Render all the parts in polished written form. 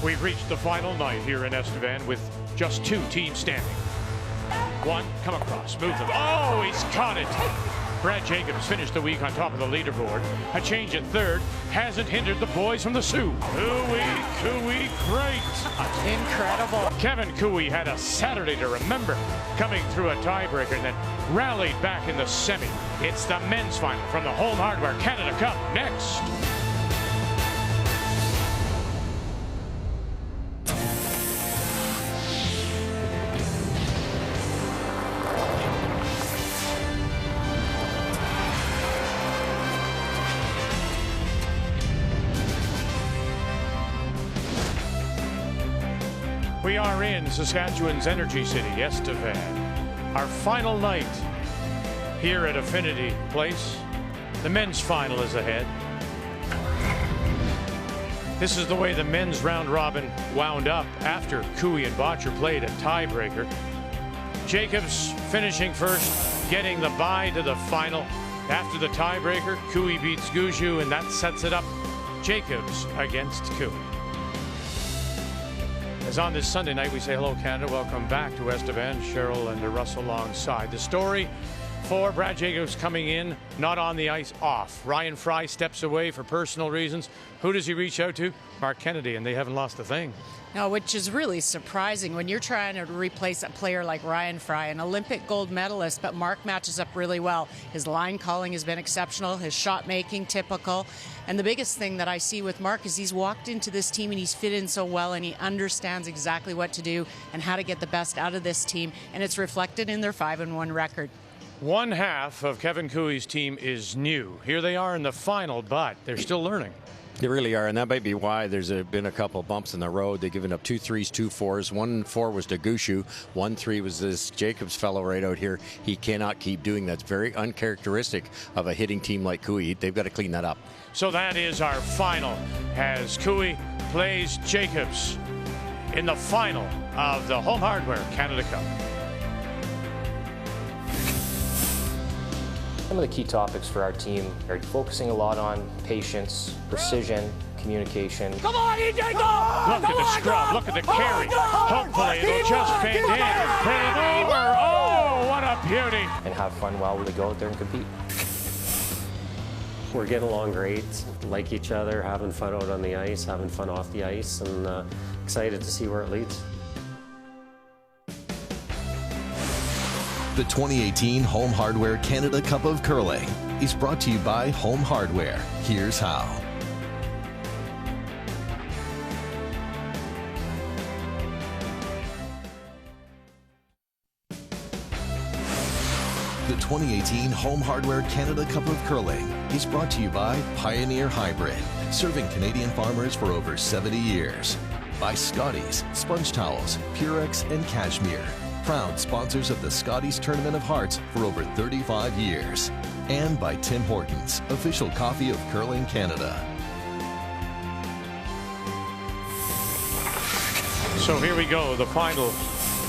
We've reached the final night here in Estevan with just 2 teams standing. One, come across, move them. Oh, he's caught it. Brad Jacobs finished the week on top of the leaderboard. A change at third hasn't hindered the boys from the Sioux. Cooey, great. Incredible. Kevin Cooey had a Saturday to remember, coming through a tiebreaker and then rallied back in the semi. It's the men's final from the Home Hardware Canada Cup next. We are in Saskatchewan's Energy City, Estevan. Our final night here at Affinity Place. The men's final is ahead. This is the way the men's round robin wound up after Cooey and Botcher played a tiebreaker. Jacobs finishing first, getting the bye to the final. After the tiebreaker, Cooey beats Gushue, and that sets it up. Jacobs against Cooey. As on this Sunday night, we say hello, Canada. Welcome back to Estevan. Cheryl and Russell alongside. The story for Brad Jacobs coming in, not on the ice, off. Ryan Fry steps away for personal reasons. Who does he reach out to? Mark Kennedy, and they haven't lost a thing. No, which is really surprising when you're trying to replace a player like Ryan Fry, an Olympic gold medalist, but Mark matches up really well. His line calling has been exceptional, his shot making typical. And the biggest thing that I see with Mark is he's walked into this team and he's fit in so well, and he understands exactly what to do and how to get the best out of this team, and it's reflected in their 5-1 record. One half of Kevin Cooey's team is new. Here they are in the final, but they're still learning. They really are, and that might be why there's been a couple bumps in the road. They've given up 2 3s, 2 4s. 1 4 was to Gushue. 1 3 was this Jacobs fellow right out here. He cannot keep doing that. It's very uncharacteristic of a hitting team like Cooey. They've got to clean that up. So that is our final as Cooey plays Jacobs in the final of the Home Hardware Canada Cup. Some of the key topics for our team are focusing a lot on patience, precision, communication. Come on, EJ, go! Look at the scrub, look at the carry. Hopefully it'll just fade in. Fade over. Oh, what a beauty. And have fun while we go out there and compete. We're getting along great, like each other, having fun out on the ice, having fun off the ice, and excited to see where it leads. The 2018 Home Hardware Canada Cup of Curling is brought to you by Home Hardware. Here's how. The 2018 Home Hardware Canada Cup of Curling is brought to you by Pioneer Hybrid, serving Canadian farmers for over 70 years. By Scotties, Sponge Towels, Purex, and Cashmere, proud sponsors of the Scotties Tournament of Hearts for over 35 years. And by Tim Hortons, official coffee of Curling Canada. So here we go, the final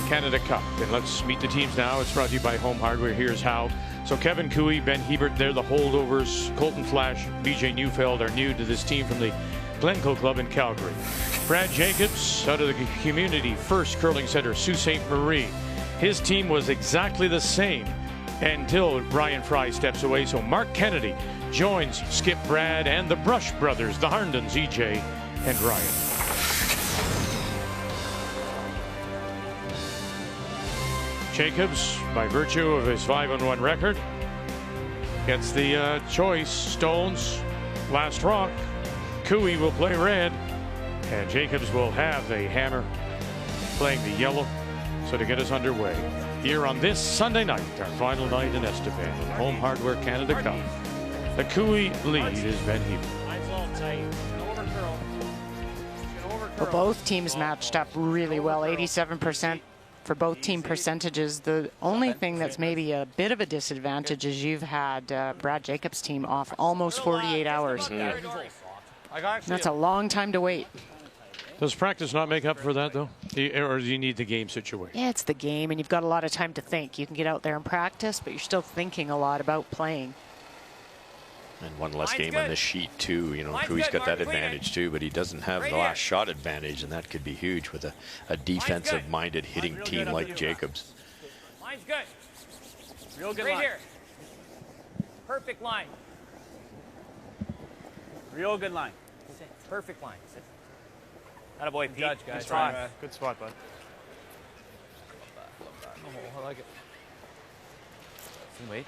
Canada Cup. And let's meet the teams now. It's brought to you by Home Hardware. Here's how. So Kevin Cooey, Ben Hebert, they're the holdovers. Colton Flash, BJ Neufeld are new to this team from the Glencoe Club in Calgary. Brad Jacobs out of the Community First Curling Center, Sault Ste. Marie. His team was exactly the same until Ryan Fry steps away. So Mark Kennedy joins Skip Brad and the Brush brothers, the Harndons, EJ and Ryan. Jacobs, by virtue of his 5-1 record, gets the choice. Stones, last rock. Cooey will play red, and Jacobs will have the hammer playing the yellow. So to get us underway, here on this Sunday night, our final night in Estevan, Home Hardware Canada Cup, the Cooey lead is Ben Hebert. Well, both teams matched up really well, 87% for both team percentages. The only thing that's maybe a bit of a disadvantage is you've had Brad Jacobs' team off almost 48 hours. That's a long time to wait. Does practice not make up for that, though? Or do you need the game situation? Yeah, it's the game, and you've got a lot of time to think. You can get out there and practice, but you're still thinking a lot about playing. And one less game on this sheet too. You know, Cooey's got that advantage too, but he doesn't have the last shot advantage, and that could be huge with a defensive-minded hitting team like Jacobs. Line's good. Real good right line. Here. Perfect line. Real good line. Perfect line. Attaboy, Pete. Judge, guys. Good spot. Good spot, bud. Oh, I like it. Wait.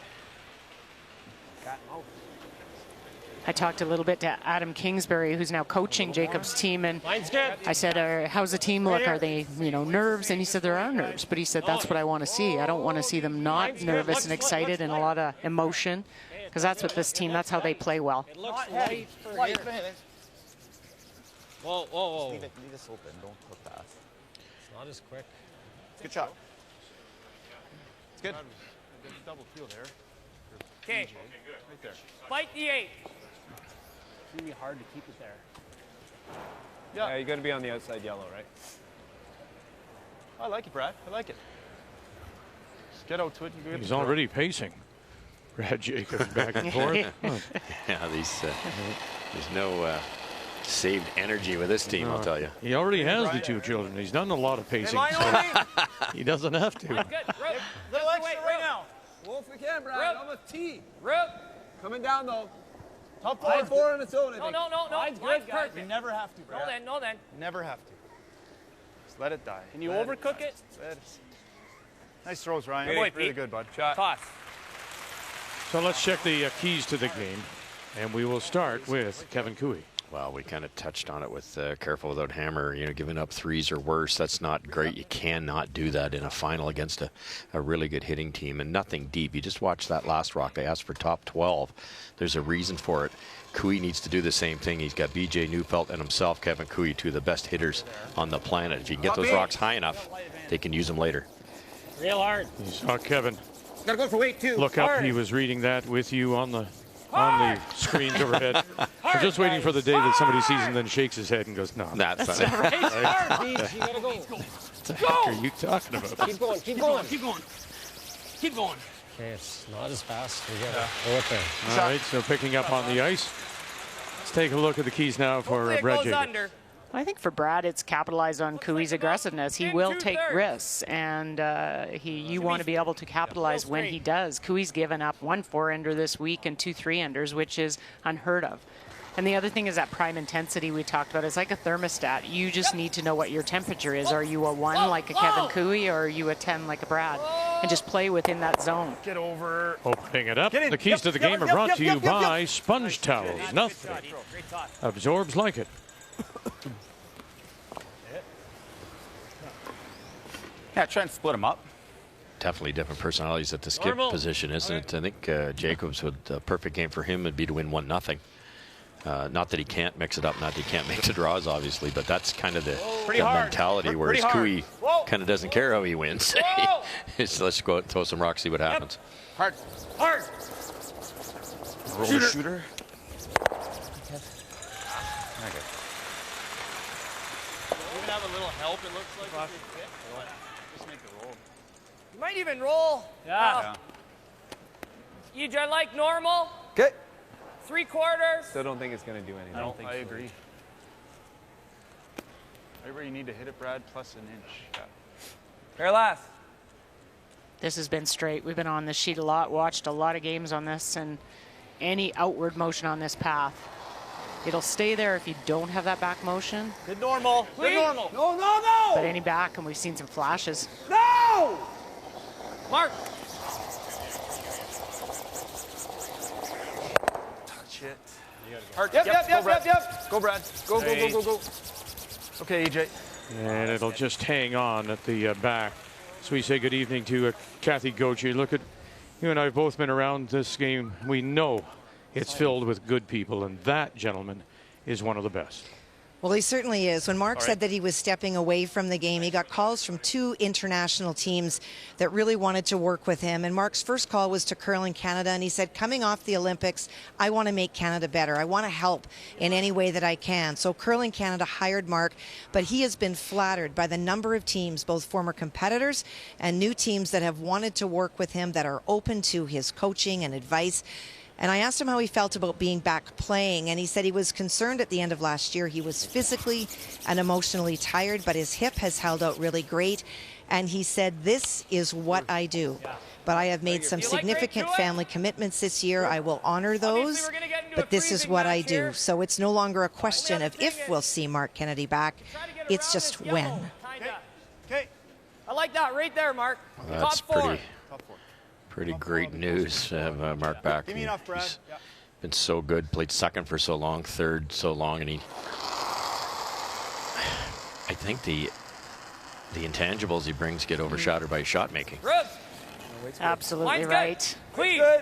I talked a little bit to Adam Kingsbury, who's now coaching Jacob's team, and I said, how's the team look? Are they, nerves? And he said, there are nerves, but he said, that's what I want to see. I don't want to see them not nervous and excited and a lot of emotion, because that's what this team, that's how they play well. It looks light for here. Whoa, whoa, whoa. Leave this open. Don't put that. It's not as quick. Good shot. It's good. Double field there. Okay. Right there. Fight the 8. It's going to be hard to keep it there. Yeah, you're going to be on the outside yellow, right? I like it, Brad. I like it. Just get out to it. And He's already pacing. Brad Jacobs back and forth. Yeah, there's no saved energy with this team, I'll tell you. He already has the 2 children. He's done a lot of pacing, so he doesn't have to. Good. Rope. Little extra Wait, right now. Wolf, we can, Brad. On the tee. Rope. Coming down, though. Top 4 on its own, I think. No. Line's Line's good, guys. perfect. You never have to, Brad. No then. Never have to. Just let it die. Can you overcook it? Nice throws, Ryan. Good boy, really Pete. good, bud. Toss. So let's check the keys to the game, and we will start with Kevin Cooey. Well, we kind of touched on it with careful without hammer, giving up threes or worse. That's not great. You cannot do that in a final against a really good hitting team, and nothing deep. You just watch that last rock. They asked for top 12. There's a reason for it. Cooey needs to do the same thing. He's got BJ Neufeld and himself, Kevin Cooey, 2 of the best hitters on the planet. If you can get those rocks high enough, they can use them later. Real hard. You saw Kevin Gotta go for weight, too. look up. He was reading that with you on the screens overhead. I'm just waiting for the day that somebody sees him, then shakes his head and goes, "No, That's not it. Hard, Pete. You gotta go. What the heck are you talking about?" Keep going. Keep going. Okay, it's not as fast. We got to go up there. All right, so picking up on the ice. Let's take a look at the keys now for Hopefully it Brad goes Jacobs. under. I think for Brad, it's capitalized on Cooey's aggressiveness. He will take risks, and you want to be able to capitalize when he does. Cooey's given up 1 4-ender this week and 2 3-enders, which is unheard of. And the other thing is that prime intensity we talked about. It's like a thermostat. You just need to know what your temperature is. Are you a 1 like a Kevin Cooey, or are you a 10 like a Brad? And just play within that zone. Get over. Opening it up. The keys to the game are brought to you by Sponge Towels. Nothing absorbs like it. Yeah, try and split them up. Definitely different personalities at the skip position, isn't it? I think Jacobs, would the perfect game for him would be to win 1-0. Not that he can't mix it up, not that he can't make the draws, obviously, but that's kind of the mentality, whereas Cooey kind of doesn't care how he wins. So let's go out and throw some rocks, see what happens. Hard. Roller shooter. Okay. Even have a little help, it looks like. Just make the roll. You might even roll. Yeah. EJ like normal. Okay. 3/4. Still don't think it's going to do anything. I agree. Right where you need to hit it, Brad, plus an inch. Yeah. Fair last. This has been straight. We've been on this sheet a lot, watched a lot of games on this, and any outward motion on this path, it'll stay there if you don't have that back motion. Good normal. Good normal. No! But any back, and we've seen some flashes. No! Mark. Touch it. Hard. Yep. Go, Brad. Go. Okay, EJ. And it'll just hang on at the back. So we say good evening to Kathy Goche. Look, at you and I have both been around this game. We know it's filled with good people, and that, gentleman, is one of the best. Well, he certainly is. When Mark said that he was stepping away from the game, he got calls from 2 international teams that really wanted to work with him. And Mark's first call was to Curling Canada, and he said, coming off the Olympics, I want to make Canada better. I want to help in any way that I can. So Curling Canada hired Mark, but he has been flattered by the number of teams, both former competitors and new teams that have wanted to work with him, that are open to his coaching and advice. And I asked him how he felt about being back playing, and he said he was concerned at the end of last year. He was physically and emotionally tired, but his hip has held out really great. And he said, this is what I do. But I have made some significant family commitments this year. I will honor those, but this is what I do. So it's no longer a question of if we'll see Mark Kennedy back. It's just when. Okay. I like that right there, Mark. Well, that's pretty great news to have Mark back. Give me enough, Brad. He's been so good, played second for so long, third so long, and I think the intangibles he brings get overshadowed by his shot making. Absolutely right.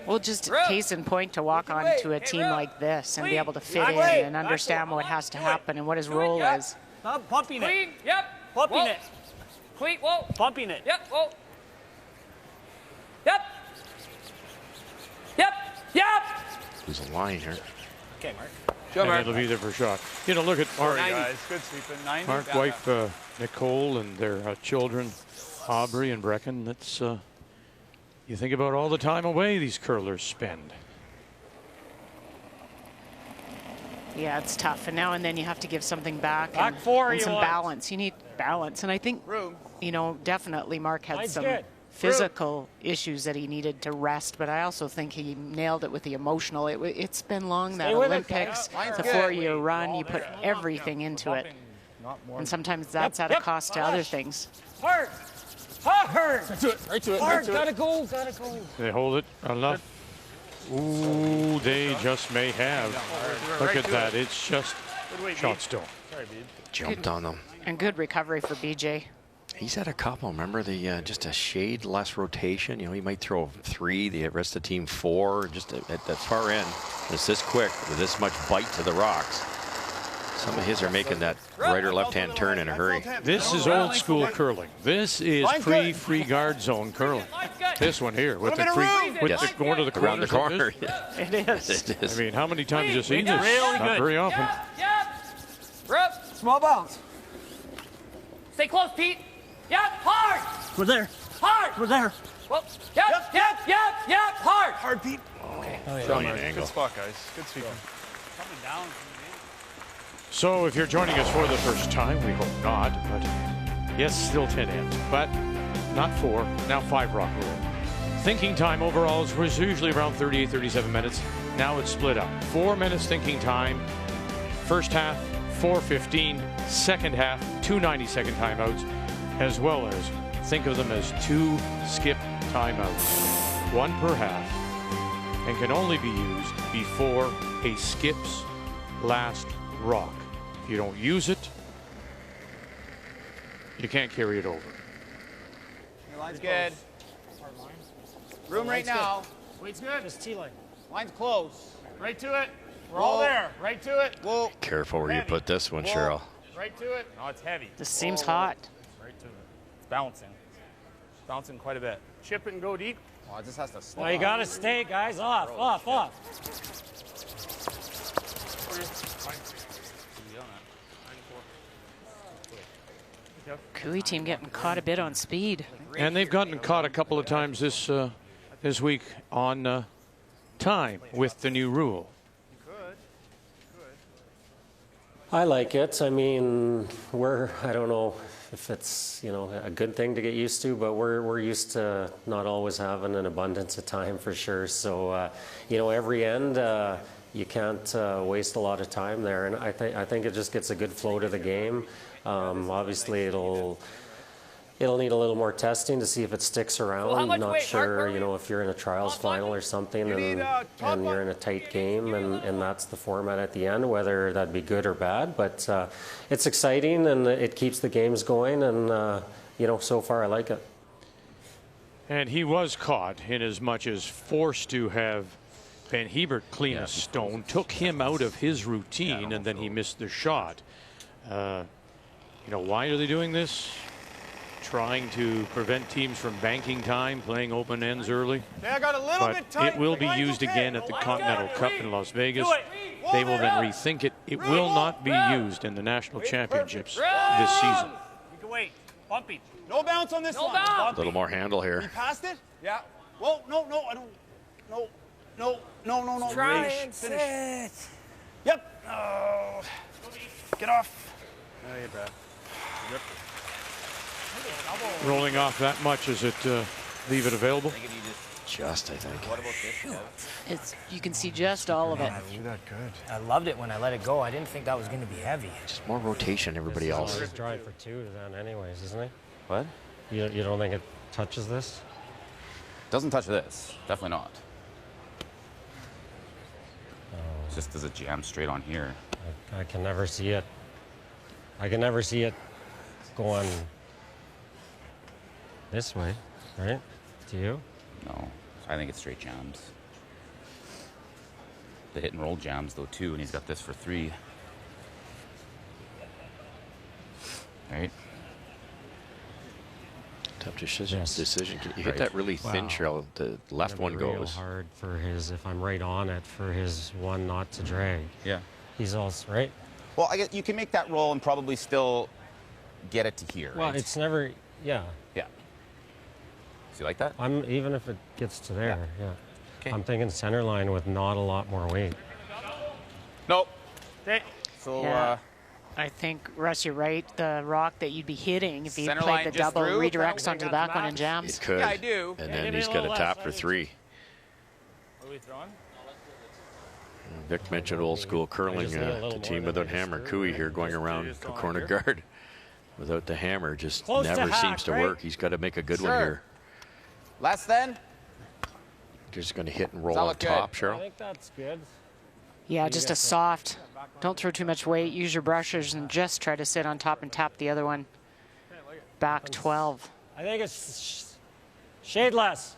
Well, just case in point to walk on to a team like this and be able to fit in and understand what has to happen and what his role is. Stop pumping it. Yep. Pumping it. Clean. Whoa. Pumping it. Yep. Whoa. Yep. Yep. Yep. There's a line here. Okay, Mark. And it'll be there for shot. You know, look at Mark. Sorry, guys. Good sweeping. 90. Mark, wife Nicole, and their children, Aubrey and Brecken. That's you think about all the time away these curlers spend. Yeah, it's tough. And now and then you have to give something back and some balance. You need balance. And I think, you know, definitely Mark had some physical issues that he needed to rest, but I also think he nailed it with the emotional. It's been long, that Olympics, the 4-year run, you put everything into it. And sometimes that's at a cost to other things. Hard. Hard. Right to it. Hard. Gotta go. They hold it enough. Ooh, they just may have. Look at that. It's just shot still. Jumped on them. And good recovery for BJ. He's had a couple. Remember the just a shade less rotation. You know, he might throw 3, the rest of the team 4, just at the far end. It's this quick with this much bite to the rocks. Some of his are making that right or left-hand turn in a hurry. This is old school curling. This is pre-free guard zone curling. This one here with the going to the corner. Around the corner. It is. It is. I mean, how many times have you seen this? Not very often. Small bounce. Stay close, Pete. Yep, hard. We're there. Hard. We're there. Well, yep, hard. Hard, Pete. Okay. Brilliant angle. Good spot, guys. Good sweeping. Coming down. So if you're joining us for the first time, we hope not, but yes, still 10 ends, but not 4, now 5 rock rule. Thinking time overall was usually around 38, 37 minutes. Now it's split up. 4 minutes thinking time, first half, 4:15, second half, 2 90-second timeouts, as well as think of them as 2 skip timeouts, 1 per half, and can only be used before a skip's last rock. If you don't use it, you can't carry it over. Your line's good. Room right now. Wait's good. Just T-line. Line's close. Right to it. We're all there. Right to it. Whoa. Careful where you put this one, Cheryl. Right to it. No, it's heavy. This seems hot. Right to it. It's bouncing. It's bouncing quite a bit. Chip it and go deep. Oh, it just has to stop. Well, you got to stay, guys. Off. Cooey team getting caught a bit on speed. And they've gotten caught a couple of times this week on time with the new rule. I like it. I mean, I don't know if it's, you know, a good thing to get used to, but we're used to not always having an abundance of time for sure. So, you know, every end, you can't waste a lot of time there. And I think it just gets a good flow to the game. Obviously, it'll need a little more testing to see if it sticks around. I'm not sure, you know, if you're in a trials final or something and you're in a tight game and that's the format at the end, whether that'd be good or bad. But it's exciting and it keeps the games going, and you know, so far I like it. And he was caught in as much as forced to have Ben Hebert clean a stone, took him out of his routine, and then he missed the shot. You know, why are they doing this? Trying to prevent teams from banking time, playing open ends early. I got a little bit tight. It will be used again at the Continental Cup in Las Vegas. They will then rethink it. It will not be used in the national championships this season. You can wait. Bumping. No bounce on this line. A little more handle here. You passed it? Yeah. Whoa, no, I don't. No. No. Try and sit. Yep. Oh. Get off. Oh, yeah, Brad. Rolling off that much, is it leave it available? Just, I think. What about this? It's you can see just all of it. That good. I loved it when I let it go. I didn't think that was going to be heavy. Just more rotation, everybody else. He's drawing for 2 then anyways, isn't he? What? You don't think it touches this? Doesn't touch this. Definitely not. It's just does it jam straight on here. I can never see it. I can never see it going this way, right? To you? No. I think it straight jams. The hit and roll jams though too, and he's got this for 3. Right? Tough decision. You hit Right. that really thin, Wow. Cheryl. The left one Real goes. hard for his, if I'm right on it, for his one not to drag. Yeah. He's also, right? Well, I guess you can make that roll and probably still get it to here. Well, right? it's never, yeah. Yeah. So you like that? Even if it gets to there, yeah. Okay. I'm thinking center line with not a lot more weight. Nope. So, Yeah. I think, Russ, you're right. The rock that you'd be hitting if you Center played line the just double through? redirects onto the back one and jams. It could. Yeah, I do. And then he's got a tap for 3. What are we throwing? Vic mentioned old school curling, just need a little the more team than without I hammer. just Cooey threw. here going around the corner guard without the hammer just Close to never half, seems to right? work. He's got to make a good one Sure. here. Less then? Just going to hit and roll Does that on look good? top, I Cheryl. think that's good. Yeah, just a soft. Don't throw too much weight. Use your brushes and just try to sit on top and tap the other one. Back 12. I think it's shade less.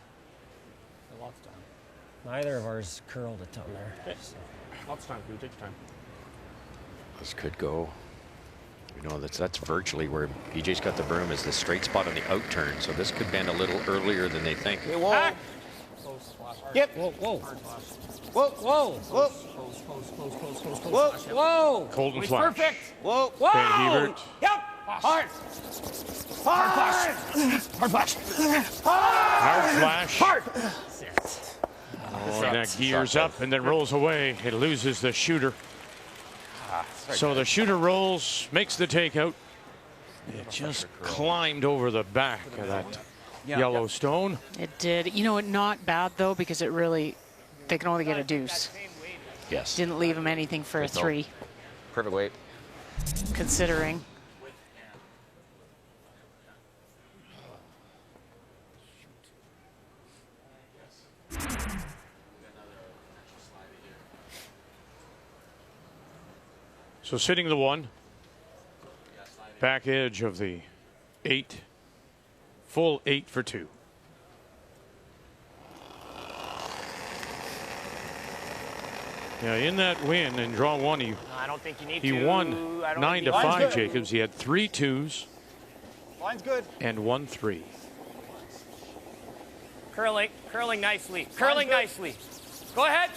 Neither of ours curled a ton there. So. Lots of time. You take your time. This could go. You know, that's virtually where BJ's got the broom is the straight spot on the out turn. So this could bend a little earlier than they think. Hey, whoa. Yep. Whoa, whoa. Whoa. Whoa. Whoa. Whoa. Whoa. Colton Flash. Perfect. Whoa. Ben Hebert. Yep. Hard. Hard flash. Hard flash. Hard flash. Hard. Oh, and that gears up and then rolls away. It loses the shooter. So the shooter rolls, makes the takeout. It just climbed over the back of that yellow stone. It did. You know, not bad, though, because it really, they can only get a deuce. Yes. Didn't leave him anything for a 3, Perfect weight. considering. So sitting the 1, back edge of the 8, full 8 for 2. Yeah, in that win and draw 1, I don't think you need he to. won I don't 9 to think you 5, need to. Jacobs. He had 3 2s Line's good. and 1 3. Curling nicely. Curling nicely. Go ahead.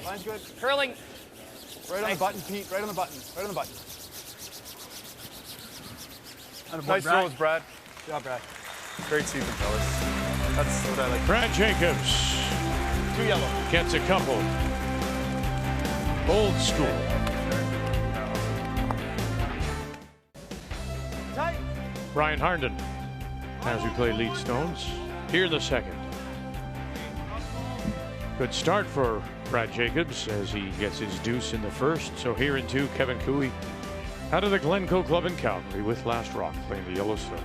Line's good. Curling. Right on the button, Pete. Right on the button. Right on the button. Nice throws, Brad. Good job, Brad. Great season, fellas. That's what I like. Brad Jacobs 2 yellow. gets a couple. Old school. Tight. Ryan Harnden as we play lead stones. Here in the second. Good start for Brad Jacobs as he gets his deuce in the first. So here in 2, Kevin Cooey out of the Glencoe Club in Calgary with Last Rock playing the Yellowstone.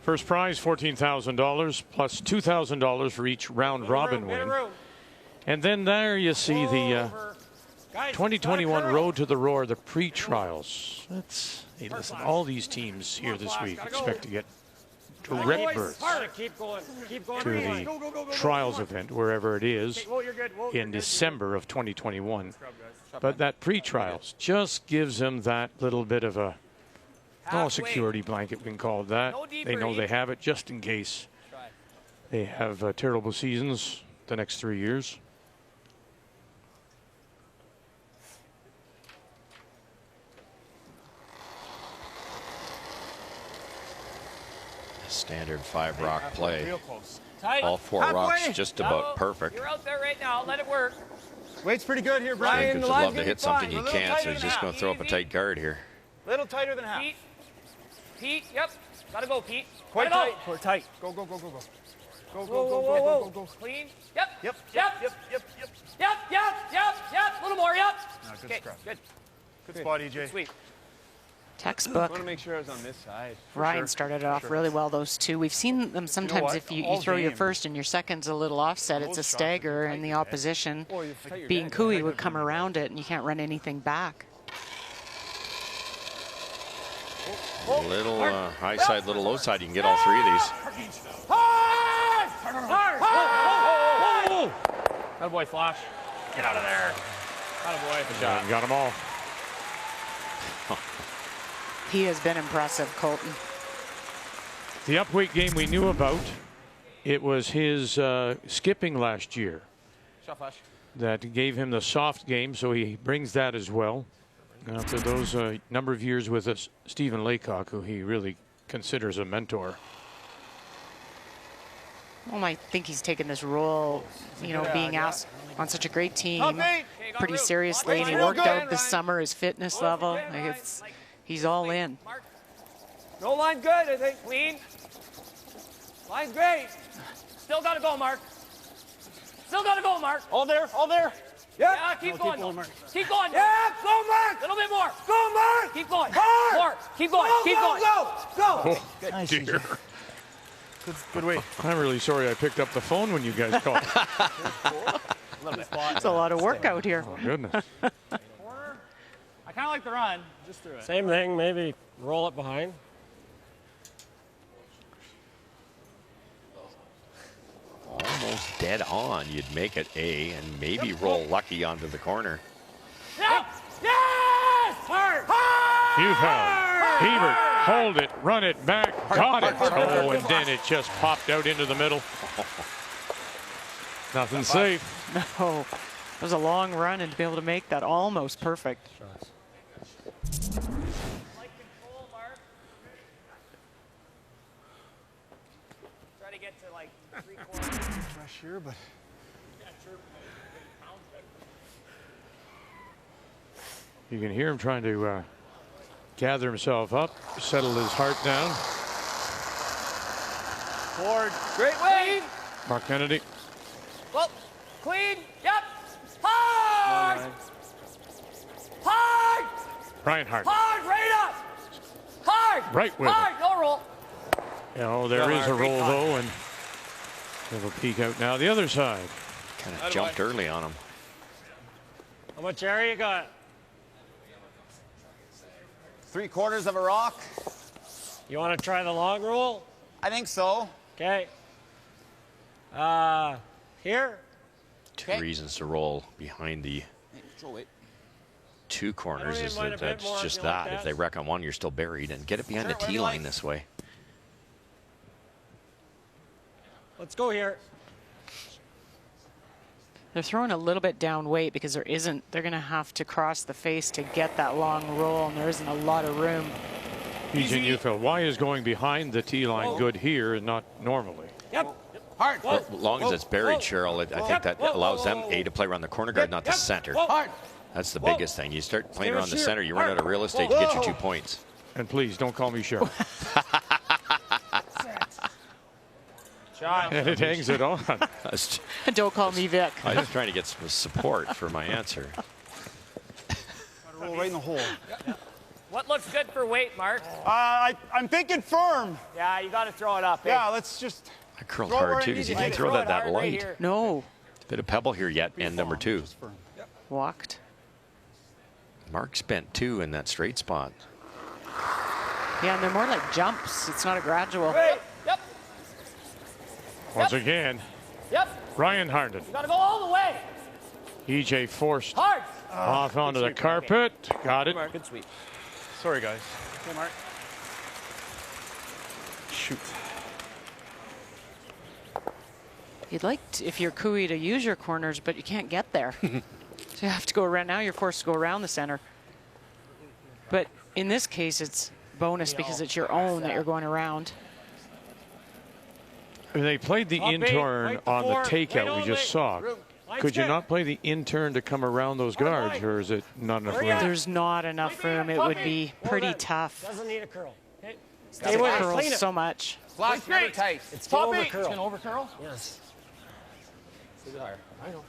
First prize, $14,000 plus $2,000 for each round robin win. And then there you see the 2021 Road to the Roar, the pre-trials. Hey, listen, all these teams here this week expect to get direct berths Keep going. Keep going. to the trials event, wherever it is, in December of 2021. But that pre-trials just gives them that little bit of a security blanket, we can call it that. They know they have it just in case They have terrible seasons the next 3 years. Standard 5 rock play. Real close. Tight. All 4 rocks just about perfect. You're out there right now. Let it work. Weight's pretty good here, Brian. Jacobs would love to hit something he can't, so he's just going to throw up a tight guard here. Little tighter than half. Pete. Pete. Yep. Gotta go, Pete. Quite Gotta tight. go. We're tight. Go, go, go, go, go. Go, go, Whoa, go, whoa, go, whoa, go, whoa. go, go. Clean. Yep. Yep. Yep. Yep. Yep. Yep. Yep. Yep. Yep. Yep. A little more. Yep. Good Okay. scrap. Good. Good spot, EJ. Sweet. I Textbook. want to make sure I was on this side. Ryan started off really well, those two. We've seen them sometimes what? if you All throw your game. first and your second's a little offset, it's a Those shots are stagger, tight, and the eh? opposition, Oh, you fight your being dad. Cooey, would come around it, and you can't run anything back. Little high side, little low side. You can get all 3 of these. Hard! Hard! Hard! Atta boy, Flash. Get out of there. Atta boy. Good job. Got them all. He has been impressive, Colton. The upweight game we knew about, it was his skipping last year Shot Flash. that gave him the soft game, so he brings that as well. After those number of years with us, Stephen Laycock, who he really considers a mentor. Well, I think he's taken this role, you know, being asked on such a great team pretty seriously, and he worked out this summer his fitness level. Like he's all in. No line good, I think. Clean. Line's great. Still gotta go, Mark. Still gotta go, Mark. All there. All there. Yeah, keep going. Keep going. Yeah, go, Mark. A little bit more. Go, Mark. Keep going. Hard. More. Keep going. Go, Keep go, going. go, go. Oh, Nice, dear. Good weight. I'm really sorry I picked up the phone when you guys called. It's a lot of work out here. Oh, goodness. I kind of like the run. Just through it. Same thing, maybe roll it behind. Almost dead on. You'd make it A and maybe roll lucky onto the corner. Yep. Yes! Hard! Hard! Neufeld, Hebert, hold it, run it back, got it. Oh, and then it just popped out into the middle. Nothing safe. No, it was a long run, and to be able to make that almost perfect. Like control, Mark. Try to get to like 3/4. Fresh here, but. You can hear him trying to gather himself up, settle his heart down. Forward. Great way. Mark Kennedy. Well, clean. Yep. Hard! Hard! Ryan Hart. Hard! Right up! Hard! Right with Hard! No roll. Oh, there is a roll, though, and we have a peek out now. The other side. Kind of jumped early on him. How much area you got? 3/4 of a rock. You want to try the long roll? I think so. Okay. Here. Two reasons to roll behind the two corners is that that's just that. If they wreck on one, you're still buried. And get it behind the tee line this way. Let's go here. They're throwing a little bit down weight because they're going to have to cross the face to get that long roll, and there isn't a lot of room. PJ Neufeld, why is going behind the tee line good here and not normally? Yep. Hard. Well, as long as it's buried, Cheryl, I think that allows them, A, to play around the corner guard, not the center. Hard. That's the biggest thing. You start playing around the center, you run out of real estate, you get your 2 points. And please, don't call me Cheryl. And it hangs it on. Don't call me Vic. I was trying to get some support for my answer. Roll right in the hole. What looks good for weight, Mark? I'm thinking firm. Yeah, you got to throw it up. Eh? Yeah, let's just. I curled Throw it hard where too it because needs you to didn't be. throw Throw that it that hard right light. here. No, Bit of pebble here yet, and number 2. walked. Mark spent 2 in that straight spot. Yeah, and they're more like jumps. It's not a gradual. Yep. Yep. Once again, Yep. Ryan Harnden. You got to go all the way. EJ forced Hard. off onto the carpet. Got it. Good sweep. Sorry, guys. Okay, Mark. Shoot. You'd like, if you're Cooey, to use your corners, but you can't get there. So you have to go around. Now you're forced to go around the center. But in this case, it's bonus because it's your own that you're going around. They played the in-turn on the takeout we just saw. Could you not play the in-turn to come around those guards, or is it not enough room? There's not enough room. It would be pretty tough. Doesn't need a curl. Okay. Stay with it. Curls so much. Flash never tight. It's going to It's going to over curl? Yes. I know.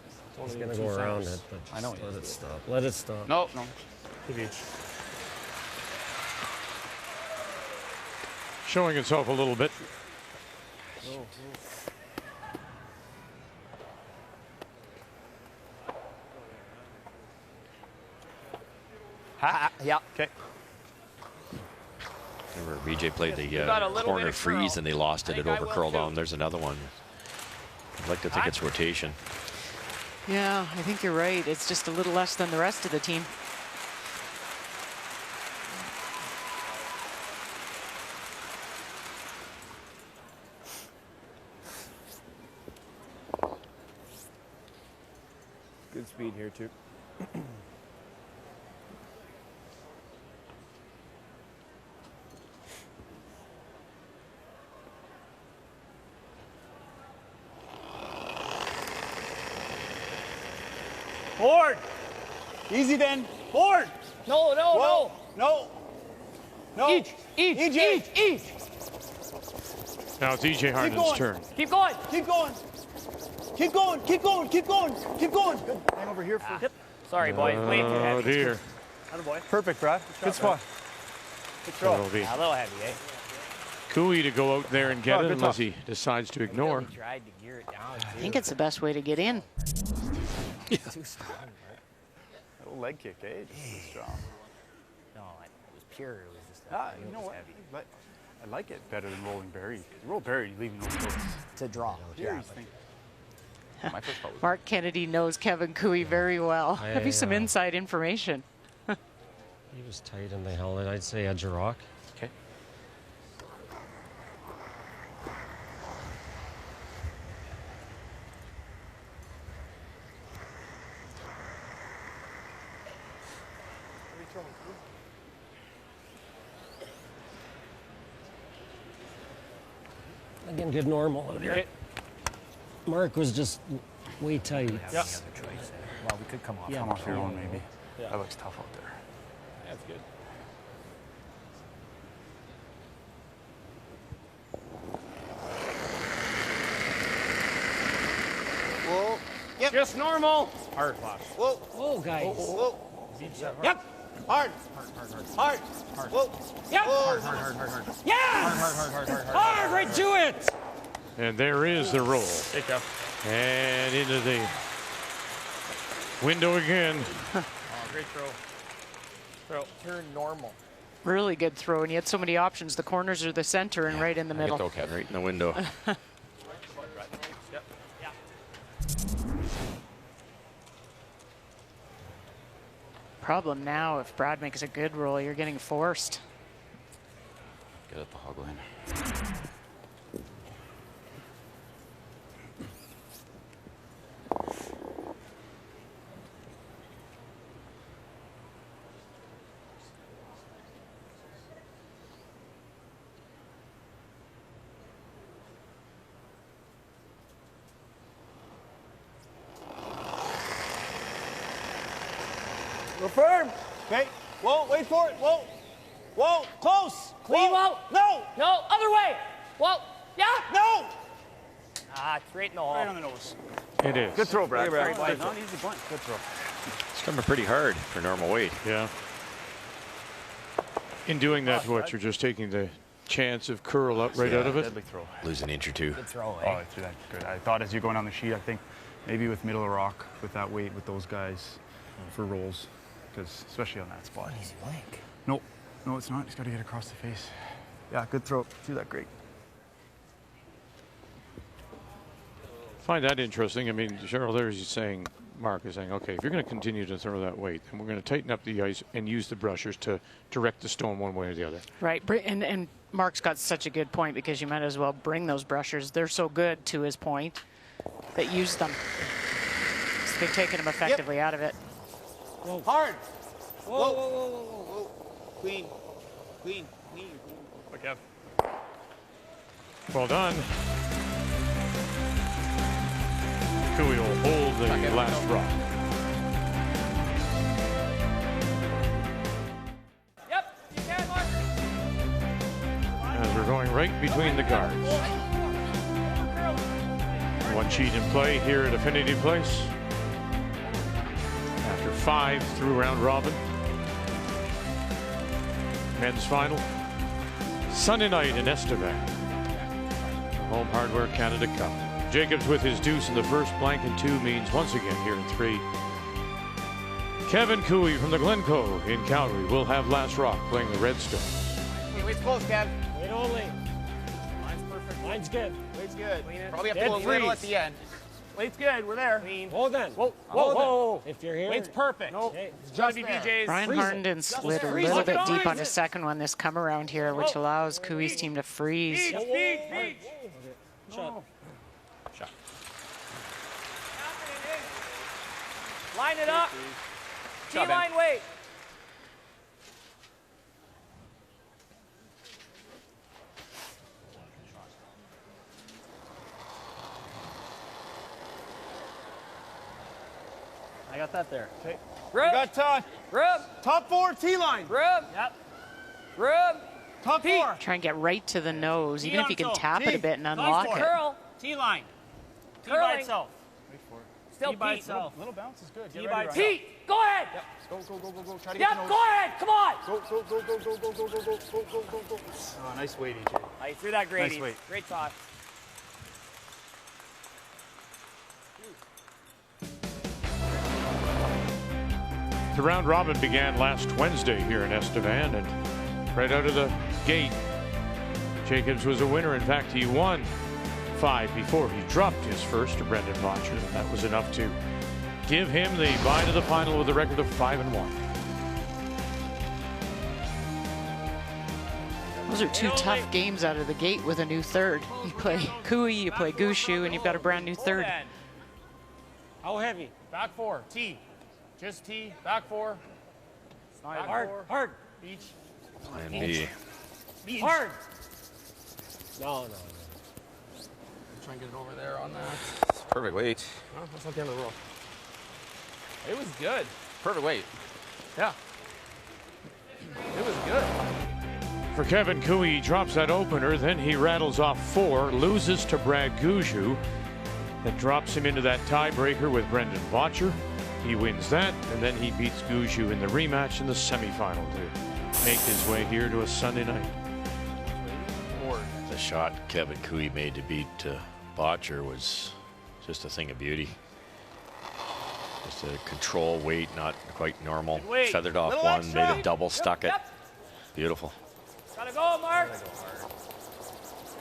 It's going to go around it, but I know. let it stop. Let it stop. No. Showing itself a little bit. Yeah. Okay. Remember, BJ played the got a little bit corner of freeze curl. and they lost it. I It think I over will curled too. on. There's another one. I'd like to think it's rotation. Yeah, I think you're right. It's just a little less than the rest of the team. Good speed here, too. Forward. Easy then. Forward. No, no, Whoa. No. No. Each. Now it's E.J. Harden's going. turn. Keep going. Keep going. Keep going. Keep going. Keep going. Keep going. Good. Hang over here for. Sorry, boys. Way too Oh, heavy. dear. Perfect, Brad. Good spot. Good throw. It'll be A little heavy, eh? Cooey to go out there and get Oh, it good unless toss. he decides to ignore. We tried to gear it down. I think it's the best way to get in. Too strong. Little leg kick, eh? Just strong. No, it was pure. It was just. You know what? I like it better than rolling Barry. Roll Barry, leaving no space. To draw. Here Yeah. he's thinking. My first thought was Mark Kennedy knows Kevin Cooey very well. Have you some inside information? He was tight and they held it. I'd say edge of rock. Okay. Again, good normal out here. Mark was just way tight. Yeah. Well, we could come off. Come off your one, maybe. That looks tough out there. That's good. Whoa. Yep. Just normal. Hard flash. Whoa. Whoa, guys. Whoa. Yep. Hard. Hard. Whoa. Yep. Whoa. Yes. Hard, right to it. And there is the roll. Take up. And into the window again. Oh, great throw. Turn normal. Really good throw, and you had so many options. The corners are the center and right in the middle. Okay, right in the window. Problem now, if Brad makes a good roll, you're getting forced. Get at the hog line. Go firm. Okay. Whoa, wait for it. Whoa. Whoa, close. Clean Whoa. out. No. No, other way. Whoa. Yeah. No. Ah, it's right in the hole. Right on the nose. It is. Good throw, Brad. Brad. Good throw. Not easy point. Good throw. It's coming pretty hard for normal weight. Yeah. In doing that, what, you're just taking the chance of curl up right out of it? Deadly throw. Lose an inch or two. Good throw, Oh, eh? I threw that good. I thought as you're going down the sheet, I think maybe with middle of rock, with that weight, with those guys for rolls, because especially on that spot. Easy blank. No, no, it's not. He's got to get across the face. Yeah, good throw. Threw that great. Find that interesting. I mean, Cheryl there is saying, Mark is saying, okay, if you're going to continue to throw that weight, then we're going to tighten up the ice and use the brushers to direct the stone one way or the other. Right, and Mark's got such a good point because you might as well bring those brushers. They're so good, to his point. that used them. So they've taken him effectively out of it. Whoa. Hard. Whoa, whoa, whoa, whoa, whoa, whoa. Clean. Clean. Clean. Okay. Well done. Cooey will hold the last rock. Yep, you can, Mark. As we're going right between the guards. One cheat in play here at Affinity Place. After 5 through round robin. Men's final. Sunday night in Estevan. Home Hardware Canada Cup. Jacobs with his deuce in the first, blank in 2 means once again here in 3. Kevin Cooey from the Glencoe in Calgary will have last rock playing the Redstones. Hey, wait's close, Kev. Wait only. Line's perfect. Line's good. Wait's good. Clean Probably have to Dead go a little at freeze. the end. Wait's good. We're there. Clean. Hold on. Whoa, Hold whoa. on. If you're here. Wait's perfect. Nope. Okay. It's Just just be there. BJ's. Brian Harnden slid a little bit deep on his second one this come around here, which allows Cooey's team to freeze. Speed. Shot. Shot. Line it up. Shot, T-line weight. I got that there. Okay. Rub. Got Rub. top 4 T-line. Rub. Yep. Rub. Top 4. Try and get right to the nose, even if you can tap it a bit and Nice unlock for it. Curl. T-line. T by Curling. itself. Wait for it. Still T by Pete. itself. Little bounce is good. T Get by ready, Ryan. Pete, go ahead. Yep. Go. Try to get the Yep, nose. go ahead. Come on. Go. Oh, nice weight, EJ. I threw that Grady. Nice weight. Great toss. The round robin began last Wednesday here in Estevan, and right out of the gate, Jacobs was a winner. In fact, he won 5 before he dropped his first to Brendan Botcher, and that was enough to give him the bye to the final with a record of 5-1. Those are 2 tough games out of the gate with a new third. You play Cooey, you play Gushue, and you've got a brand new third. How heavy? Back 4. T. Just T. Back 4. Back hard. four. Hard. Beach. Plan B. Beach. Hard. No. Try and get it over there on that. Perfect weight. Oh, that's not the end of the world. It was good. Perfect weight. Yeah. It was good. For Kevin Cooey, he drops that opener, then he rattles off 4, loses to Brad Gushue. That drops him into that tiebreaker with Brendan Botcher. He wins that, and then he beats Gushue in the rematch in the semifinal to make his way here to a Sunday night. The shot Kevin Cooey made to beat Botcher was just a thing of beauty. Just a control weight, not quite normal. Weight. Feathered off Little one, extra. made a double, stuck it. Yep. Beautiful. Gotta go, Mark.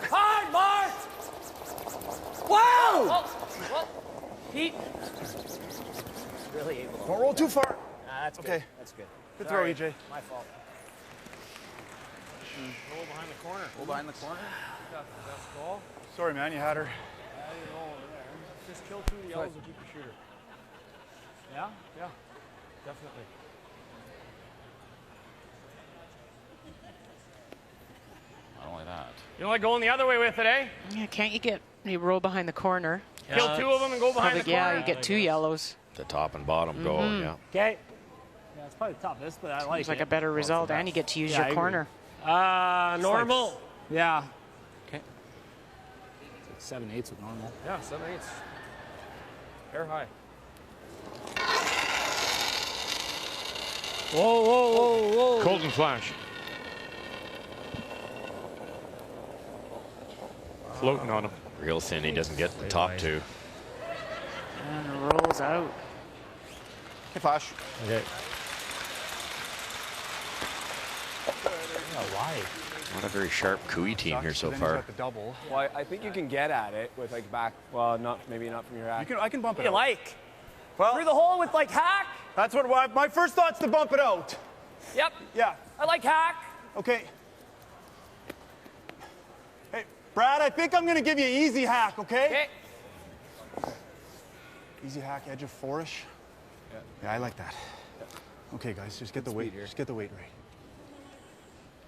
Hard, Mark. Wow. Whoa. Pete. Really able to. Don't roll too far. That's good. Okay. That's good. Good Sorry. throw, EJ. My fault. Roll behind the corner. Roll behind the corner. Sorry, man. You had her. Just kill 2 of the yellows and keep your shooter. Yeah? Yeah. Definitely. Not only that. You don't like going the other way with it, eh? Yeah, can't you roll behind the corner? Kill 2 of them and go behind Probably, the corner. yeah, you get 2 yellows. The top and bottom go, yeah. Okay. Yeah, it's probably the toughest, but I like It's it. like a better result, and you get to use Yeah, I your agree. corner. Normal. Yeah. Okay. 7/8 with normal. Yeah, 7/8. Air high. Whoa. Colton Flash. Floating on him. Real thin, he doesn't get the top 2. And rolls out. Hey, Flash. Okay. Why? Not a very sharp Cooey team here so far. The double. Well, I think you can get at it with like back. Well, maybe not from your act. I can bump it You out. like? Well, Through the hole with like hack? that's what my first thought's to bump it out. Yep. Yeah. I like hack. Okay. Hey, Brad, I think I'm going to give you an easy hack, okay? Okay. Easy hack, edge of 4-ish. Yeah, I like that. Okay, guys, just get the weight. Just get the weight right.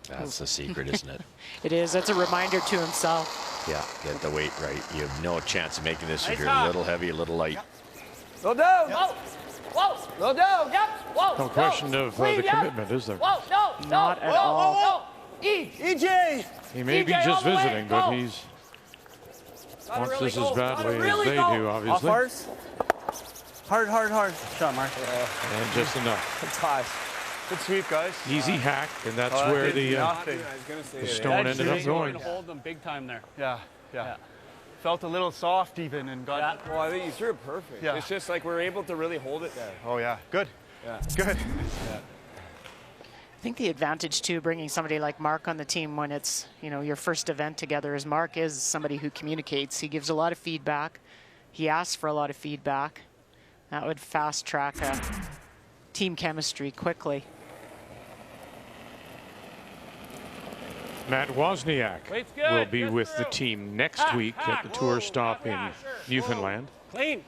That's the secret, isn't it? It is. That's a reminder to himself. Yeah, get the weight right. You have no chance of making this if you're a little heavy, a little light. Slow down. Whoa. Whoa. Slow down. Yep. Whoa. No question of the commitment, is there? Whoa. No. Not at all. EJ. He may be just visiting, but he's wants this as badly as they do, obviously. Hard. Shot, Mark. And just enough. Good toss. Good sweep, guys. Easy hack, and that's where the stone ended up going. Hold them big time there. Yeah. Felt a little soft even and got. Well, I think you threw it perfect. Yeah. It's just like we're able to really hold it there. Oh yeah, good. Yeah. Good. Yeah. I think the advantage too, bringing somebody like Mark on the team when it's, you know, your first event together, is Mark is somebody who communicates. He gives a lot of feedback. He asks for a lot of feedback. That would fast track team chemistry quickly. Matt Wozniak will be with the team next week at the tour stop in Newfoundland. Clean.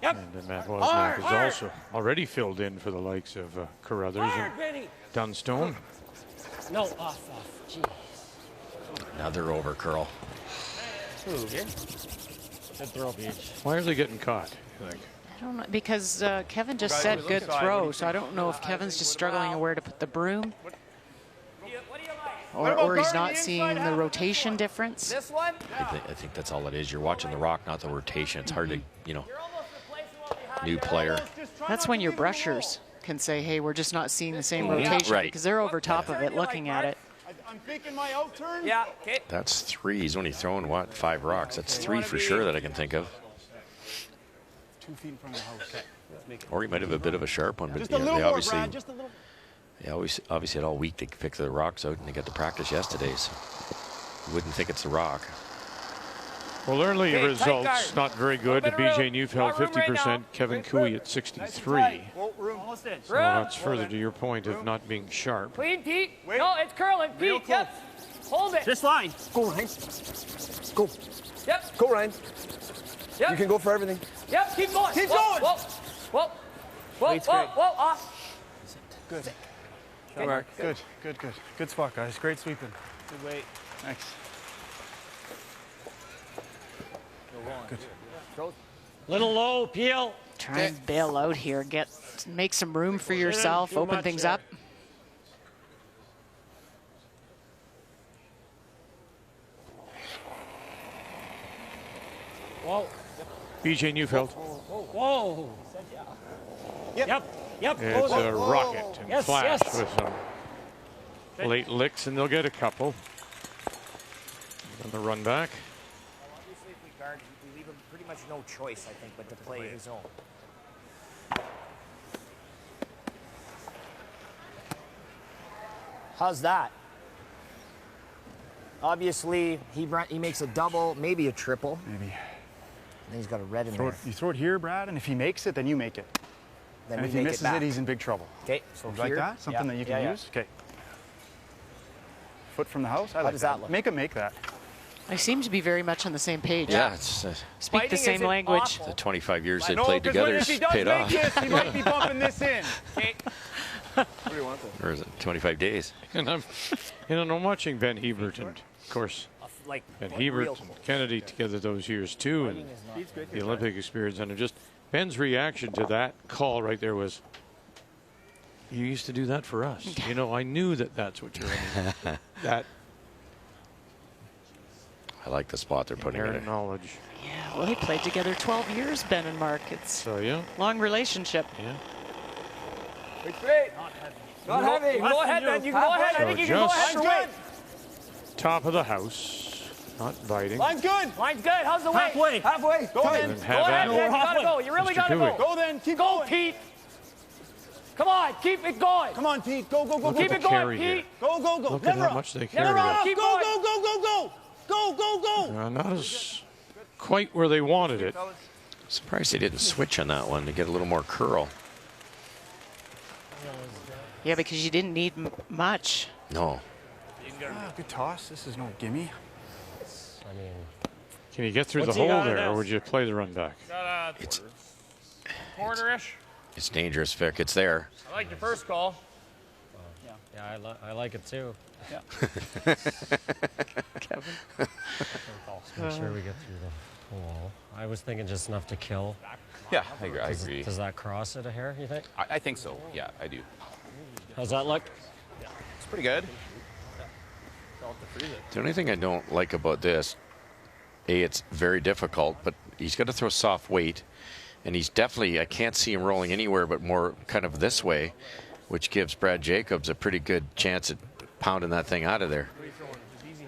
Yep. And then Matt Wozniak is also already filled in for the likes of Carruthers and Dunstone. No, off. Jeez. Another over curl. Ooh, here. Good throw, Beach. Why are they getting caught, you think? I don't know, because Kevin just said good throw, so I don't know if Kevin's just struggling where to put the broom. Or he's not seeing the rotation difference. This one? I think that's all it is. You're watching the rock, not the rotation. It's hard to, you know, new player. That's when your brushers can say, hey, we're just not seeing the same rotation, right. because they're over top of it looking at it. I'm thinking my out turn. Yeah. Okay. That's 3. He's only thrown, what, 5 rocks? That's 3 for sure that I can think of. 2 feet in front of the house. Or he might have a bit of a sharp one, but Just yeah, a little they more, obviously, Brad. Just a little. they obviously had all week to pick the rocks out, and they got to practice yesterday, so you wouldn't think it's a rock. Well, early Okay, results tight guard. not very good. Little bit of BJ room. Neufeld More room right 50%, now. Kevin Quick, Cooey quick. at 63. Almost in. So that's further to your point of not being sharp. Clean, Pete. No, it's curling. Pete, yep. Hold it. This line. Go, Ryan. Go. Yep. Go, Ryan. Yep. You can go for everything. Yep. Keep going. Keep Whoa, going. Whoa. Off. Good. Okay. Mark. Good. Good spot, guys. Great sweeping. Good weight. Thanks. Good. Little low, Peel. Try and bail out here. Make some room for yourself. Too Open much things there. up. Whoa. BJ Neufeld. Whoa. Yep. It's a rocket and Yes, flash yes. with some late licks, and they'll get a couple. On the run back. Obviously, if we guard, we leave him pretty much no choice, I think, but to play his own. How's that? Obviously, he makes a double, maybe a triple. Maybe. Then he's got a red in there. You throw it here, Brad, and if he makes it, then you make it. Then and we if he make misses it, back. he's in big trouble. Okay, so Like here. that? Something that you can use? Okay. Foot from the house? I like does that look? Make him make that. I seem to be very much on the same page. Yeah, it's Speak the same language. the 25 years they No, played 'cause together if he has does paid make off. this, he might be bumping this in. Okay. What do you want then? Or is it 25 days? And I'm watching Ben Hebert, and of course, Like, Ben real Hebert close. and Kennedy together those years too, and the Olympic experience. And just Ben's reaction to that call right there was, "You used to do that for us." You know, I knew that's what you're in. That I like the spot they're putting it inherent in. knowledge. Yeah, well, they played together 12 years, Ben and Mark. It's So yeah, long relationship. yeah. Wait, straight. Not heavy. Go ahead, Ben. You can go ahead. I think you can go ahead for weight. Top of the house, not biting. Line's good. Line's good. How's the weight? Halfway. Go And then. then Go have ahead, at Ben. it. You gotta go. You really Mr. gotta Cooey. go. Go then. Keep Go, going. Pete. Come on, keep it going. Come on, Pete. Go, go, go, Look go. at Keep the it going, carry here. Pete. Go, go, go. Look at Never how much they Never carry. run. it. Keep Go, going. go, go, go, go. Go, go, go. Not as quite where they wanted it. Surprised they didn't switch on that one to get a little more curl. Yeah, because you didn't need much. No. Good toss. This is no gimme. I mean, Can you get through What's the he hole got in there, or this? would you play the run back? it's Quarter-ish. It's dangerous, Vic. It's there. I like your first call. Yeah, I like it too. Yeah. Kevin. Make sure we get through the wall. I was thinking just enough to kill. Yeah, I agree. Does that cross it a hair, you think? I think so. Yeah, I do. How's that look? It's pretty good. The only thing I don't like about this, it's very difficult, but he's got to throw soft weight, and he's definitely, I can't see him rolling anywhere but more kind of this way, which gives Brad Jacobs a pretty good chance at pounding that thing out of there.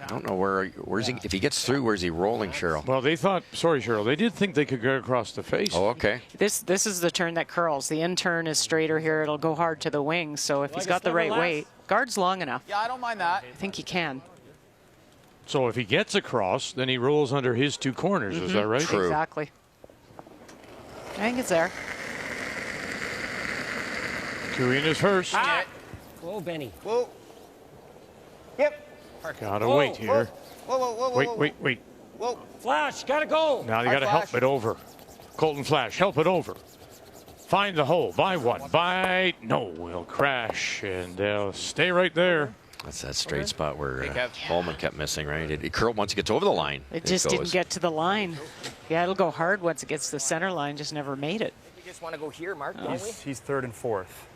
I don't know where's he, if he gets through, where's he rolling, Cheryl? Well, they thought, sorry, Cheryl, they did think they could get across the face. Oh, okay. This is the turn that curls. The in turn is straighter here. It'll go hard to the wing. So if he's got the right weight, guard's long enough. Yeah, I don't mind that. I think he can. So if he gets across, then he rolls under his two corners. Is that right? True. Exactly. I think it's there. Cooey in his first. Whoa, Benny. Whoa. Yep. Gotta wait here. Wait. Whoa. Flash, gotta go. Now you gotta help it over. Colton Flash, help it over. Find the hole. By one. No, he'll crash, and they'll stay right there. That's that straight spot where Bowman kept missing, right? It curled once it gets over the line. It just didn't get to the line. Yeah, it'll go hard once it gets to the center line. Just never made it. We just want to go here, Mark, don't we? He's third and fourth.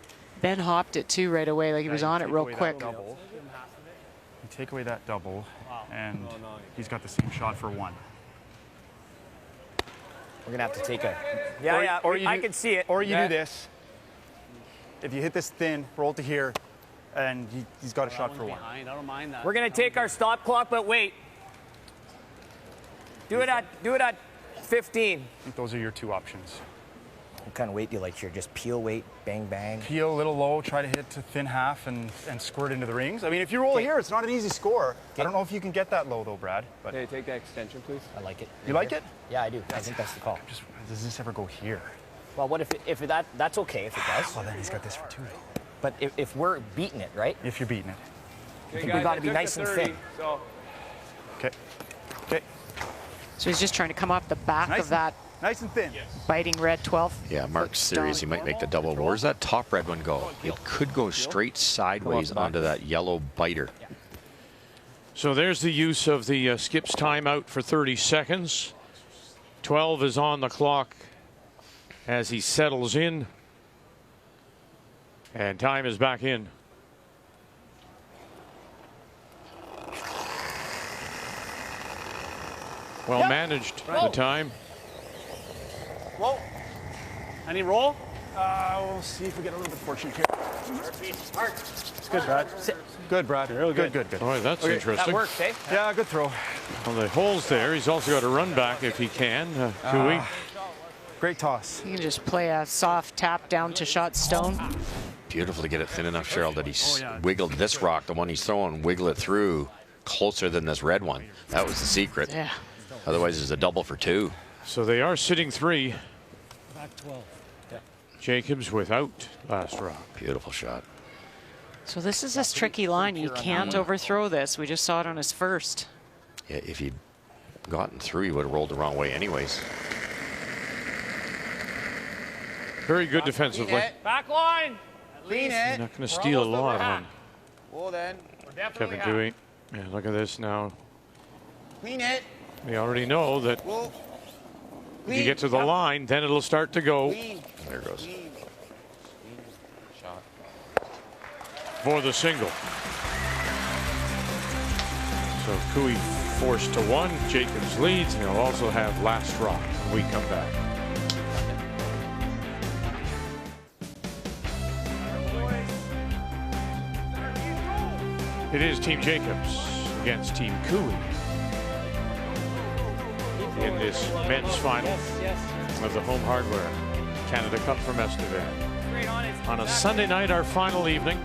Ben hopped it too right away, like he was on it real quick. You take away that double, and he's got the same shot for one. We're going to have to take a... I can see it. Or you do this. If you hit this thin, roll to here, and he's got a shot for one. I don't mind that. We're going to take our stop clock, but wait. Do it at 15. I think those are your two options. What kind of weight do you like here? Just peel weight, bang, bang? Peel a little low, try to hit to thin half and squirt into the rings. I mean, if you roll here, it's not an easy score. I don't know if you can get that low, though, Brad. But Hey, take that extension, please. I like it. You like it? Yeah, I do. I think that's the call. Does this ever go here? Well, what if that's okay if it does? Well, then he's got this for two. But if we're beating it, right? If you're beating it. I think we got to be nice and thin. Okay. Okay. So he's just trying to come off the back of that. Nice and thin. Biting red 12. Yeah, Mark's serious. He might make the double. Where's that top red one go? It could go straight sideways onto that yellow biter. So there's the use of the Skips timeout for 30 seconds. 12 is on the clock as he settles in. And time is back in. Well managed, the time. Whoa. Any roll? We'll see if we get a little bit fortunate here. It's good, Brad. Good, Brad. Good. Boy, that's interesting. That worked, eh? Yeah, good throw. Well, the hole's there. He's also got a run back if he can. Cooey. Great toss. You can just play a soft tap down to shot stone. Beautiful to get it thin enough, Cheryl, that he's wiggled this rock, the one he's throwing, wiggle it through closer than this red one. That was the secret. Yeah. Otherwise, it's a double for two. So they are sitting 3. Back 12. Jacobs without last rock. Beautiful shot. So this is this tricky line. You can't overthrow this. We just saw it on his first. Yeah, if he'd gotten through, he would have rolled the wrong way anyways. Very good defensively. Back line. Clean it. Not going to steal a lot on Well then. Kevin Cooey. Yeah, look at this now. Clean it. We already know that Whoa. if you get to the line, then it'll start to go. There it goes. Shot. For the single. So Cooey forced to 1. Jacobs leads, and he'll also have last rock when we come back. It is Team Jacobs against Team Cooey in this men's final of the Home Hardware Canada Cup from Estevan. On a Sunday night, our final evening.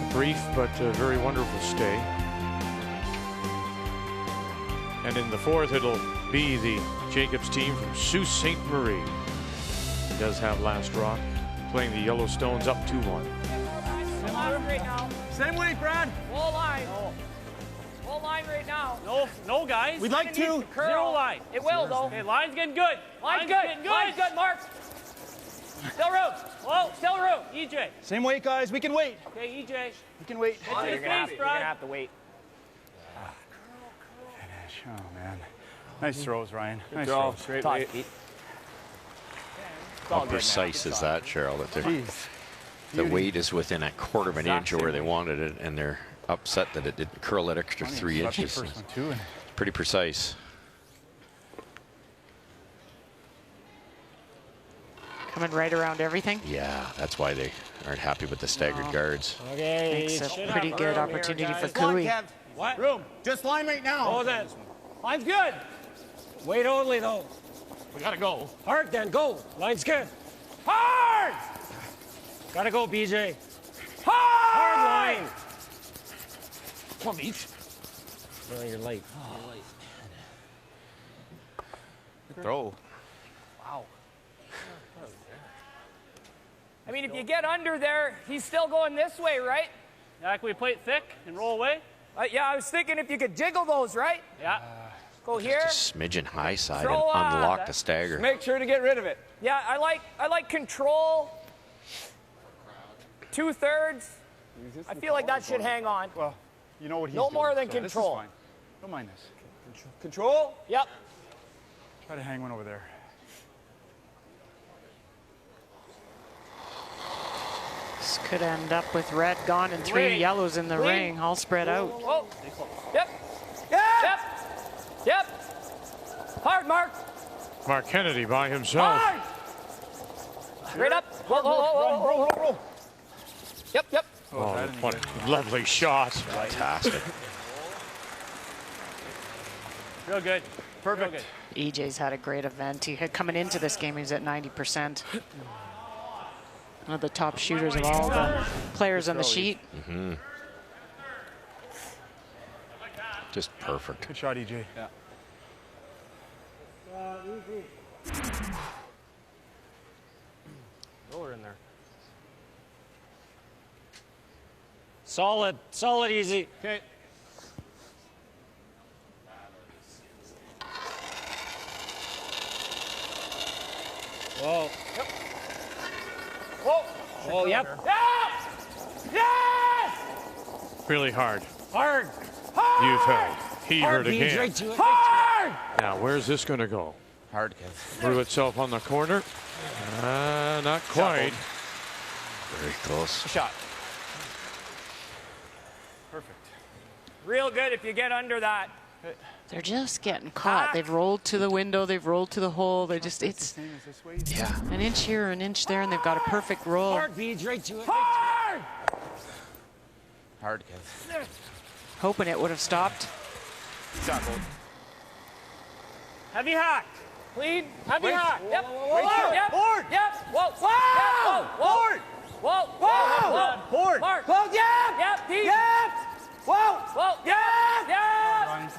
A brief but very wonderful stay. And in the fourth, it'll be the Jacobs team from Sault Ste. Marie. He does have last rock, playing the Yellowstones up 2-1. Right now. Same weight, Brad. Wall line. No line right now. No, guys. We'd like to. Zero line. It will, though. Okay, line's getting good. Line's good. getting good. Line's good, Mark. Still room. Whoa. Still room. EJ. Same weight, guys. We can wait. Okay, EJ. We can wait. Get to the face, You're gonna have to wait. Finish. Oh, man. Nice throws, Ryan. Nice throw. throws. Great Todd, weight. Pete. How precise is that, Cheryl? That the weight is within a quarter of an inch of where they wanted it, and they're upset that it didn't curl that extra 3 inches. First one, too. Pretty precise. Coming right around everything. Yeah, that's why they aren't happy with the staggered guards. Okay. Makes a pretty good opportunity for Cooey. What? Room. Just line right now. Oh, then. Line's good. Wait only, though. We got to go. Hard, then. Go. Line's good. Hard! Gotta go, BJ. Hard line. Come on, Beach. Oh, you're late. Throw. Wow. I mean, if you get under there, he's still going this way, right? Yeah, can we play it thick and roll away? Yeah, I was thinking if you could jiggle those, right? Yeah. Go here. Just a smidgen high side and Throw, unlock the stagger. Make sure to get rid of it. Yeah, I like control. 2/3. I feel like that should hang on. Well, you know what he's No doing, more than so control. This is fine. Don't mind this. Control? Yep. Try to hang one over there. This could end up with red gone and 3 yellows in the ring, all spread out. Whoa. Yep. Yep. Yep. Hard, Mark. Mark Kennedy by himself. Hard. Straight up. Whoa. Roll. Yep. Oh, what a lovely shot. Fantastic. Real good. Perfect. Real good. EJ's had a great event. He had coming into this game, he was at 90%. One of the top shooters of all the players on the sheet. Mm-hmm. Just perfect. Good shot, EJ. Yeah. Roller in there. Solid, easy. Okay. Whoa. Yep. Whoa. Oh, yep. Yes! Really hard. Hard. You fell. Hebert again. Right to it. Hard! Now, where's this going to go? Hard, Kev. Threw itself on the corner. Not quite. Very close. Shot. Perfect. Real good if you get under that. They're just getting caught. They've rolled to the window, they've rolled to the hole. They just, it's Same as this way. Yeah. an inch here, an inch there, and they've got a perfect roll. Hard, Beej, right to it. Hard! Hard, Kev. Hoping it would have stopped. Shot, Gold. Heavy hack. Clean. Heavy hack. Yep. Board. Yep. Board. Yep. Whoa. Whoa. Board. Whoa. Whoa. Board. Mark. Whoa. Yep. Yep. Pete. Yep. Whoa. Whoa. Yep. Yep.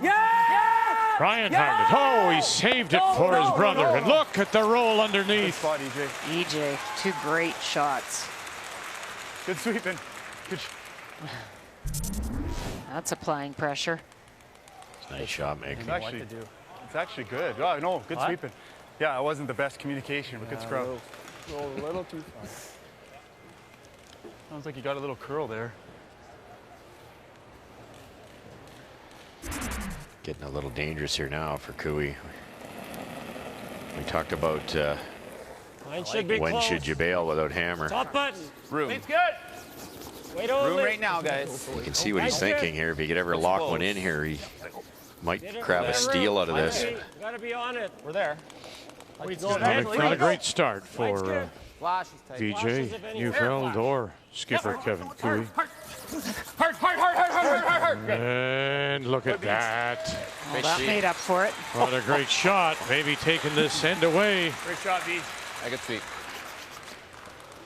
Yep. Ryan Harnett. Oh, he saved it for his brother. And look at the roll Good underneath. spot, EJ. EJ, 2 great shots. Good sweeping. Good. That's applying pressure. Nice shot, Mick. It's actually good. Oh, no, good sweeping. Yeah, it wasn't the best communication, but good scrub. Rolled a little too far. Sounds like you got a little curl there. Getting a little dangerous here now for Cooey. We talked about Line should be when close. should you bail without hammer. Top button. Room. It's good. Wait only. Room right now, guys. You can see what he's thinking here. If he could ever lock one in here, he might grab a steal out of this. Gotta be on it. We're there. Wait, Not a great start for Flash is tight. VJ Neufeld or skipper Kevin Cooey. Hard. And look at that. Well, that made up for it. What a great shot. Maybe taking this end away. Great shot, B. I could sweep.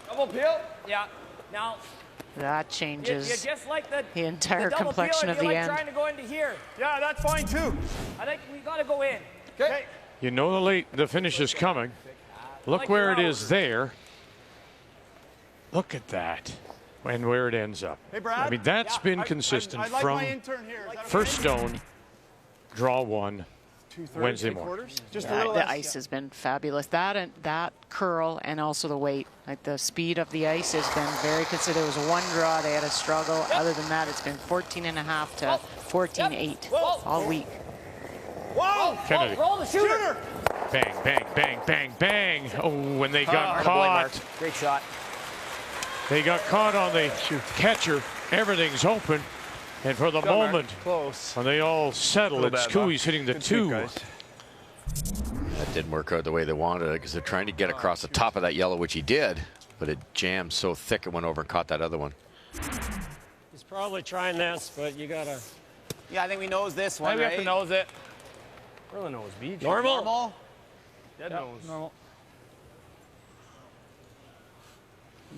Double peel. Yeah. Now, That you changes just like the entire double complexion peel, of if the you like end. trying to go into here. Yeah, that's fine too. I think we got to go in. Okay. You know the finish is coming. Look where it is there. Look at that. and where it ends up. Hey, Brad? I mean, that's been consistent I'd like from my intern here. Is that okay? first stone, draw one, 2/3, Wednesday morning. Just a Yeah, little the less, ice has been fabulous. That and that curl, and also the weight. Like the speed of the ice has been very consistent. There was one draw they had a struggle. Other than that, it's been 14.5 to 14.8 all week. Whoa! Kennedy. Roll the shooter. Bang, bang, bang, bang, bang. Oh, when they got Attaboy, caught, Mark. Great shot. they got caught on the catcher. Everything's open. And for the Go, Mark. moment, Close. when they all settle, Little it's bad luck. Cooey's hitting the Good sweep, 2. guys. That didn't work out the way they wanted it because they're trying to get across the top of that yellow, which he did, but it jammed so thick it went over and caught that other one. He's probably trying this, but you gotta. Yeah, I think we knows this I one, think we have right? to nose it. Really nose, BJ. Normal. Dead Yep, nose. normal.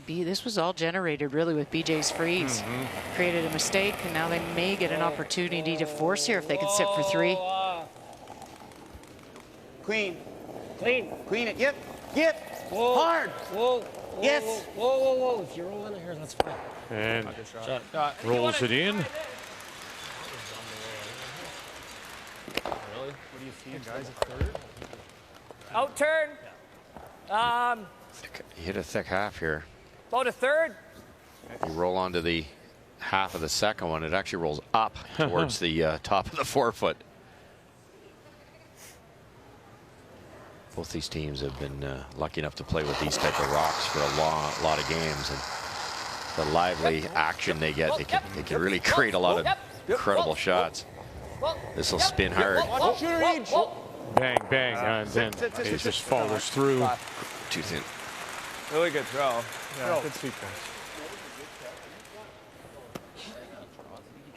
This was all generated really with BJ's freeze. Created a mistake, and now they may get an opportunity to force here if they can sit for 3. Clean. Clean. Clean it. Yep. Yep. Whoa. Hard. Whoa. Whoa. Yes. Whoa, whoa, whoa. If you roll in here, that's fine. And Shot. rolls it in. Really? What do you see, guys? A third? Out turn. He hit a thick half here. About a third. You roll onto the half of the second one, it actually rolls up towards the top of the forefoot. Both these teams have been lucky enough to play with these type of rocks for a lot of games, and the lively action they get, they can really create a lot of incredible shots. This will spin hard. Bang, bang, and then it just follows through. Too thin. Really good throw. Yeah, good sweep, guys.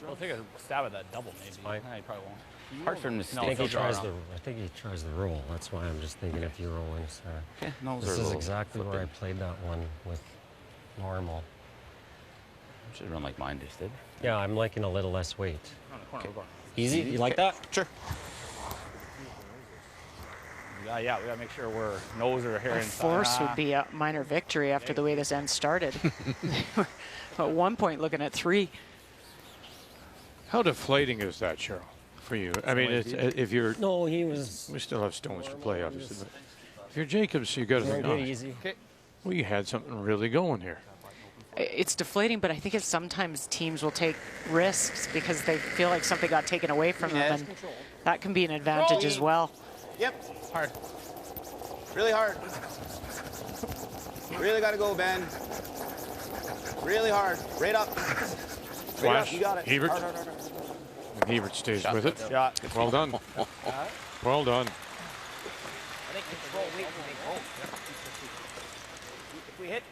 I'll take a stab at that double, maybe. Nah, you probably won't. Hard for him to I think he tries the roll. That's why I'm just thinking if you roll in. This is exactly where I played that one with normal. Should run like mine just did. Yeah, I'm liking a little less weight. Okay. Easy? You like that? Sure. Yeah, we gotta make sure we're nose or hair A inside. force would be a minor victory after the way this end started. At one point looking at 3. How deflating is that, Cheryl, for you? I mean, if you're... No, he was... We still have stones to play, obviously. But if you're Jacobs, you got to think, easy. well, you had something really going here. It's deflating, but I think it's sometimes teams will take risks because they feel like something got taken away from them, and that can be an advantage as well. Yep. Hard. Really hard. Really got to go, Ben. Really hard. Right up. Flash. You got it. Hebert. Hard, hard, hard, hard. And Hebert stays Shot. with it. Shot. Well done. Well done. I think control weight can make home. If we hit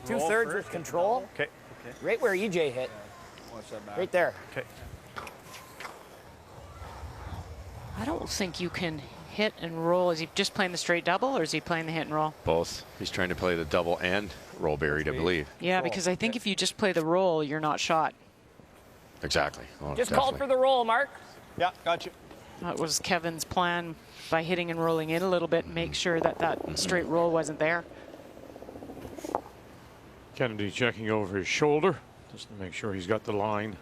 roll 2/3 first. with control, Okay. right where EJ hit, Watch that back. right there. Okay. I don't think you can hit and roll. Is he just playing the straight double, or is he playing the hit and roll? Both. He's trying to play the double and roll buried, I believe. Yeah, because I think if you just play the roll, you're not shot. Exactly. Oh, Just called for the roll, Mark. Yeah, got you. That was Kevin's plan by hitting and rolling in a little bit, make sure that that straight roll wasn't there. Kennedy checking over his shoulder just to make sure he's got the line.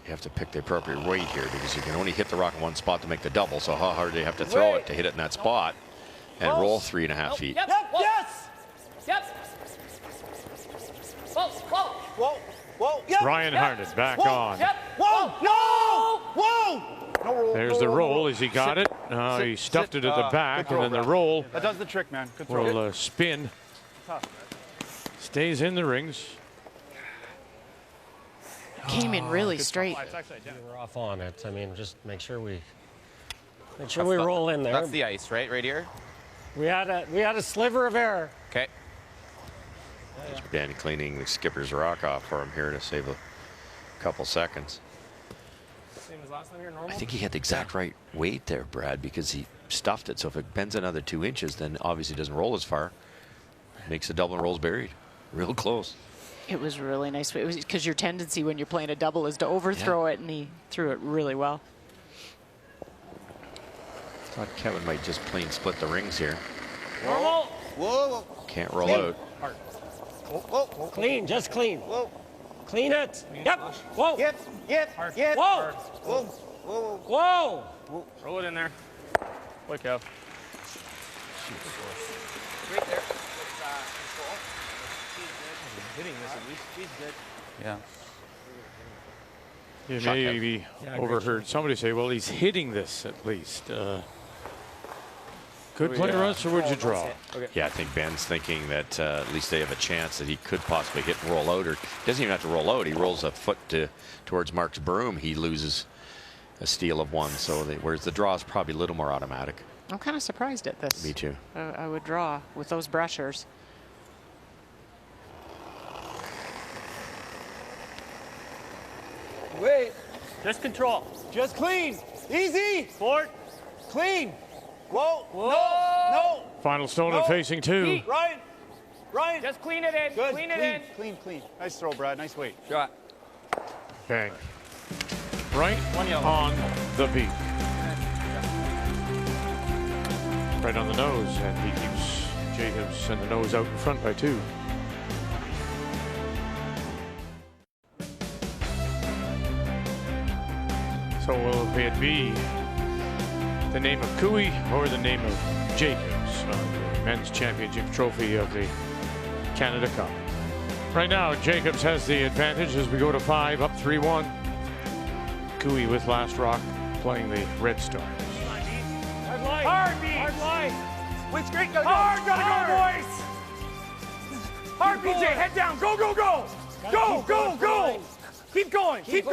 You have to pick the appropriate weight here because you can only hit the rock in one spot to make the double. So how hard do you have to throw it to hit it in that spot and roll 3.5 feet? Yep. Yes. Yep. Whoa. Whoa. Whoa. Whoa. Yep. Ryan Harden back on. Yep. Whoa. No. Whoa. No roll. There's the roll. Has he got it? No, he stuffed it at the back, good throw, and then the Brad. roll That does the trick, man. Good throw. will spin. Stays in the rings. Came in really straight. You were off on it. I mean, just make sure we roll in there. That's the ice, right here. We had a sliver of error. Okay. Danny cleaning the skipper's rock off for him here to save a couple seconds. Same as last time here, normal? I think he had the exact right weight there, Brad, because he stuffed it. So if it bends another 2 inches, then obviously it doesn't roll as far. Makes the double and rolls buried. Real close. It was really nice. It was because your tendency when you're playing a double is to overthrow it, and he threw it really well. Thought Kevin might just plain split the rings here. Normal. Whoa. Can't roll out. Hard. Whoa. Clean, just clean. Whoa. Clean it. Yep. Whoa. Yep. Whoa. Whoa. Whoa. Throw it in there. Quick out. Right there. Hitting this at least. She's good. Yeah. You maybe overheard somebody say, well, he's hitting this at least. Good play, Russ, or would you draw? Okay. Yeah, I think Ben's thinking that at least they have a chance that he could possibly hit and roll out, or he doesn't even have to roll out. He rolls a foot towards Mark's broom. He loses a steal of 1. So whereas the draw is probably a little more automatic. I'm kind of surprised at this. Me too. I would draw with those brushers. Wait. Just control. Just clean. Easy. Forward. Clean. Whoa. No. Final stone and facing 2. Ryan. Just clean it in. Good. Clean it in. Clean. Nice throw, Brad. Nice weight. Shot. Bang. Right on the beat. Right on the nose, and he keeps Jacobs and the nose out in front by 2. So will it be the name of Cooey or the name of Jacobs on the men's championship trophy of the Canada Cup? Right now, Jacobs has the advantage as we go to 5, up 3-1. Cooey with Last Rock playing the Red Stars. Hard line. Which great. Hard, gotta go, boys. Hard, BJ, head down. Go. Go. Keep going. Right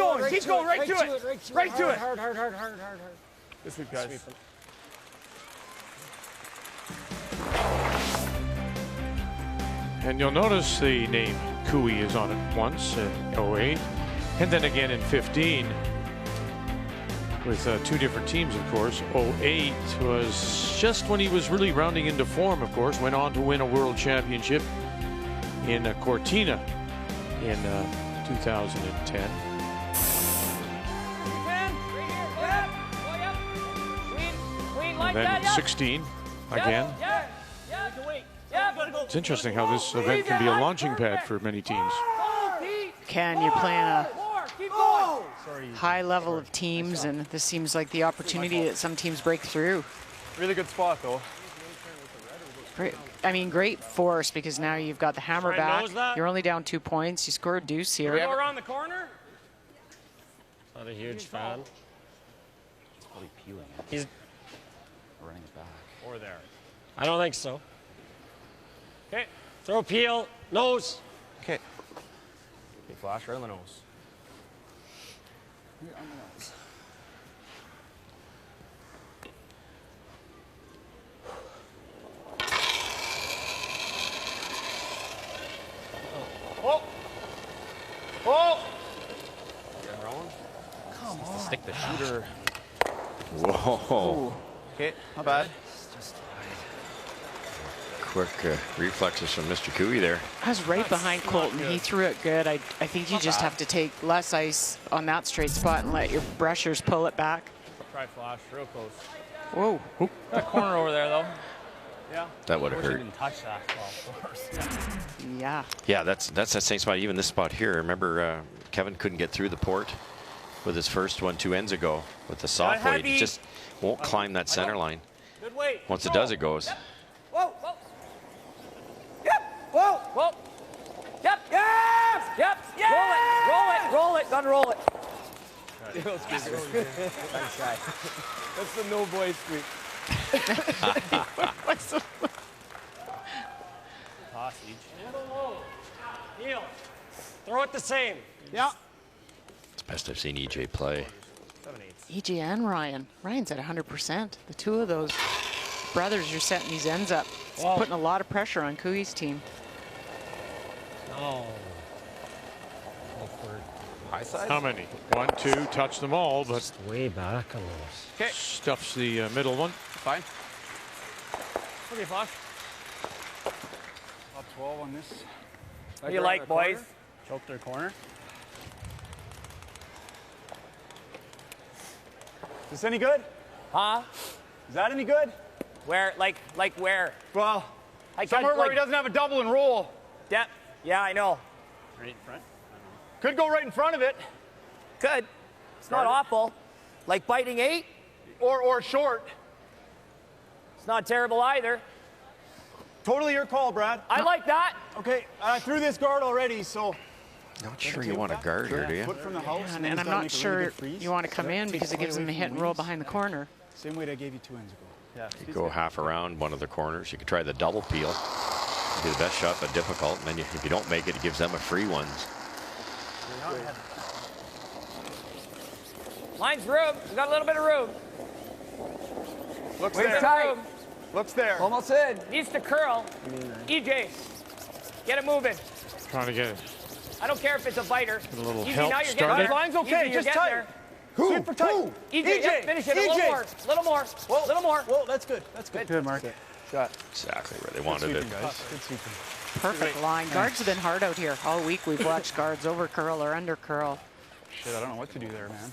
to it. Hard. This week, guys. And you'll notice the name Cooey is on it once in 08, and then again in 15. With 2 different teams, of course. 08 was just when he was really rounding into form, of course. Went on to win a world championship in Cortina in 2010. And then 16 again. It's interesting how this event can be a launching pad for many teams. Ken, you're playing a high level of teams, and this seems like the opportunity that some teams break through. Really good spot, though. Great force, because now you've got the hammer back. You're only down 2 points. You score a deuce here. Go around the corner. Not a huge fan. He's probably peeling it. He's running it back. Or there. I don't think so. Okay. Throw peel. Nose. Okay. Flash right on the nose. Oh! Come on. Stick the shooter. Whoa. Okay, not bad. Quick reflexes from Mr. Cooey there. I was right behind Colton. He threw it good. I think you just have to take less ice on that straight spot and let your brushers pull it back. Try flash, real close. Whoa. That corner over there, though. Yeah. That would have hurt. Didn't touch that ball, of course. Yeah. Yeah, that's that same spot. Even this spot here. Remember, Kevin couldn't get through the port with his first one 2 ends ago with the soft weight. He just won't climb that center line. Good weight. Once it does, it goes. Yep. Whoa. Yep. Whoa. Yep. Roll it. Gotta roll it. That's the no boy squeak. Toss each. Heel. Throw it the same. Yeah. It's the best I've seen EJ play. 7/8. EJ and Ryan. Ryan's at 100%. The 2 of those brothers are setting these ends up. It's putting a lot of pressure on Cooey's team. Oh. High side? How many? 1, 2, touch them all, but Just way back on those. Okay. stuffs the middle one. Fine. Okay, Flash. Up 12 on this. What do you like, boys? Choke their corner. Is this any good? Huh? Is that any good? Where? Like where? Well, Like somewhere where like, he doesn't have a double and roll. Depth. Yeah, I know. Right in front. Could go right in front of it. Could. It's not awful. Like biting 8? Or short. It's not terrible either. Totally your call, Brad. I like that. Okay, I threw this guard already, so. Not sure you want to guard her, do you? Foot from the house, And I'm not sure you want to come in because it gives them a hit and roll behind the corner. Same way I gave you 2 ends ago. Yeah. You go half around one of the corners. You could try the double peel. Do the best shot, but difficult. And then if you don't make it, it gives them a free ones. Line's room. We got a little bit of room. Looks Wait there. tight. Looks there. Almost in. Needs to curl. EJ, get it moving. Trying to get it. I don't care if it's a biter. A little Easy, help now you're started. getting there. Line's okay, Easy, you're just getting tight. there. Who? Super tight. Who? EJ, yeah, finish it. A little more. Little more. Whoa. Little more. Whoa, that's good. That's good. Good, Mark. Shot. Exactly where they wanted it. Guys. Good sweeping. Perfect line. Guards have been hard out here all week. We've watched guards over curl or under curl. Shit, I don't know what to do there, man.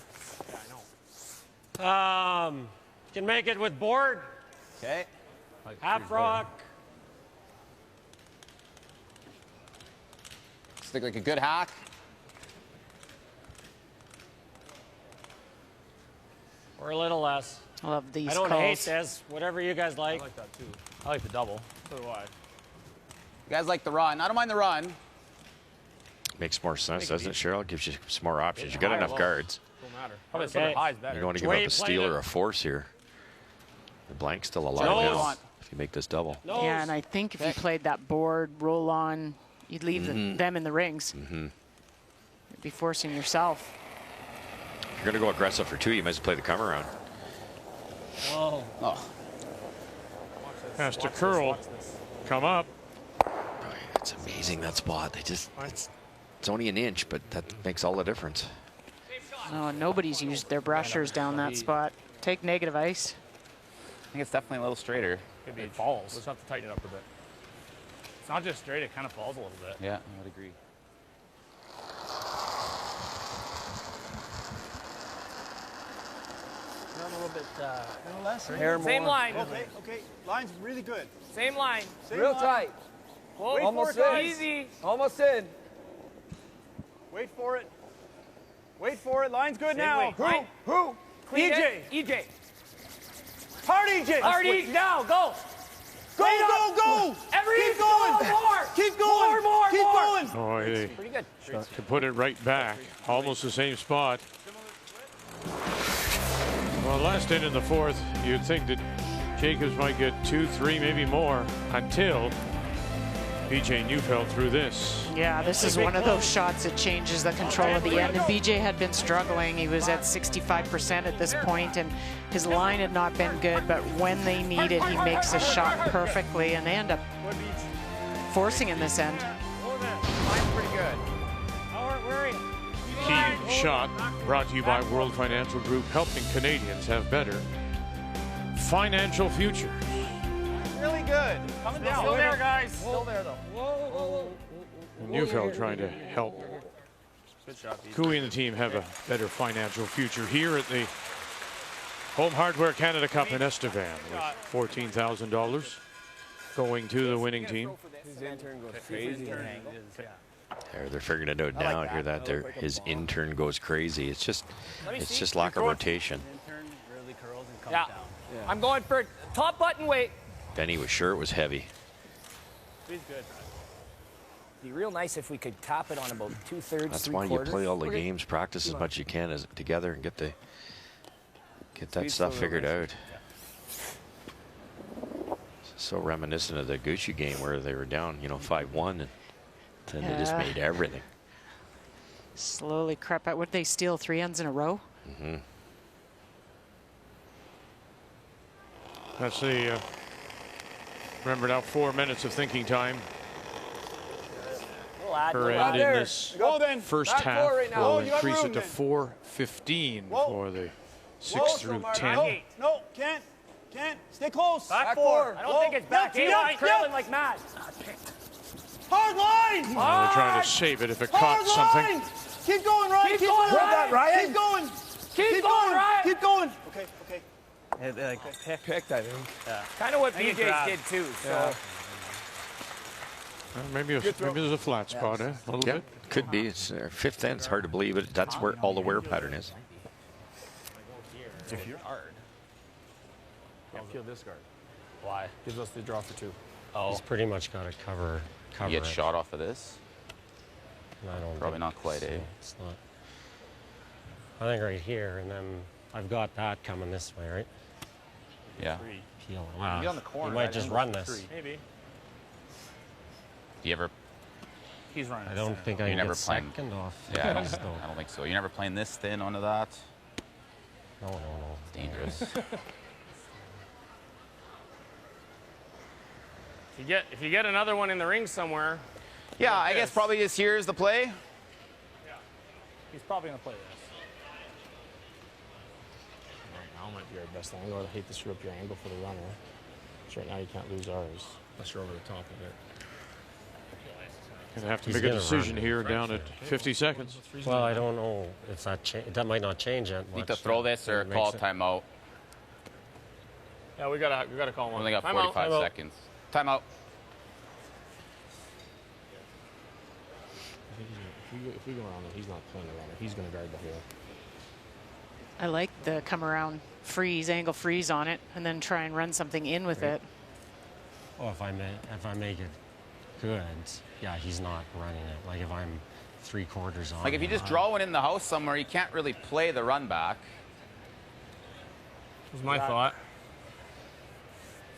Can make it with board. Okay. Half rock. Stick like a good hack. Or a little less. I love these I don't calls. hate this. Whatever you guys like. I like that too. I like the double. So do I. You guys like the run. I don't mind the run. Makes more sense, doesn't it, Cheryl? Gives you some more options. You got enough guards. Don't matter. Probably center high's better. You don't want to give up a steal or a force here. The blank's still alive now if you make this double. Yeah, and I think if you played that board, roll on, you'd leave them in the rings. You'd be forcing yourself. If you're going to go aggressive for 2, you might as well play the come around. Oh. Has to curl. Come up. It's amazing, that spot. They just, it's only an inch, but that makes all the difference. Oh, nobody's used their brushers down that spot. Take negative ice. I think it's definitely a little straighter. It falls. Let's have to tighten it up a bit. It's not just straight, it kind of falls a little bit. Yeah, I would agree. A little bit. A little less. Same line. Okay, okay. Line's really good. Same line. Same Real line. tight. Whoa, almost in. Easy. Almost in. Wait for it. Wait for it. Line's good Same now. way. Line. Who? Clean EJ. it. EJ. Hard EJ. Hard EJ. Now, go. Go. Keep going. More. Keep going. More. Keep going. Oh, they Pretty good. to put it right back. Almost the same spot. Well, last in the 4th, you'd think that Jacobs might get 2, 3, maybe more until BJ Neufeld threw this. Yeah, this is one of those shots that changes the control of the end. And BJ had been struggling. He was at 65% at this point, and his line had not been good. But when they need it, he makes a shot perfectly, and they end up forcing in this end. Line's pretty good. Where are you? Key shot brought to you by World Financial Group, helping Canadians have better financial futures. Really good. Coming down. Still there, guys. Still there, though. Whoa. Neufeld trying to help Good shot, BJ. Cooey and the team have a better financial future here at the Home Hardware Canada Cup in Estevan with $14,000 going to the winning team. His intern goes crazy. They're figuring it out now here that his intern goes crazy. It's just lack of rotation. Intern really curls and comes Yeah. down. I'm going for top button weight. Benny was sure it was heavy. He's good. Be real nice if we could tap it on about 2/3, That's 3/4. why you play all the games, practice as much as you can together, and get that stuff figured out. So reminiscent of the Gucci game where they were down, 5-1, and then they just made everything. Slowly crept out. Would they steal 3 ends in a row? That's the, remember now, 4 minutes of thinking time. Per end in this first half. We'll increase it to 4:15 for the 6 through 10. No, can't. Stay close. Back 4. I don't think it's back 8. I'm trailing like mad. Hard line. They're trying to save it if it caught something. Keep going, Ryan. Keep going, Ryan. Keep going. Keep going, Ryan. Keep going. Okay. Picked, I think. Kind of what BJ did too. So. Maybe there's a flat spot, a little bit. Could be. It's fifth end. It's hard to believe, but that's where all the wear pattern is. If you're hard. Can't kill this guard. Why? Gives us the draw for 2. Oh. He's pretty much got to cover You get it. shot off of this? I don't Probably not quite, so. eh? It's not. I think right here, and then I've got that coming this way, right? Yeah. Peel. Wow. Be on the corner. You might just run this. Maybe. Do you ever? He's running. I don't think I You can never get playing- second off. Yeah, I these, though. don't think so. You're never playing this thin onto that? No. Dangerous. If you get another one in the ring somewhere. Yeah, I guess probably just here's the play. He's probably going to play this. Right now might be our best angle. I hate to screw up your angle for the runner. So right now you can't lose ours unless you're over the top of it. Gonna have to make a decision here down at 50 seconds. Well, I don't know if that might not change that much. Need to throw this or call timeout. Yeah, we gotta call one. Only got Timeout. 45 seconds. Timeout. If we go around it, he's not playing around it. He's going to guard the hole. I like the come around freeze, angle freeze on it, and then try and run something in with it. Oh, if I make it good, yeah, he's not running it. Like if I'm 3/4 on. Like if you just draw one in the house somewhere, you can't really play the run back. Was my thought.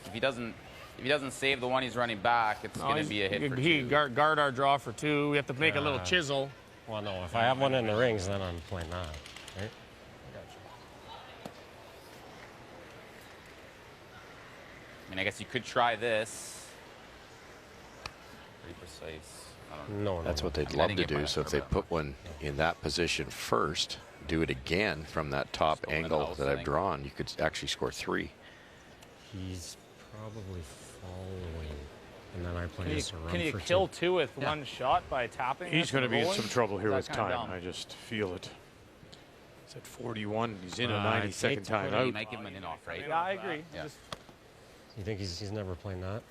If he doesn't save the one he's running back, it's going to be a hit for 2. He guard our draw for 2. We have to make a little chisel. Well, no, if I have one in the rings, then I'm playing that, right? I mean, I guess you could try this. Pretty precise. I don't know. No, that's what they'd love to do. So if they put one in that position first, do it again from that top angle that I've drawn, you could actually score 3. He's probably following, and then I play this around Can you for kill 2. 2 with one shot by tapping? He's going to be in some trouble here with That's kinda time. dumb. I just feel it. He's at 41. He's in a 90-second timeout. You might give him an in-off, right? Yeah, I agree. Yeah. You think he's never playing that?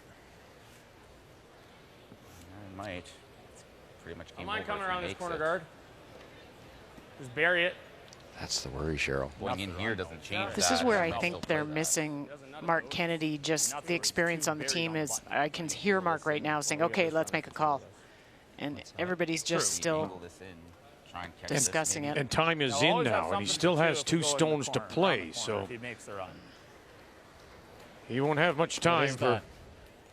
I might. It's pretty much game Don't mind over coming if he around this makes corner it. guard. Just bury it. That's the worry, Cheryl. Going in here doesn't change This that. is where I They'll think still they're play that. missing Mark Kennedy. Just the experience on the team is, I can hear Mark right now saying, okay, let's make a call. And everybody's just still Angle this in, try and catch this discussing maybe. it. And time is in now, and he still has 2 stones to play, so If he makes the run. he won't have much time is for that?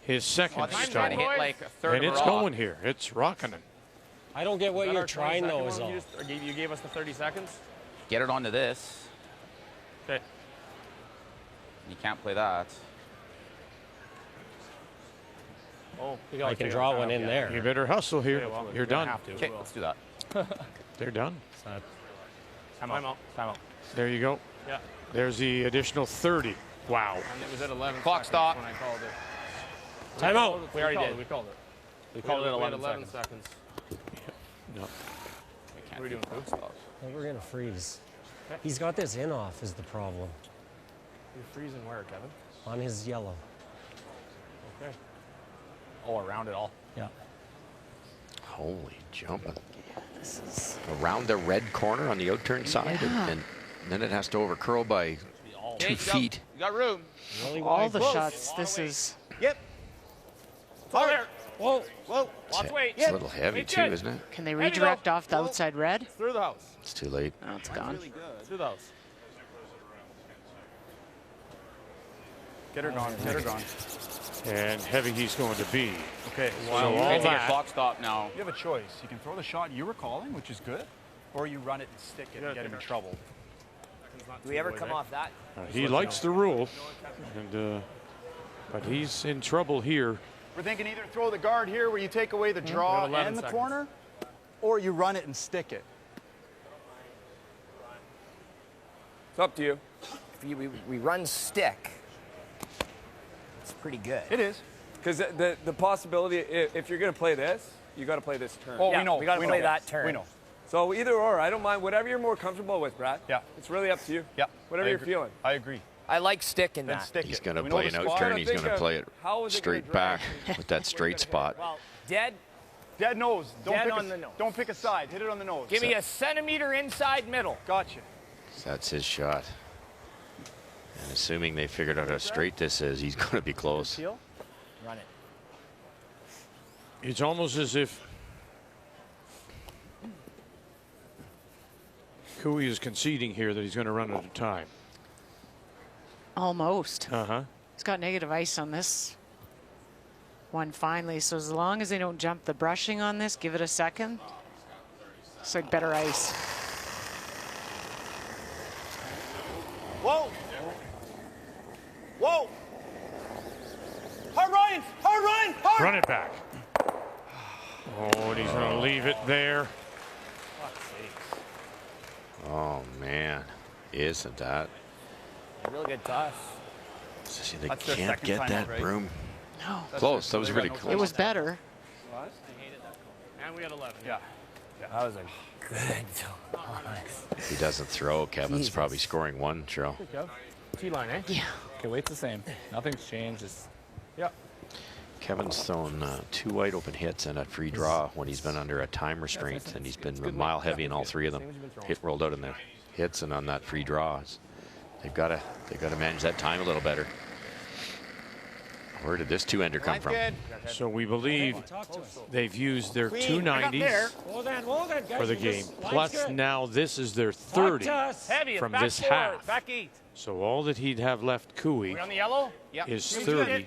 his second Well, he's stone. trying to hit like a third And of a it's rock. going here. It's rocking it. I don't get what Is that you're our trying 22nd though. Is one all. you gave us the 30 seconds? Get it onto this. Okay. You can't play that. Oh, I can draw one in there. You better hustle here. Okay, well, You're we're gonna done. have to. Okay, let's do that. They're done. Timeout. Timeout. There you go. Yeah. There's the additional 30. Wow. And it was at 11 Clock seconds stop. when I called it. Timeout. We already did. We called it. We called it at We had 11 seconds. No. What are we doing, Coop? We're gonna freeze. He's got this in off is the problem You're freezing where, Kevin? on his yellow. Okay. Oh, around it all. Yeah. Holy jumping. Around the red corner on the out-turn side, and then it has to overcurl by 2 feet. You got room. Really all wide. the shots. This is Yep. Fire. Whoa. Whoa. Lots of weight. It's a little heavy Wait, too, good. isn't it? can they redirect off the outside red? Through the house. It's too late. Oh, it's gone. Through the house. Get her gone. Get her gone. And heavy he's going to be. Okay. So Well, all You take a that. clock stop now. you have a choice. You can throw the shot you were calling, which is good, or you run it and stick it and get him in trouble. Do we ever come off that? He likes the rule, and but he's in trouble here. We're thinking either throw the guard here where you take away the draw 11 and the seconds. corner, or you run it and stick it. It's up to you. If we run stick, it's pretty good. It is. Because the possibility, if you're going to play this, you got to play this turn. Oh, Yeah, we know. we gotta we play know. that turn. We know. So either or, I don't mind. Whatever you're more comfortable with, Brad. Yeah. It's really up to you. Yeah. Whatever I you're agree. feeling. I agree. I like stick in Then that. stick He's it. going to We know play the an spot. out-turn. He's think going to of play it how is it gonna straight back drag? with that straight spot. Well, Dead. Dead nose. Dead on the nose. Don't pick a side. Hit it on the nose. Give me a centimeter inside middle. Gotcha. That's his shot. And assuming they figured out how straight this is, he's going to be close. Run it. It's almost as if Cooey is conceding here that he's going to run out of time. Almost. Uh-huh. He's got negative ice on this one finally. So as long as they don't jump the brushing on this, give it a second. It's like better ice. Whoa. Whoa. Hard Ryan. Hard Ryan. Hard. Run it back. Oh, and he's going to leave it there. Oh, man. Isn't that? Real good toss. See, they can't get that broom. No. Close. That was really close. It was better. And we had 11. Yeah. That was a good toss. If he doesn't throw, Kevin's probably scoring one, Cheryl. T-line, eh? Yeah. Okay, weight's the same. Nothing's changed. Yeah. Kevin's thrown 2 wide open hits and a free draw when he's been under a time restraint, and he's been a mile heavy in all 3 of them. Hit rolled out in the hits and on that free draw. They've got to manage that time a little better. Where did this 2-ender come from? So we believe they've used their 290s for the game. Plus now this is their 30 from this half. So all that he'd have left Cooey On the yellow? Yep. is 30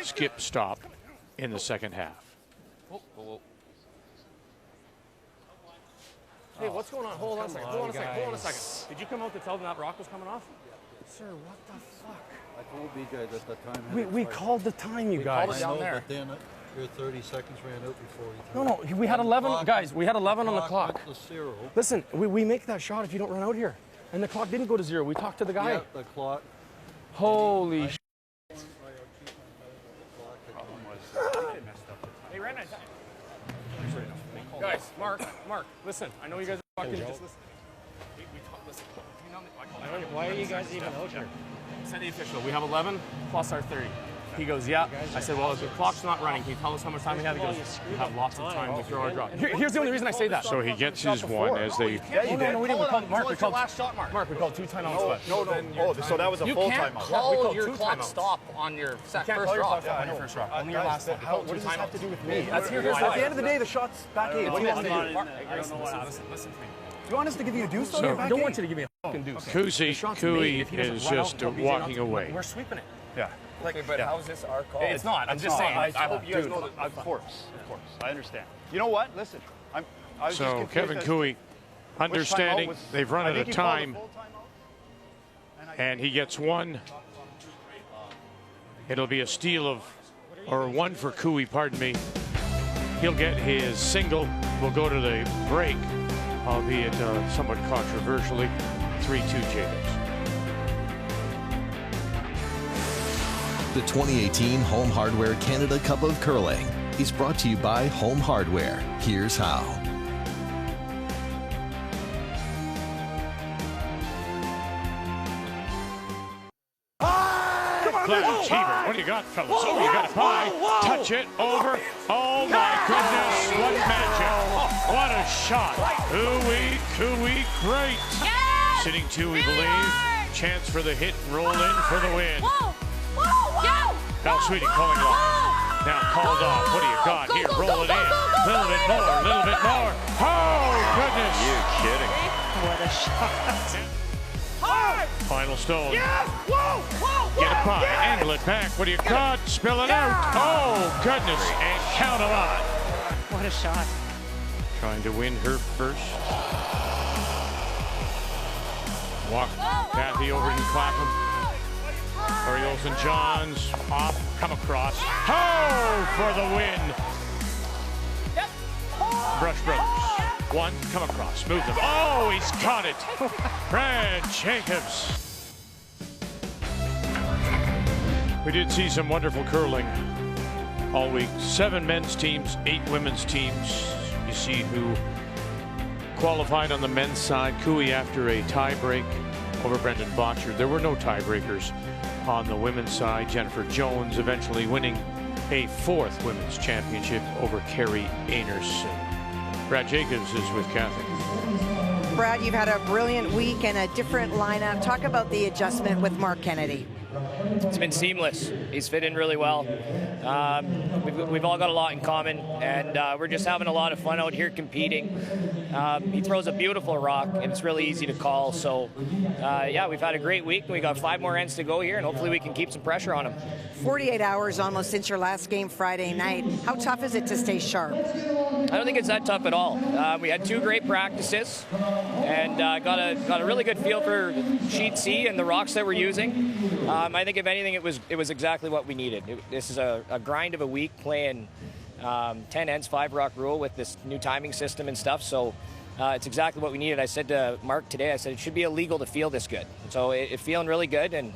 skip stop in the second half. Hey, what's going on? Hold on a second. Hold on a second. Hold on a second. Did you come out to tell them that rock was coming off? Sir, what the fuck? I told BJ at that time. We called the time, you guys. Called it down there. But then your 30 seconds ran out before you. No, we had 11. Guys, we had 11 on the clock. Went to 0. Listen, we make that shot if you don't run out here. And the clock didn't go to 0. We talked to the guy. Yeah, the clock. Holy shit. They ran out of time. Guys, Mark, listen. I know you guys are talking. Just listen. Listen. Why are you guys even out here? Said the official. We have 11 plus our 30. He goes, yeah. I said, well, if the clock's not running, can you tell us how much time we have? He goes, we have lots of time. We throw our draw. Here's the only reason I say that. So he gets his one as they. Yeah, you did. No, we didn't. We called Mark. We called last shot, Mark. We called 2 timeouts. No. Oh, so that was a full timeout. You can't call your clock stop on your first draw. On your first draw. Only your last one. What does this have to do with me? At the end of the day, the shot's back 8. What do you want me to do? Listen to me. Do you want us to give you a deuce? So I don't want you to give me a fucking deuce. Cooey is just walking away. We're sweeping it. Yeah. Okay, but how is this our call? It's not. I'm just saying. I hope you guys know that. Of course. I understand. You know what? Listen. I was just So confused Kevin as Cooey, understanding they've run I out think of he called a time, full timeout. and he gets one. It'll be a steal of, or one for Cooey, pardon me. He'll get his single. We'll go to the break, albeit somewhat controversially. 3-2 Jacobs. The 2018 Home Hardware Canada Cup of Curling is brought to you by Home Hardware. Here's how. Clarence Hebert, what do you got, fellas? Oh, you got a pie. Touch it over. Oh, my goodness. What magic. What a shot. Cooey, great. Sitting 2, we believe. Chance for the hit and roll in for the win. Val Sweeting calling it off. Now called off. What do you got here? Roll it in. A little bit more. Oh, goodness. Are you kidding? What a shot. Final stone. Yes! Whoa! Get a pie. Angle it back. What do you got? Spill it out. Oh, goodness. And count them on. What a shot. Trying to win her first. Walk Kathy over to Clapham. Orioles and Johns off, come across. Oh, for the win. Brush Brothers. One, come across, move them. Oh, he's caught it. Brad Jacobs. We did see some wonderful curling all week. 7 men's teams, 8 women's teams. You see who qualified on the men's side. Cooey after a tie break over Brendan Bottcher. There were no tiebreakers on the women's side. Jennifer Jones eventually winning a 4th women's championship over Carrie Anerson. Brad Jacobs is with Kathy. Brad, you've had a brilliant week and a different lineup. Talk about the adjustment with Mark Kennedy. It's been seamless. He's fit in really well. We've all got a lot in common, and we're just having a lot of fun out here competing. He throws a beautiful rock, and it's really easy to call. So, yeah, we've had a great week. We got 5 more ends to go here, and hopefully we can keep some pressure on him. 48 hours almost since your last game Friday night. How tough is it to stay sharp? I don't think it's that tough at all. We had 2 great practices, and got a really good feel for Sheet C and the rocks that we're using. I think if anything, it was exactly what we needed. This is a grind of a week playing 10 ends, 5 rock rule with this new timing system and stuff. So it's exactly what we needed. I said to Mark today, I said it should be illegal to feel this good. So it's feeling really good, and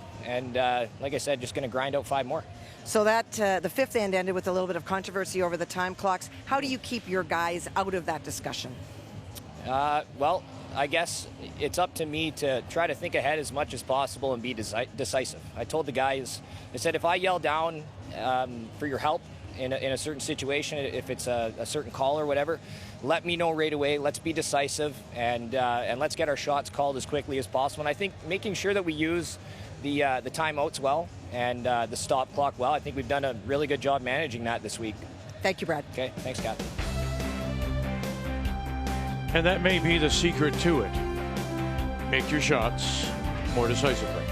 like I said, just going to grind out 5 more. So that the 5th end ended with a little bit of controversy over the time clocks. How do you keep your guys out of that discussion? Well, I guess it's up to me to try to think ahead as much as possible and be decisive. I told the guys, I said, if I yell down for your help in a certain situation, if it's a certain call or whatever, let me know right away. Let's be decisive, and let's get our shots called as quickly as possible. And I think making sure that we use the timeouts well and the stop clock well, I think we've done a really good job managing that this week. Thank you, Brad. Okay, thanks, Kathy. And that may be the secret to it. Make your shots more decisively.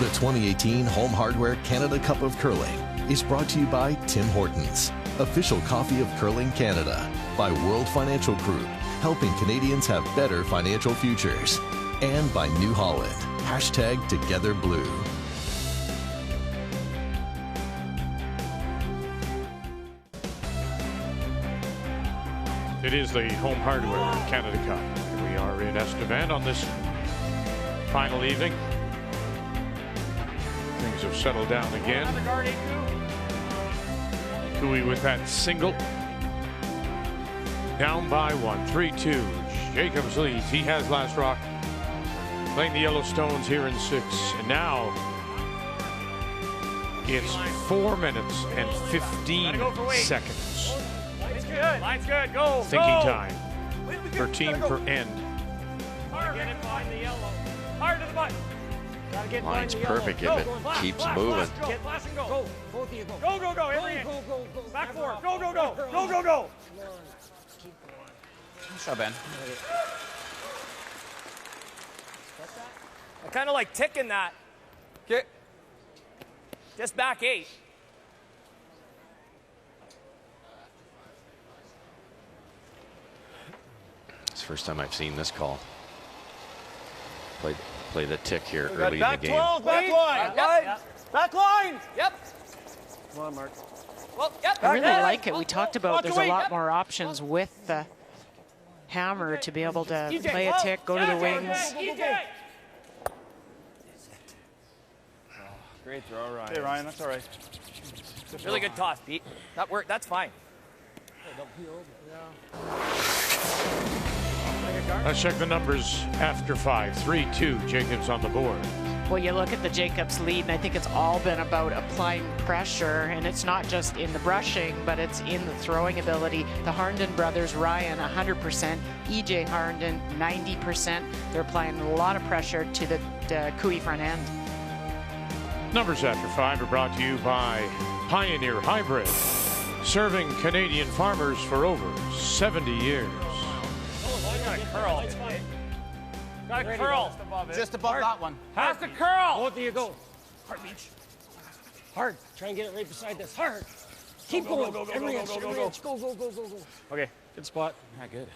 The 2018 Home Hardware Canada Cup of Curling is brought to you by Tim Hortons, official coffee of Curling Canada, by World Financial Group, helping Canadians have better financial futures, and by New Holland, #TogetherBlue. It is the Home Hardware Canada Cup. Here we are in Estevan on this final evening. Things have settled down again. Cooey with that single. Down by 1, 3-2. Jacobs leads. He has last rock. Playing the Yellowstones here in 6. And now it's 4 minutes and 15 seconds. Line's good. Go. Thinking time per team per end. Hard, get it behind the yellow. Hard to the button. Gotta get Line's perfect if it keeps flash, moving. Get flash and go. Go. Both of you go. Go. Every end. Go. Back 4. Go. Nice job, Ben. I kind of like ticking that. Okay. Just back 8. It's the first time I've seen this call. Play the tick here early in the game. 12, back line. Yep. Back line. Yep. Come on, Mark. Well, yep. I really like it. We talked about there's a lot Yep. more options with the hammer to be able to play a tick, go to the wings. Great throw, Ryan. Hey, Ryan, that's all right. Really good toss, Pete. That worked. That's fine. Let's check the numbers after 5. 3-2. Jacobs on the board. Well, you look at the Jacobs lead, and I think it's all been about applying pressure, and it's not just in the brushing, but it's in the throwing ability. The Harnden brothers, Ryan, 100%, EJ Harnden, 90%. They're applying a lot of pressure to the Cooey front end. Numbers after 5 are brought to you by Pioneer Hybrid, serving Canadian farmers for over 70 years. Got a curl. Got a curl. Just above that one. Has to curl. Both of you go. Hard, Beach. Hard. Try and get it right beside this. Hard. Keep going. Every inch. Go. Okay, good spot. Yeah, good.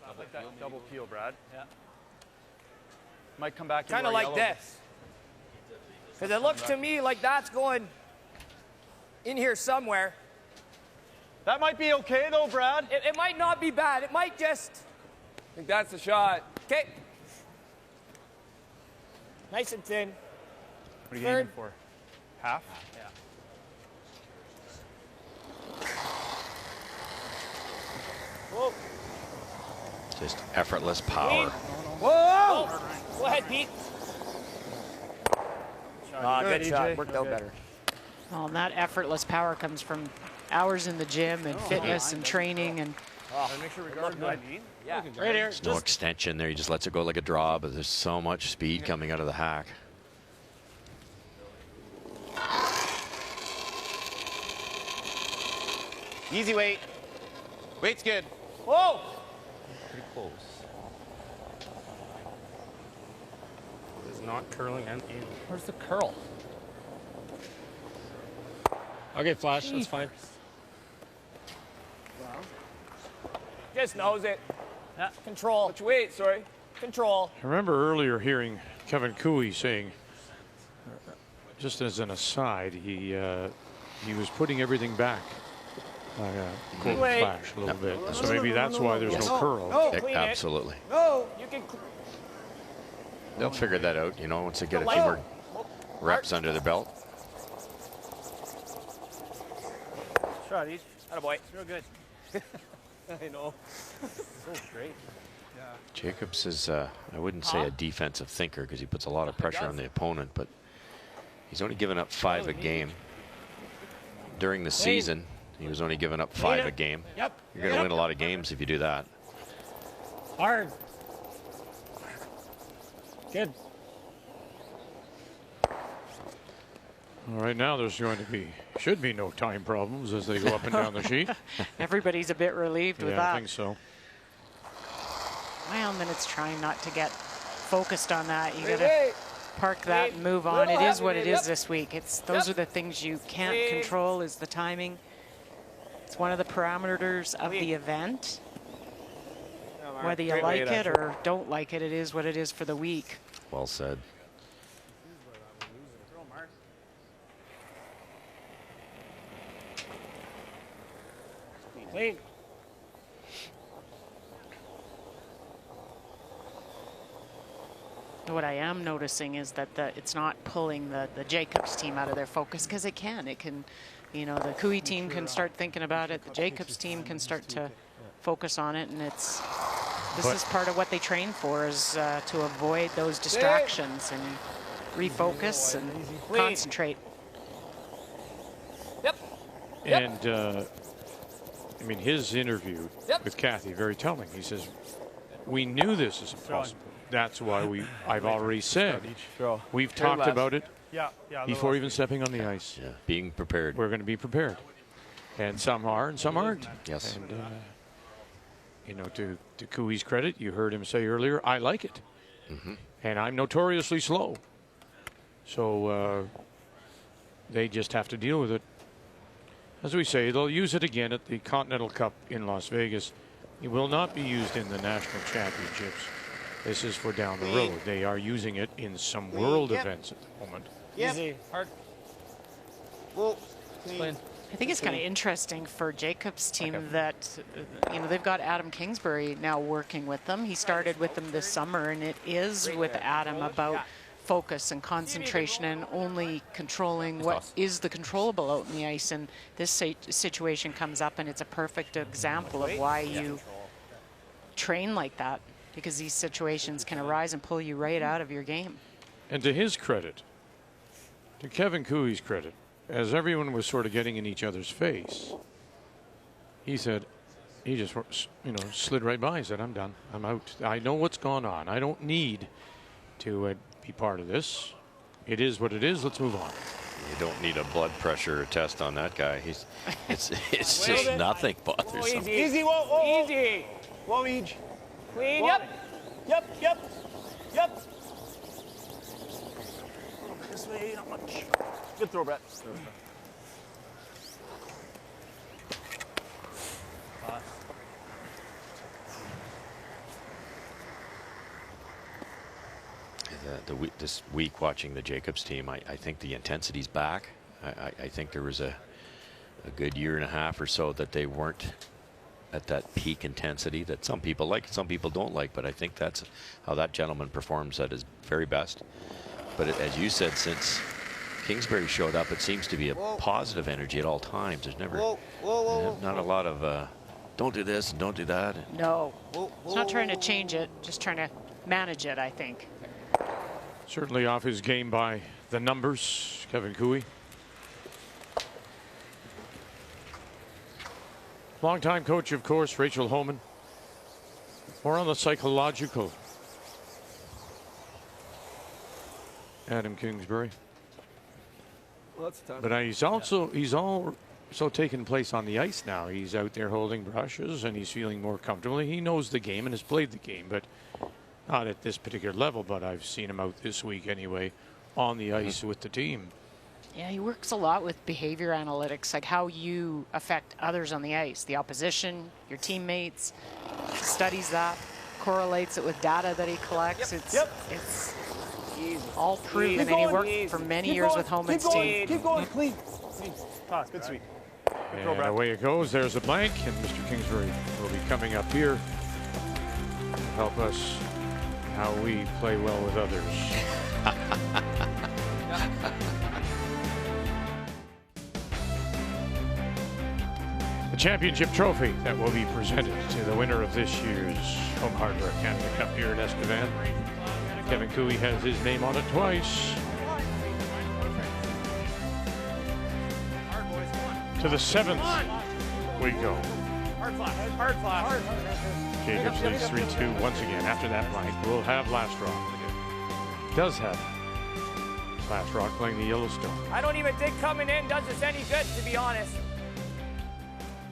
I like that double peel, Brad. Yeah. Might come back. Kind of like this. Because it looks to me like that's going in here somewhere. That might be okay, though, Brad. It might not be bad. It might just... I think that's the shot. Okay. Nice and thin. What are you aiming for? Half? Yeah. Just effortless power. Whoa! Go ahead, Pete. Good EJ. shot. Worked out better. Well, and that effortless power comes from hours in the gym and fitness and training and. Make sure we guard what I mean. Yeah. Right here. There's no extension there. He just lets it go like a draw, but there's so much speed coming out of the hack. Easy weight. Weight's good. Whoa! Pretty close. It's not curling and in. Where's the curl? Okay, flash. That's fine. Just nose it. Control. Let's wait, sorry. Control. I remember earlier hearing Kevin Cooey saying, just as an aside, he was putting everything back. Golden Flash a little bit. So maybe that's why there's no curl. Absolutely. No, you can. They'll figure that out, you know, once they get a few more reps under their belt. Shot each. Attaboy. It's real good. I know. So straight. Yeah. Jacobs is, I wouldn't say a defensive thinker because he puts a lot of pressure on the opponent, but he's only given up 5 a game. During the season, he was only giving up 5 a game. Yep. You're going to win a lot of games if you do that. Hard. Good. All right, now there's going to be, should be no time problems as they go up and down the sheet. Everybody's a bit relieved with Yeah, that. I think so. Well, and then it's trying not to get focused on that. You gotta park that and move on. It is what it is this week. Those are the things you can't control, is the timing. It's one of the parameters of the event. Whether you like it or don't like it, it is what it is for the week. Well said. Clean. What I am noticing is that it's not pulling the Jacobs team out of their focus, because it can. It can, you know, the Cooey team can start thinking about it. The Jacobs team can start to focus on it, and this is part of what they train for, is to avoid those distractions and refocus and concentrate. Yep. And I mean, his interview with Kathy, very telling. He says, "We knew this is impossible. That's why I've already said we've talked about it before even stepping on the ice. Yeah, being prepared. We're going to be prepared, and some are and some aren't. Yes. And you know, to Cooey's credit, you heard him say earlier, I like it, and I'm notoriously slow. So they just have to deal with it. As we say, they'll use it again at the Continental Cup in Las Vegas. It will not be used in the national championships. This is for down the road. They are using it in some world events at the moment. Easy. Hard. Well, Clean. I think it's kind of interesting for Jacobs' team that, you know, they've got Adam Kingsbury now working with them. He started with them this summer, and it is with Adam about focus and concentration and only controlling what is the controllable out in the ice. And this situation comes up, and it's a perfect example of why you train like that, because these situations can arise and pull you right out of your game. And to his credit, to Kevin Cooey's credit, as everyone was sort of getting in each other's face, he said, he just, you know, slid right by. He said, I'm done. I'm out. I know what's going on. I don't need to be part of this. It is what it is. Let's move on. You don't need a blood pressure test on that guy. It's just nothing bothersome. Easy, whoa, whoa. Easy. Whoa, each. Clean, yep. Yep. This way, not much. Good throw, Brett. This week watching the Jacobs team, I think the intensity's back. I think there was a good year and a half or so that they weren't at that peak intensity that some people like, some people don't like, but I think that's how that gentleman performs at his very best. But as you said, since Kingsbury showed up, it seems to be a positive energy at all times. There's never not a lot of don't do this and don't do that. No, it's not trying to change it, just trying to manage it, I think. Certainly off his game by the numbers, Kevin Koe. Longtime coach, of course, Rachel Homan. More on the psychological. Adam Kingsbury. Well, that's tough. But he's also taking place on the ice now. He's out there holding brushes and he's feeling more comfortable. He knows the game and has played the game, but not at this particular level. But I've seen him out this week anyway on the ice with the team. Yeah, he works a lot with behavior analytics, like how you affect others on the ice, the opposition, your teammates. Studies that, correlates it with data that he collects. It's all proven, and he worked for many years with Homan's team. Keep going, clean. Toss, good sweep. And away it goes. There's a blank, and Mr. Kingsbury will be coming up here to help us how we play well with others. The championship trophy that will be presented to the winner of this year's Home Hardware Canada Cup here at Estevan. Kevin Koe has his name on it twice. To the 7th we go. Hard flash. Jacobs leads 3-2 once again. After that blank, we'll have Last Rock. Does have Last Rock playing the Yellowstone. I don't even think coming in does us any good, to be honest.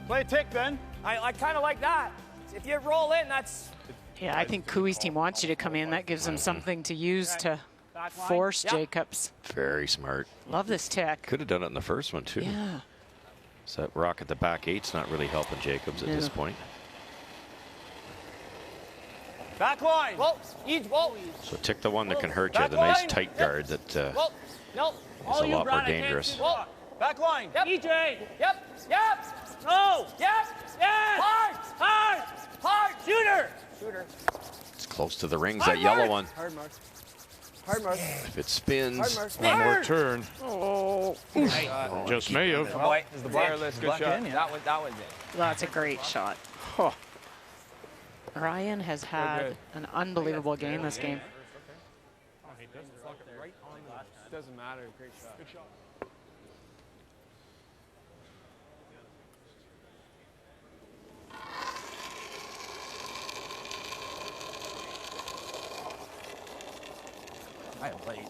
Play a tick, Ben. I kind of like that. If you roll in, that's... Yeah, I think Koe's team wants you to come in. That gives them something to use to force Jacobs. Very smart. Love this tick. Could have done it in the first one, too. Yeah. So that rock at the back eight's not really helping Jacobs at this point. Back line. Whoa, So tick the one that can hurt you, the nice tight guard that is a lot more dangerous. Back line. Yep. EJ. Yep. No. Yep. Yes. Hard. Shooter. It's close to the rings, that yellow one. Hard mark. If it spins. One more turn. Oh. Just may have. Boy, Is the wireless good shot? That one's it. That's a great shot. Oh. Ryan has had an unbelievable game this game. Doesn't matter. Great shot. Good shot.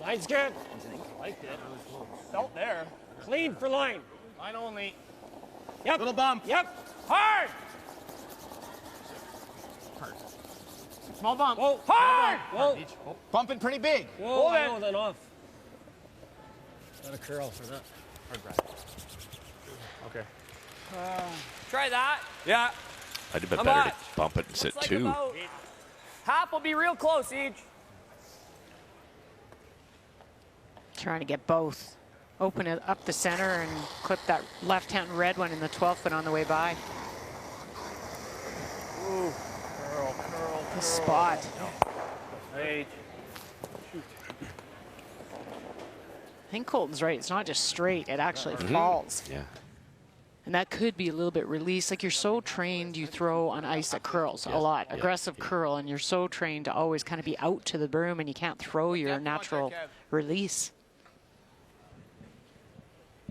Line's good. Liked it. Felt there. Clean for line. Line only. Yep. Little bump. Yep. Hard. Small bump. Whoa. Hard. Whoa. Bumping pretty big. Whoa. I know, then off. Got a curl for that. Hard, Brad. Okay. Try that. Yeah. I'd have been better to bump it and sit Like 2. Half will be real close each. Trying to get both. Open it up the center and clip that left-hand red one in the 12th foot on the way by. Ooh. Curl. The spot. Hey. I think Colton's right. It's not just straight. It actually falls. Yeah. And that could be a little bit released. Like, you're so trained, you throw on ice that curls a lot. Aggressive curl, and you're so trained to always kind of be out to the broom, and you can't throw your natural release.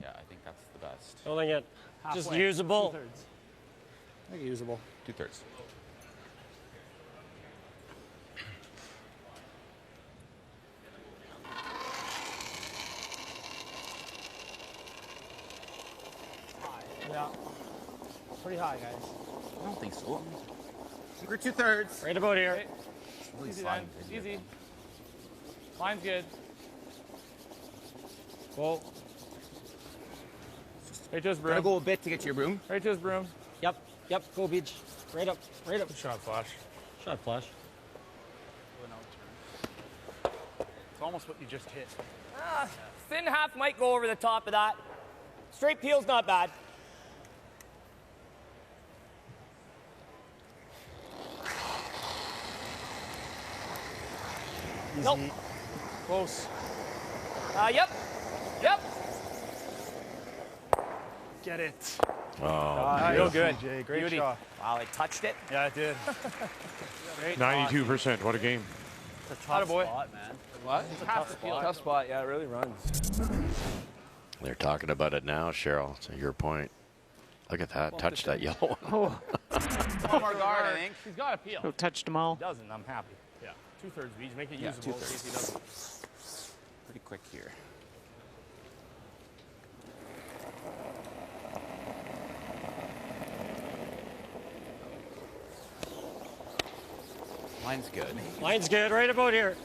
Yeah, I think that's the best. Holding it. Just usable. 2/3. I think usable. 2/3. Yeah. Pretty high, guys. I don't think so. We're 2/3. Right about here. Really Easy, sliding. then. Easy. Line's good. Whoa. Right to his broom. Gotta go a bit to get to your broom. Right to his broom. Yep. Go beach. Right up. Shot flash. Shot flash. It's almost what you just hit. Thin half might go over the top of that. Straight peel's not bad. Easy. Nope. Close. Yep. Get it. Oh, real good, Jay. Great shot. Wow, it touched it. Yeah, it did. Great. 92%. What a game. It's a tough Attaboy. spot, man. What? It's a tough spot. Tough spot, yeah, it really runs. They're talking about it now, Cheryl. To your point. Look at that. Touch that yellow one. Oh, One more guard, I think. He's got to peel. so touched them all. He doesn't, I'm happy. Yeah. 2/3 beach. Make it Yeah, usable. 2/3. In case he doesn't. Pretty quick here. Line's good. Line's good, right about here.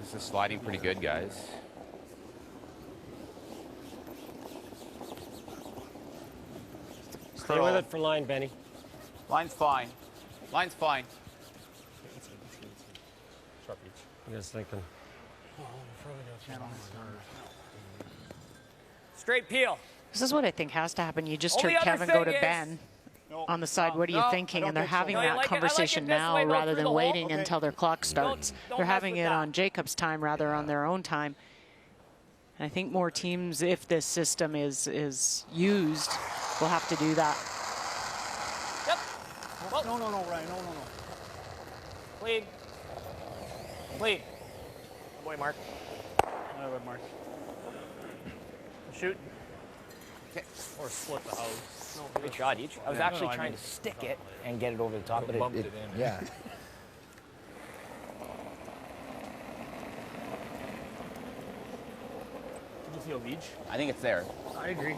This is sliding pretty good, guys. Stay with it for line, Benny. Line's fine. Line's fine. Sharp beach. I'm just thinking. Straight peel. This is what I think has to happen. You just Only heard other Kevin go to thing is- Ben on the side. What are you No, thinking? I And they're don't think so. having No, I that like it conversation this now way, go rather through than the hole. waiting Okay. until their clock starts. don't They're mess having with it that. on Jacob's time rather on their own time. And I think more teams, if this system is used, will have to do that. Yep. Oh, no, Ryan. No. Clean. Clean. Boy, Mark. No, good, Mark. Shoot. Okay. Or split the house. No, good shot each. I was Yeah. actually No, I trying mean- to stick it and get it over the top, but Bumped it it in. yeah. Did you feel beach? I think it's there. I agree.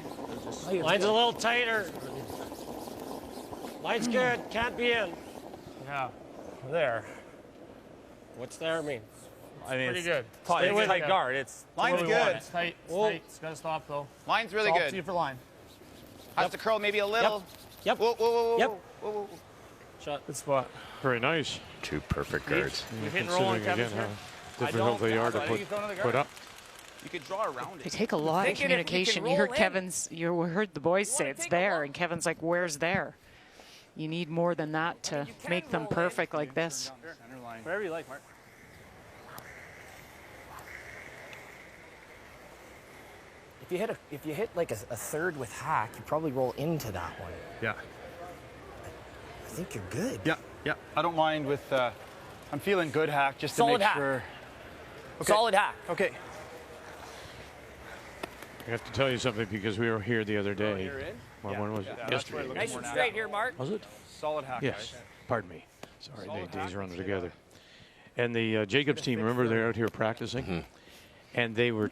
Line's a little tighter. Line's good. Can't be in. Yeah. There. What's there mean? I mean, pretty it's good. Tight, Stay it's with tight it. guard. It's Line's where we want good. it. It's tight. It's Whoa. tight. It's got to stop, though. Line's really It's all good. up to you for line. Has to curl maybe a little. Yep. Whoa, whoa, whoa, whoa, Yep. whoa, whoa. Shot. Good spot. Very nice. 2 perfect guards. We hit and roll on Considering Kevin's again here. how difficult they are to I think you throw another put guard. up. You could draw around They it. take a lot of Thinking if we can communication. You roll heard in. Kevin's, you heard the boys say it's take a there, look. and Kevin's like, "Where's there?" You need more than that to you can make them roll in. perfect like this. Center line. Wherever you like, Mark. If you hit like a third with hack, you probably roll into that one. Yeah. I think you're good. Yeah. I don't mind with. I'm feeling good hack just to Solid make hack. sure. Solid hack. Okay. I have to tell you something because we were here the other day. you're in? When was it? Yesterday. Nice and straight here, Mark. Was it? Solid hack. Yes. Guys. Pardon me. Sorry, days running together. And the Jacobs team, remember they're out here practicing? And they were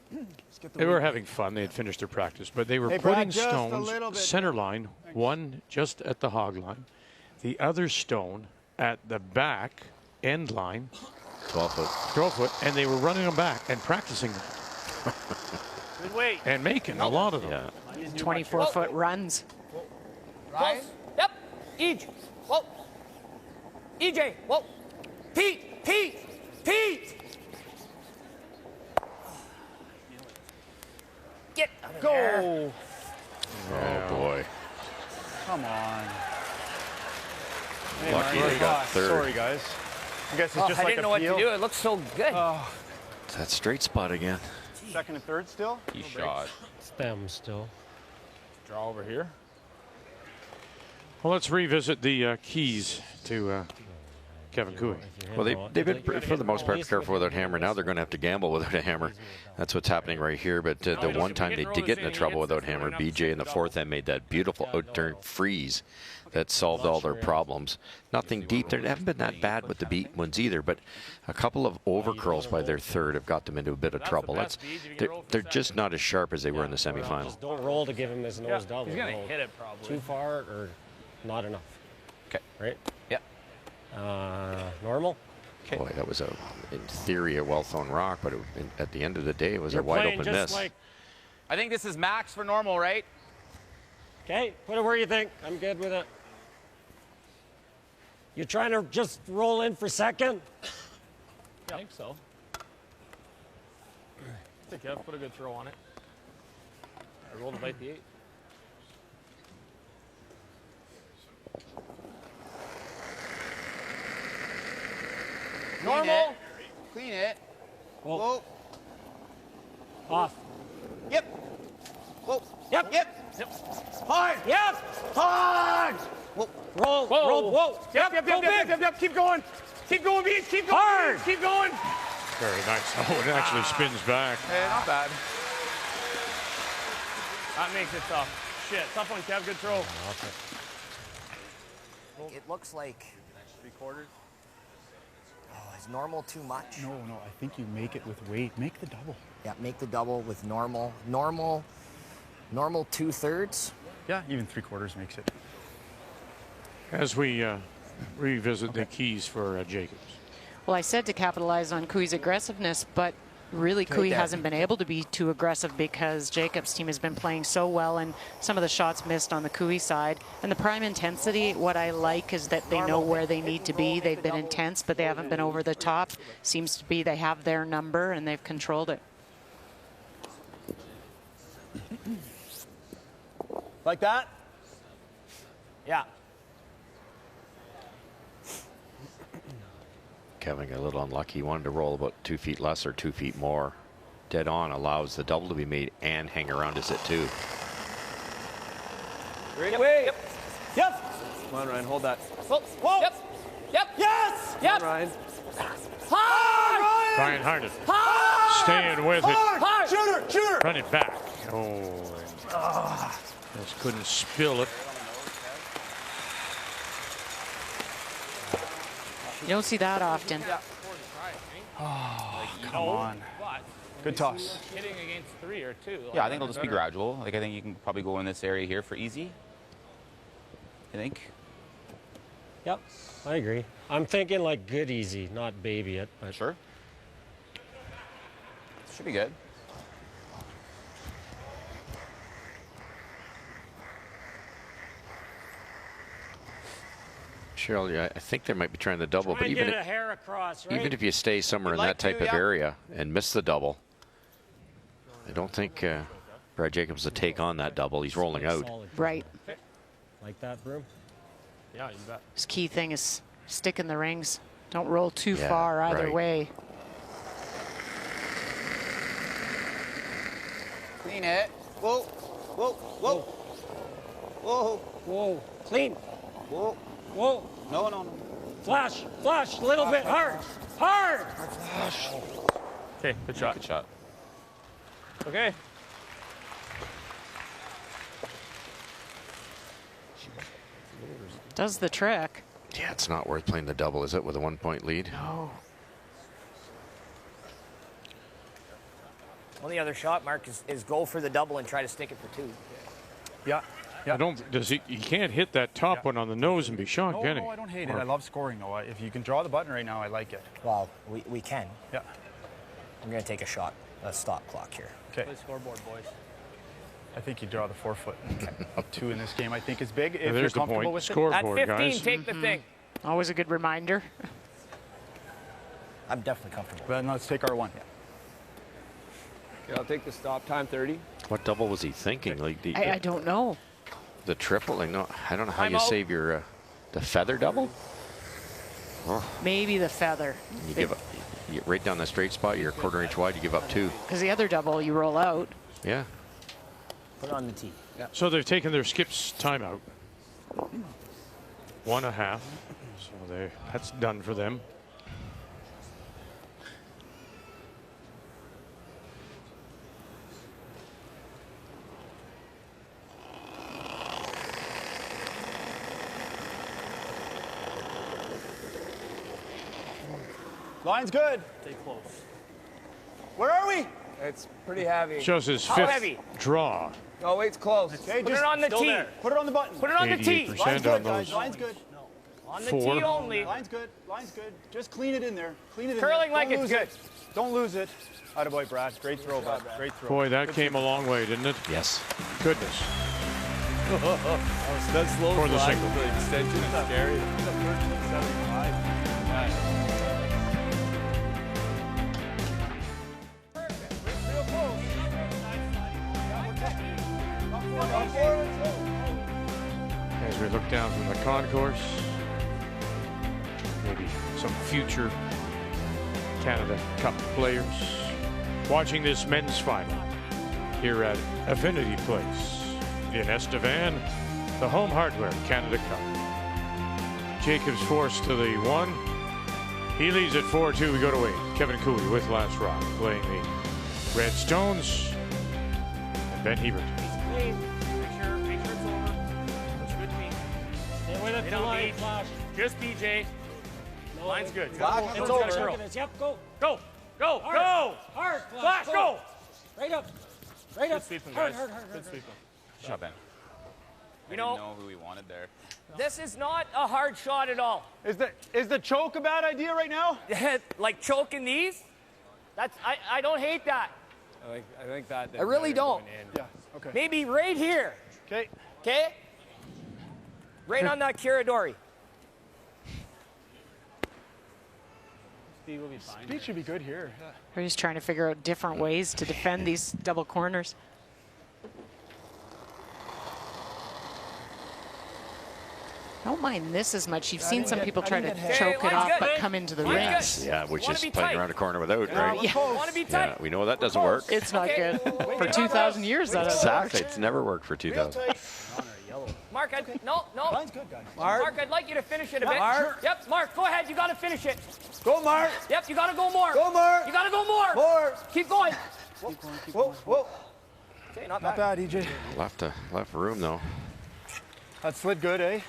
having fun. They had finished their practice, but they were Hey, Brad, putting just a stones little bit. center line, one just at the hog line, the other stone at the back end line, 12 foot. 12 foot, and they were running them back and practicing them Good weight. and making a lot of them. Yeah. 24-foot runs. Close. Yep. Eej. Whoa. EJ. Whoa. Pete. Get out of there. Go. Oh, boy. Come on. Hey, Lucky Mark. they got third. Sorry, guys. I guess it's Oh, just I like didn't know a what peel. to do. It looks so good. It's that straight spot again. Second and third still. He shot. It's them still. Draw over here. Well, let's revisit the keys to Kevin Cooey. Well, they've been, for the most part, careful without hammer. Now they're going to have to gamble without a hammer. That's what's happening right here. But the one time they did get into trouble without hammer, BJ in the fourth end made that beautiful out-turn freeze that solved all their problems. Nothing deep. They haven't been that bad with the beat ones either, but a couple of overcurls by their third have got them into a bit of trouble. They're just not as sharp as they were in the semifinal. Just don't roll to give him his nose double. He's going to Roll hit it probably. too far or not enough. Okay. Right? Yep. Normal? Boy, that was, in theory, a well-thrown rock, but at the end of the day, it was You're a wide-open playing just miss. like, I think this is max for normal, right? okay, put it where you think. I'm good with it. You're trying to just roll in for second? I think so. Take it. Put a good throw on it. I rolled to bite the 8. Normal. Clean it. Whoa. Off. Yep. Whoa. Yep. Yep. Hard. Yep. Hard. Whoa. Roll. Whoa. Roll. Whoa. Yep. Go big. Keep going. Keep going, Beach. Keep going. Hard. Keep going. Very nice. Oh, it actually spins back. Hey, not bad. That makes it tough. Shit, tough one, Kev. Good throw. It looks like 3/4. Oh, is normal too much? No, I think you make it with weight. Make the double. Yeah, make the double with normal. Normal 2/3. Yeah, even 3/4 makes it. As we revisit the keys for Jacobs. Well, I said to capitalize on Cooey's aggressiveness, but really Cooey hasn't been able to be too aggressive because Jacobs' team has been playing so well and some of the shots missed on the Cooey side. And the prime intensity, what I like is that they know where they need to be. They've been intense, but they haven't been over the top. Seems to be they have their number and they've controlled it. Like that? Yeah. Kevin got a little unlucky. He wanted to roll about 2 feet less or 2 feet more. Dead on allows the double to be made and hang around his hit too. Ready? Wait. Yep. Come on, Ryan, hold that. Whoa. Yep. Yes. Yep. Come on, Ryan. Hard. Ryan Harden Hard. staying with it. Hard. Shooter. Run it back. Oh, just couldn't spill it. You don't see that often. Oh, come on. Good toss. Hitting against 3 or 2. Yeah, I think it'll just be gradual. Like, I think you can probably go in this area here for easy. I think. Yep, I agree. I'm thinking like good easy, not baby it. But Sure. Should be good. Cheryl, yeah, I think they might be trying the double, Try but and even get a hair across, right? even if you stay somewhere in that type of area and miss the double, I don't think Brad Jacobs will take on that double. He's rolling out. Right. Like that, Broom? Yeah, you bet. His key thing is stick in the rings. Don't roll too Yeah, far either right. way. Clean it. Whoa. Whoa. Whoa. Whoa. Whoa. Clean. Whoa. Whoa. No. Flash. Flash. A little bit. Hard. Hard. Okay, good shot. Good shot. Okay. Does the trick. Yeah, it's not worth playing the double, is it, with a 1-point lead? No. Only other shot, Mark, is go for the double and try to stick it for 2. Yeah. I don't. Does he? You can't hit that top one on the nose and be shot, can he? No, I don't hate it. I love scoring, though. If you can draw the button right now, I like it. Well, we can. Yeah. I'm going to take a shot, a stop clock here. Okay. Play scoreboard, boys. I think you draw the 4-foot. Up 2 in this game, I think, is big. If you're there's the comfortable point. with Scoreboard, At 15, guys. take the thing. Always a good reminder. I'm definitely comfortable. Then let's take our 1. Okay, I'll take the stop time, 30. What double was he thinking? Like I don't know. the triple? Like, no, I don't know how I'm you out. save your the feather double. Oh. Maybe the feather. You give up right down the straight spot. You're a 1/4 inch wide. You give up 2. Because the other double, you roll out. Yeah. Put it on the tee. Yeah. So they've taken their skips timeout. 1.5. So that's done for them. Line's good. Stay close. Where are we? It's pretty heavy. Shows his How 5th heavy? draw. Oh, wait, it's close. Okay, Put just it on the still tee. there. Put it on the button. Put it on the tee. 88% Line's on good, guys. those. Line's good. On the 4. tee only. Line's good. Line's good. Just clean it in there. Clean it in Curling there. like Don't it's lose good. it. Don't lose it. Attaboy, Brad. Great throw, bud. Great throw. Boy, that came a long way, didn't it? Yes. Goodness. That slow For the slide single. with the extension is scary. As we look down from the concourse, maybe some future Canada Cup players watching this men's final here at Affinity Place in Estevan, the Home Hardware Canada Cup. Jacobs forced to the 1, He leads at 4-2. We go to Wade. Kevin Cooley with last rock playing the Red Stones. Ben Hebert. Clean. Make sure it's over. Looks good to me. Stay with it. They don't need flash. Just BJ. No, line's good. It's over. Yep, go. Go. Go. Hard. Go. Hard. Flash, go. Right up. Right up. Good sweeping, hard, guys. hard, hard, Good hard. sweeping. Good shot, Ben. You I didn't know who we wanted there. This is not a hard shot at all. Is the choke a bad idea right now? Like choking these? I don't hate that. I think that. I really don't. Yeah. Okay. Maybe right here. Okay. Okay? Right on that Kiradori. Speed will be fine. Speed should be good here. Yeah. We're just trying to figure out different ways to defend these double corners. I don't mind this as much. You've seen some people try to choke it off but come into the ring. Yeah, which is playing around a corner without, right? Yeah. Want to be tight? Yeah, we know that doesn't work. It's not good. For 2,000 years, that hasn't Exactly. It's never worked for 2,000. Mark, no. Line's good, guys. Mark, I'd like you to finish it a bit. Mark. Yep, Mark, go ahead. You got to finish it. Go, Mark. Yep, you got to go more. Go, Mark. You got to go more. More. Keep going. Whoa, whoa. Okay, not Not bad, EJ. Left room though. That slid good, eh?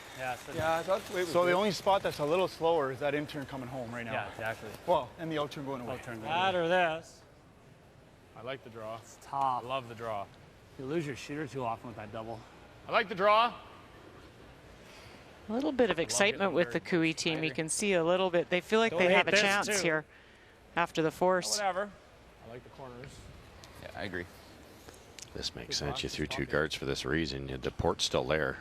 Yeah, So the only spot that's a little slower is that intern coming home right now. Yeah, exactly. Well, and the out turn going away. That or this. I like the draw. It's tough. I love the draw. You lose your shooter too often with that double. I like the draw. A little bit of excitement with the Cooey team. You can see a little bit. They feel like Don't they hate have a this, chance too. here after the force. Whatever. I like the corners. Yeah, I agree. This makes sense. You threw 2 guards for this reason. The port's still there.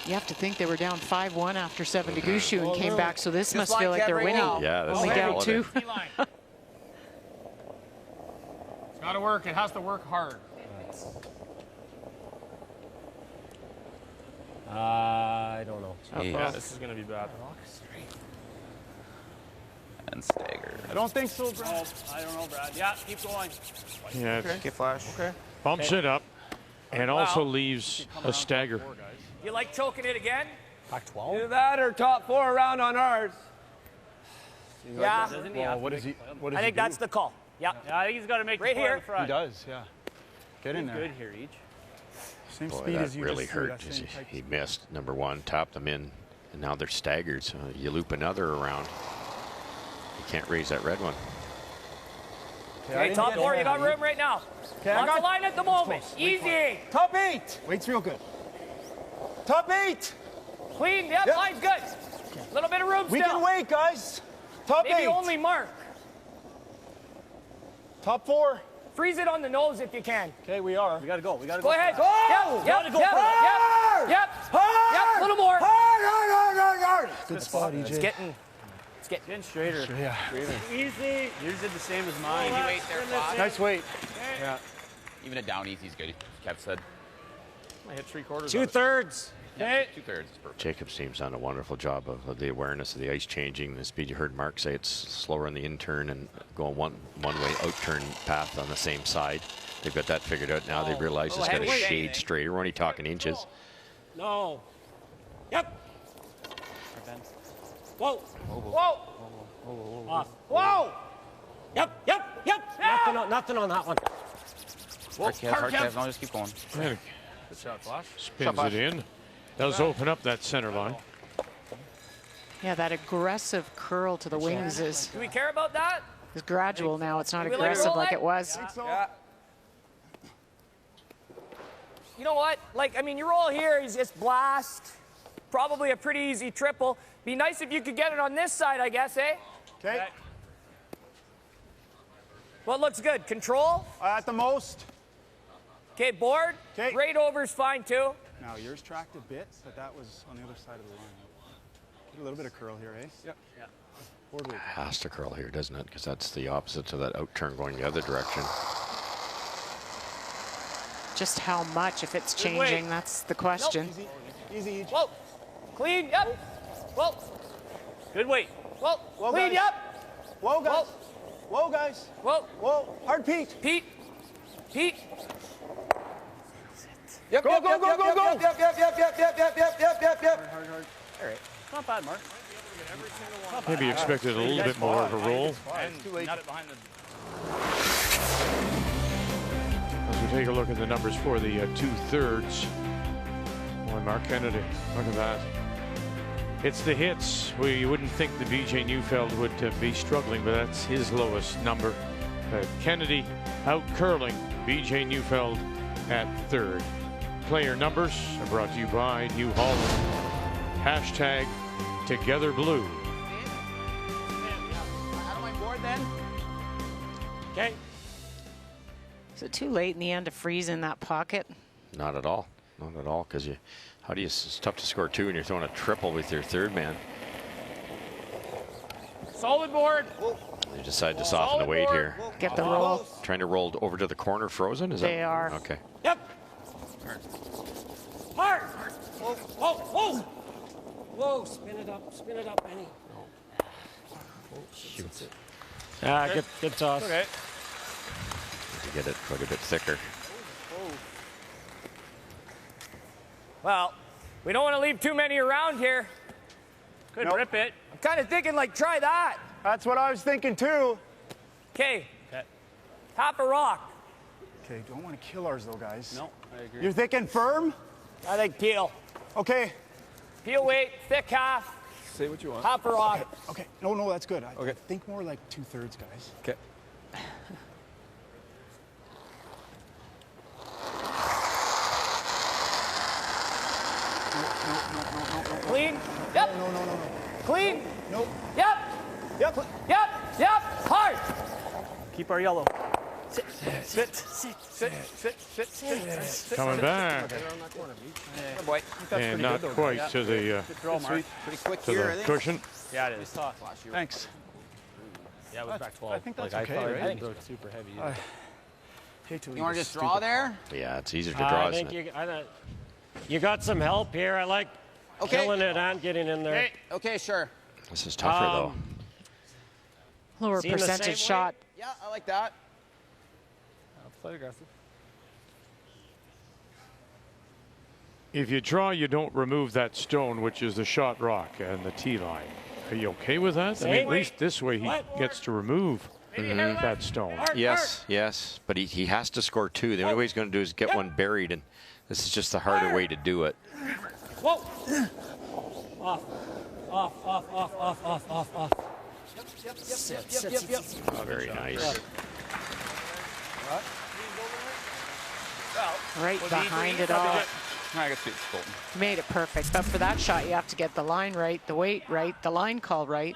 You have to think they were down 5-1 after 7 to Gushu and came back, so this must feel like they're right winning. now. Yeah, that's Only the down holiday. 2. It's got to work. It has to work hard. I don't know. Yeah, this is going to be bad. And stagger. I don't think so, Brad. I don't know, Brad. Yeah, keep going. Yeah, Okay, flash. Okay. bumps it up and also leaves a stagger. You like choking it again? Pac-12? Either that or top 4 around on ours. Yeah. Well, what does he I think that's the call. Yeah. Yeah, I think he's got to make Right the play in here. the front. He does, yeah. Get in there. Good here, each. Same Boy, speed that as you really just threw, hurt. that same type. He missed number 1, tapped them in, and now they're staggered. So you loop another around. You can't raise that red one. Okay, top 4, you got room right now. Okay, I On the got line at the moment. Easy. top 8. Wait's real good. Top 8. Clean. Yep, Yep. line's good. A little bit of room We still. can wait, guys. Top Maybe 8. only Mark. Top 4. Freeze it on the nose if you can. Okay, we are. We got to go. We got to Go go. ahead. Go! Yep, Gotta go yep, hard! yep, yep, a little more. Hard. Good spot, EJ. It's getting Getting straighter. Yeah. Easy. Yours did the same as mine. Easy weight there, Fox. Nice weight. Yeah. Even a down easy is good, Kev said. I hit 3/4. 2/3. Yeah, 2/3 is perfect. Jacob's team's done a wonderful job of the awareness of the ice changing, the speed. You heard Mark say it's slower on the in-turn and going one-way out-turn path on the same side. They've got that figured out now. They realize it's got to shade straighter. We're only talking inches. No. Yep. Whoa. Whoa. Off. Whoa. Yep. Nothing on that one. Hard Kev. No, just keep going. Good shot, Flash. Spins it in. Does open up that center line. Yeah, that aggressive curl to the wings is Do we care about that? gradual now. It's not Do we let it aggressive roll like it? it was. Yeah. You know what? Like, I mean, you roll here, he's just blast. Probably a pretty easy triple. Be nice if you could get it on this side, I guess, eh? Okay. What looks good? Control? At the most. Okay, board? 'Kay. Right over's fine, too. Now, yours tracked a bit, but that was on the other side of the line. Get a little bit of curl here, eh? Yep. Yeah. Forward weight. Has to curl here, doesn't it? Because that's the opposite to that out-turn going the other direction. Just how much, if it's changing, that's the question. Easy each. Whoa. Clean, yep. Whoa. Good weight. Whoa. Whoa, Clean, guys. yep. Whoa, guys. Whoa, guys. Whoa. Whoa. Hard Pete. Pete. Yep, Go, yep, go, yep, go, yep, go, yep, go. Yep, yep, yep, yep, yep, yep, yep, yep, yep, yep. Hard. All right. Not bad, Mark. Maybe expected a little bit more of a roll. It's too late. Not it behind the... As we take a look at the numbers for the 2/3. Boy, Mark Kennedy, look at that. It's the hits. You wouldn't think the BJ Neufeld would be struggling, but that's his lowest number. Kennedy out curling BJ Neufeld at 3rd. Player numbers are brought to you by New Holland. Hashtag Together Blue. Out of my board then. Okay. Is it too late in the end to freeze in that pocket? Not at all. Not at all, because it's tough to score 2 and you're throwing a triple with your 3rd man. Solid board. You decide to soften the weight here. Get the roll. Trying to roll over to the corner frozen? Is They that? are. Okay. Yep. Hard. Whoa, whoa, whoa. Whoa, spin it up, Benny. Shoot. Good toss. Okay. To get it quite a bit thicker. Well, we don't want to leave too many around here. Could rip it. I'm kind of thinking, like, try that. That's what I was thinking, too. Okay. Top a rock. Okay, don't want to kill ours, though, guys. No, I agree. You're thinking firm? I think peel. Okay. Peel weight, thick half. Say what you want. Top a rock. Okay. No, that's good. Okay. Think more like 2/3, guys. Okay. Clean. Yep. No. Clean. Nope. Yep. Yep. Yep. Hard. Keep our yellow. Sit. Coming back. Good boy. And not quite to the, Pretty quick to here, I the think. cushion. Yeah, it is. Thanks. Yeah, it was back 12. I think that's like, okay, I thought right? it didn't go super heavy. Hate to leave You want to this just draw stupid- there? Yeah, it's easier to draw. I isn't think it? you got some help here. I like killing it and getting in there. Okay, sure. This is tougher, though. Lower Seeing the percentage same shot. Yeah, I like that. Play aggressive. If you draw, you don't remove that stone, which is the shot rock and the tee line. Are you okay with that? I mean, at least this way he gets to remove that stone. Yes, but he has to score 2. The only way he's going to do is get one buried, and this is just the harder way to do it. Whoa! Off. Sit. Oh, very nice. Right behind it all. I guess it's Colton. Made it perfect. But for that shot, you have to get the line right, the weight right, the line call right.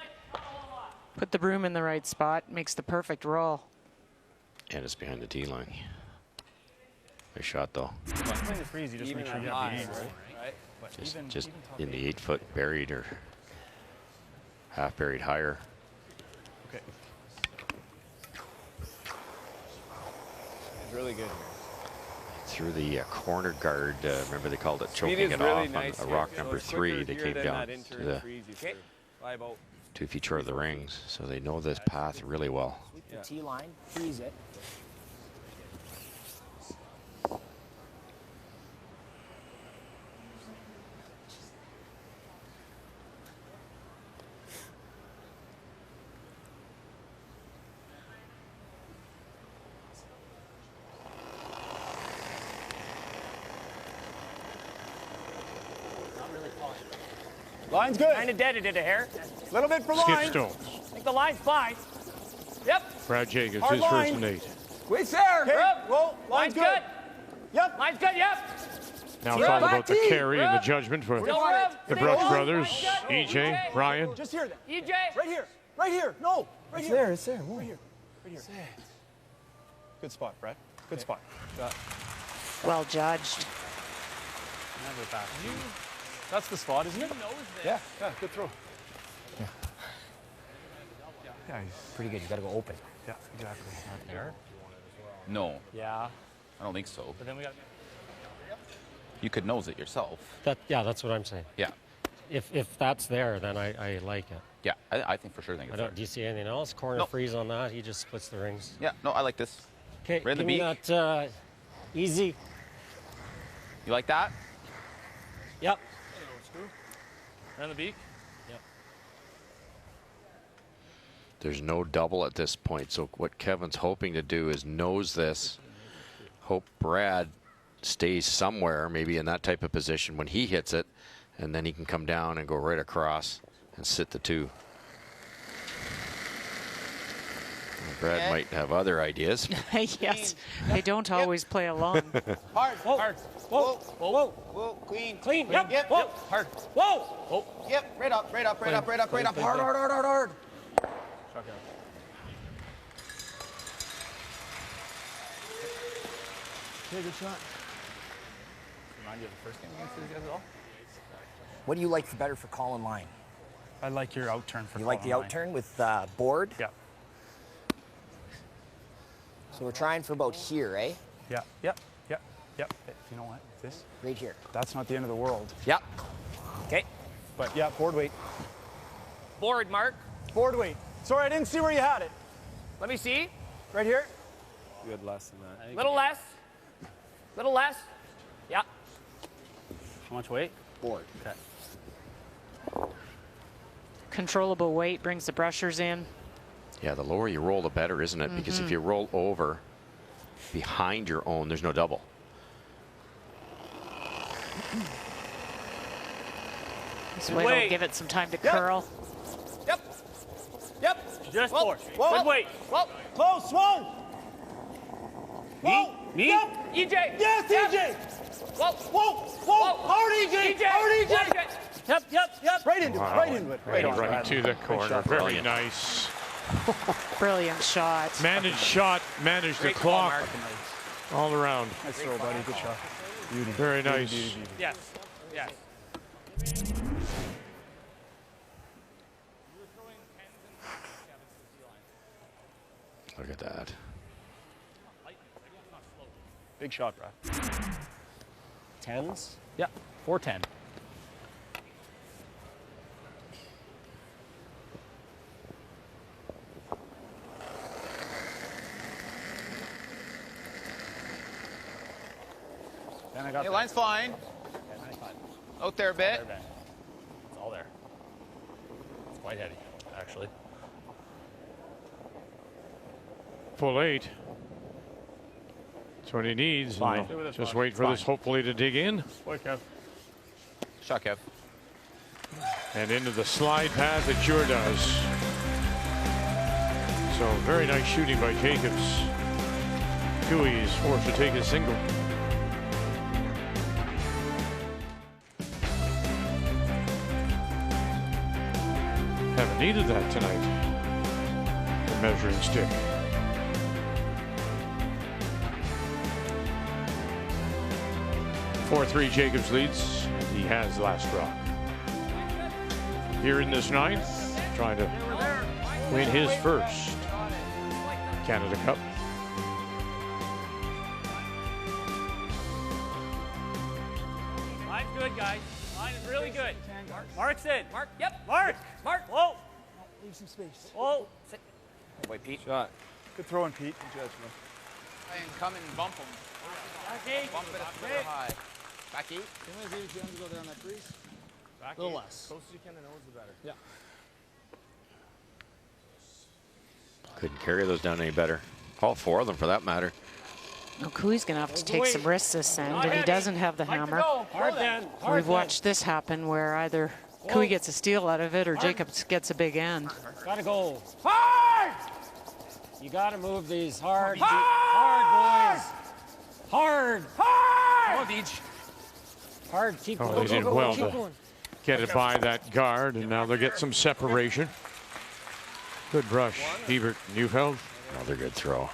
Put the broom in the right spot. Makes the perfect roll. And it's behind the tee line. Nice shot, though. Playing the freeze, you just make sure you have the ease, right? Just in the 8-foot buried or half buried higher. Okay. It's really good. Through the corner guard, remember they called it choking is it really off nice on here. rock So number it's quicker 3. They here came than down that in to turn the freeze. You fit by about 2 feet short of the rings, so they know this path really well. Sweep the tee line, freeze it. Line's good. Kind of deaded a hair. Little bit for Skip line. stone. I think the line's fine. Yep. Brad Jacobs, Hard his line. first and 8. Wait's there. Okay, Rub. roll. Line's good. Yep. Line's good, yep. Now Rub. it's all about the Back carry and the judgment for Still rub. the Stay Brooks on. brothers, Line's good. EJ, Ryan. Just here then. EJ. Right here. Right here. No. Right It's here. there. It's there. Right here. Right here. Good spot, Brad. Good spot. Well judged. Never back. That's the spot, isn't it? Yeah. Good throw. Yeah, he's Pretty good. You got to go open. yeah, exactly. Not there. No, Yeah. I don't think so. But then we got You could nose it yourself. That's what I'm saying. Yeah. If that's there, then I like it. Yeah, I think for sure. I don't. Do you see anything else? Corner No. freeze on that. He just splits the rings. Yeah, no, I like this. Okay, Right in the give me beak. that easy. You like that? Yep. around the beak. There's no double at this point. So what Kevin's hoping to do is nose this. Hope Brad stays somewhere, maybe in that type of position when he hits it, and then he can come down and go right across and sit the 2. Brad might have other ideas. Yes, they don't always play along. Hard, hard. Whoa, whoa, whoa. Clean. Clean. Yep. Yep. Whoa. Hard. Whoa. Whoa. Yep. Right up, right up, right up, right up, right up. Hard, hard, hard, hard, hard. Okay, good shot. Remind you of the first game against these guys at all? What do you like better for Colin Line? I like your out turn for You like the out turn with board? Yeah. So we're trying for about here, eh? Yeah, yep, yep, yep. You know what? This? Right here. That's not the end of the world. Yep. Okay. But yeah, board weight. Board, Mark. Board weight. Sorry, I didn't see where you had it. Let me see. Right here? You had less than that. Little less. Little less. Yeah. How much weight? Board. Okay. Controllable weight brings the brushers in. Yeah, the lower you roll, the better, isn't it? Because if you roll over behind your own, there's no double. This way will give it some time to curl. Yep. Yep. Just whoa. board. Whoa. Good weight. Whoa. Close, swung. Whoa. Me? Yep. EJ. Yes, Yep. EJ. Whoa. Whoa. Whoa. Hard, EJ. Hard, EJ. Yep, yep, yep. Right into it. Right into it. Right on to the corner. Very nice. Brilliant shot. Managed shot, managed the clock all around. Nice throw, buddy. Good shot. Beauty. Very nice. Beauty, beauty, beauty. Yes. Yes. Look at that. Big shot, Brad. 10s? Yeah. 410. Hey, line's fine. Out there a bit. It's all there. It's quite heavy, actually. Full 8. That's what he needs. Fine. Just wait for this, hopefully, to dig in. Boy, Kev. Shot, Kev. And into the slide path, it sure does. So very nice shooting by Jacobs. Cooey is forced to take a single. Haven't needed that tonight. The measuring stick. (4-3) Jacobs leads. He has last rock. Here in this ninth, trying to win his first Canada Cup. Line's good, guys. Line is really good. Mark's in. Mark, yep. Mark! Mark. Whoa! Leave some space. Whoa! Sit. Wait, Pete. Shot. Good throwing, Pete. Good judgment. And come and bump him. Bump it a bit high. Back 8. Can we leave Jim to go there on that crease? Back A little 8. less. Close as you can, the nose, the better. Yeah. Couldn't carry those down any better. All 4 of them, for that matter. Well, Cooey's going to have to take some risks this end, and he doesn't have the hammer. We've watched this happen where either Cooey gets a steal out of it or Jacobs gets a big end. Gotta go. Hard! You gotta move these hard. Hard, boys. Hard. Hard! Come on, Beach. Hard, keep Oh, going. they did well to get it by that guard, and now they'll get some separation. Good brush, Hebert, Neufeld. Another good throw.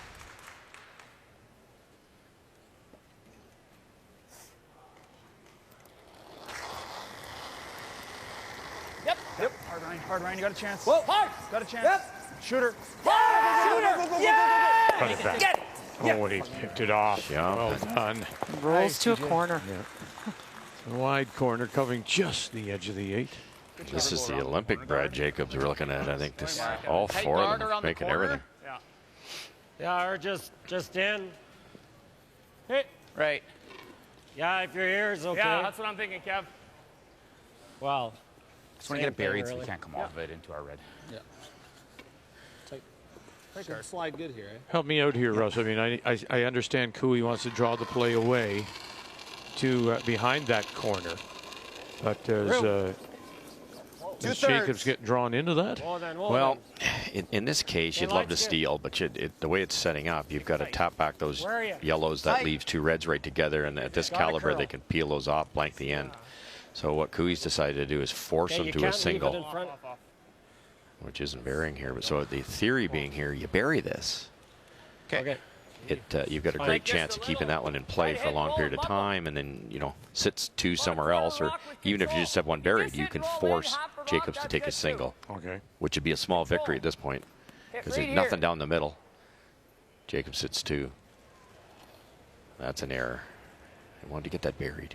Yep. Yep. Hard, Ryan. You got a chance. Whoa. Hard. Got a chance. Yep. Shooter. Shooter. Yeah! Cut it back. Get it. Oh, and he picked it off. Yeah. Well done. Rolls to a corner. A wide corner covering just the edge of the 8. This is the Olympic Brad Jacobs we're looking at. I think this, all 4 of them making everything. Yeah. Yeah, or just in. Hit. Right. Yeah, if your ear is okay. Yeah, that's what I'm thinking, Kev. Well. Just want to get it buried so we can't come off of it into our red. Yeah. I think slide good here. Eh? Help me out here, Russ. I mean, I understand Cooey wants to draw the play away to behind that corner, but does Jacobs get drawn into that? Well, in this case, you'd love to steal, but the way it's setting up, you've got to tap back those yellows. That leaves two reds right together, and at this caliber, they can peel those off, blank the end. So what Cooey's decided to do is force them to a single, which isn't burying here. But so the theory being here, you bury this. Okay. You've got a great chance of keeping that one in play for a long period of time, and then, you know, sits two somewhere else, or even if you just have one buried, you can force Jacobs to take a single. Okay. Which would be a small victory at this point, because there's nothing down the middle. Jacobs sits two. That's an error. I wanted to get that buried.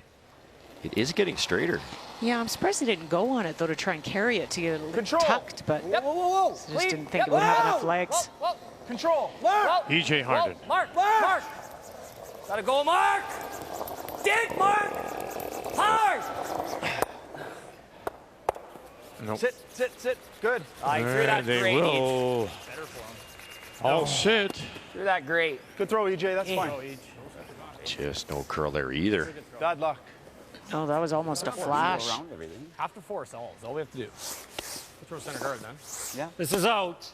It is getting straighter. Yeah, I'm surprised he didn't go on it, though, to try and carry it to get it tucked, but Whoa. I just didn't think it would have enough legs. Control. Mark. E.J. Harden. Mark. Gotta go, Mark. Dig, Mark. Hard. Nope. Sit. Good. I threw that they great. will all sit. Threw that great. Good throw, EJ. That's fine. Just no curl there either. Bad luck. Oh, that was almost a flash. Have to force all. That's all we have to do. Throw center guard then. Yeah. This is out.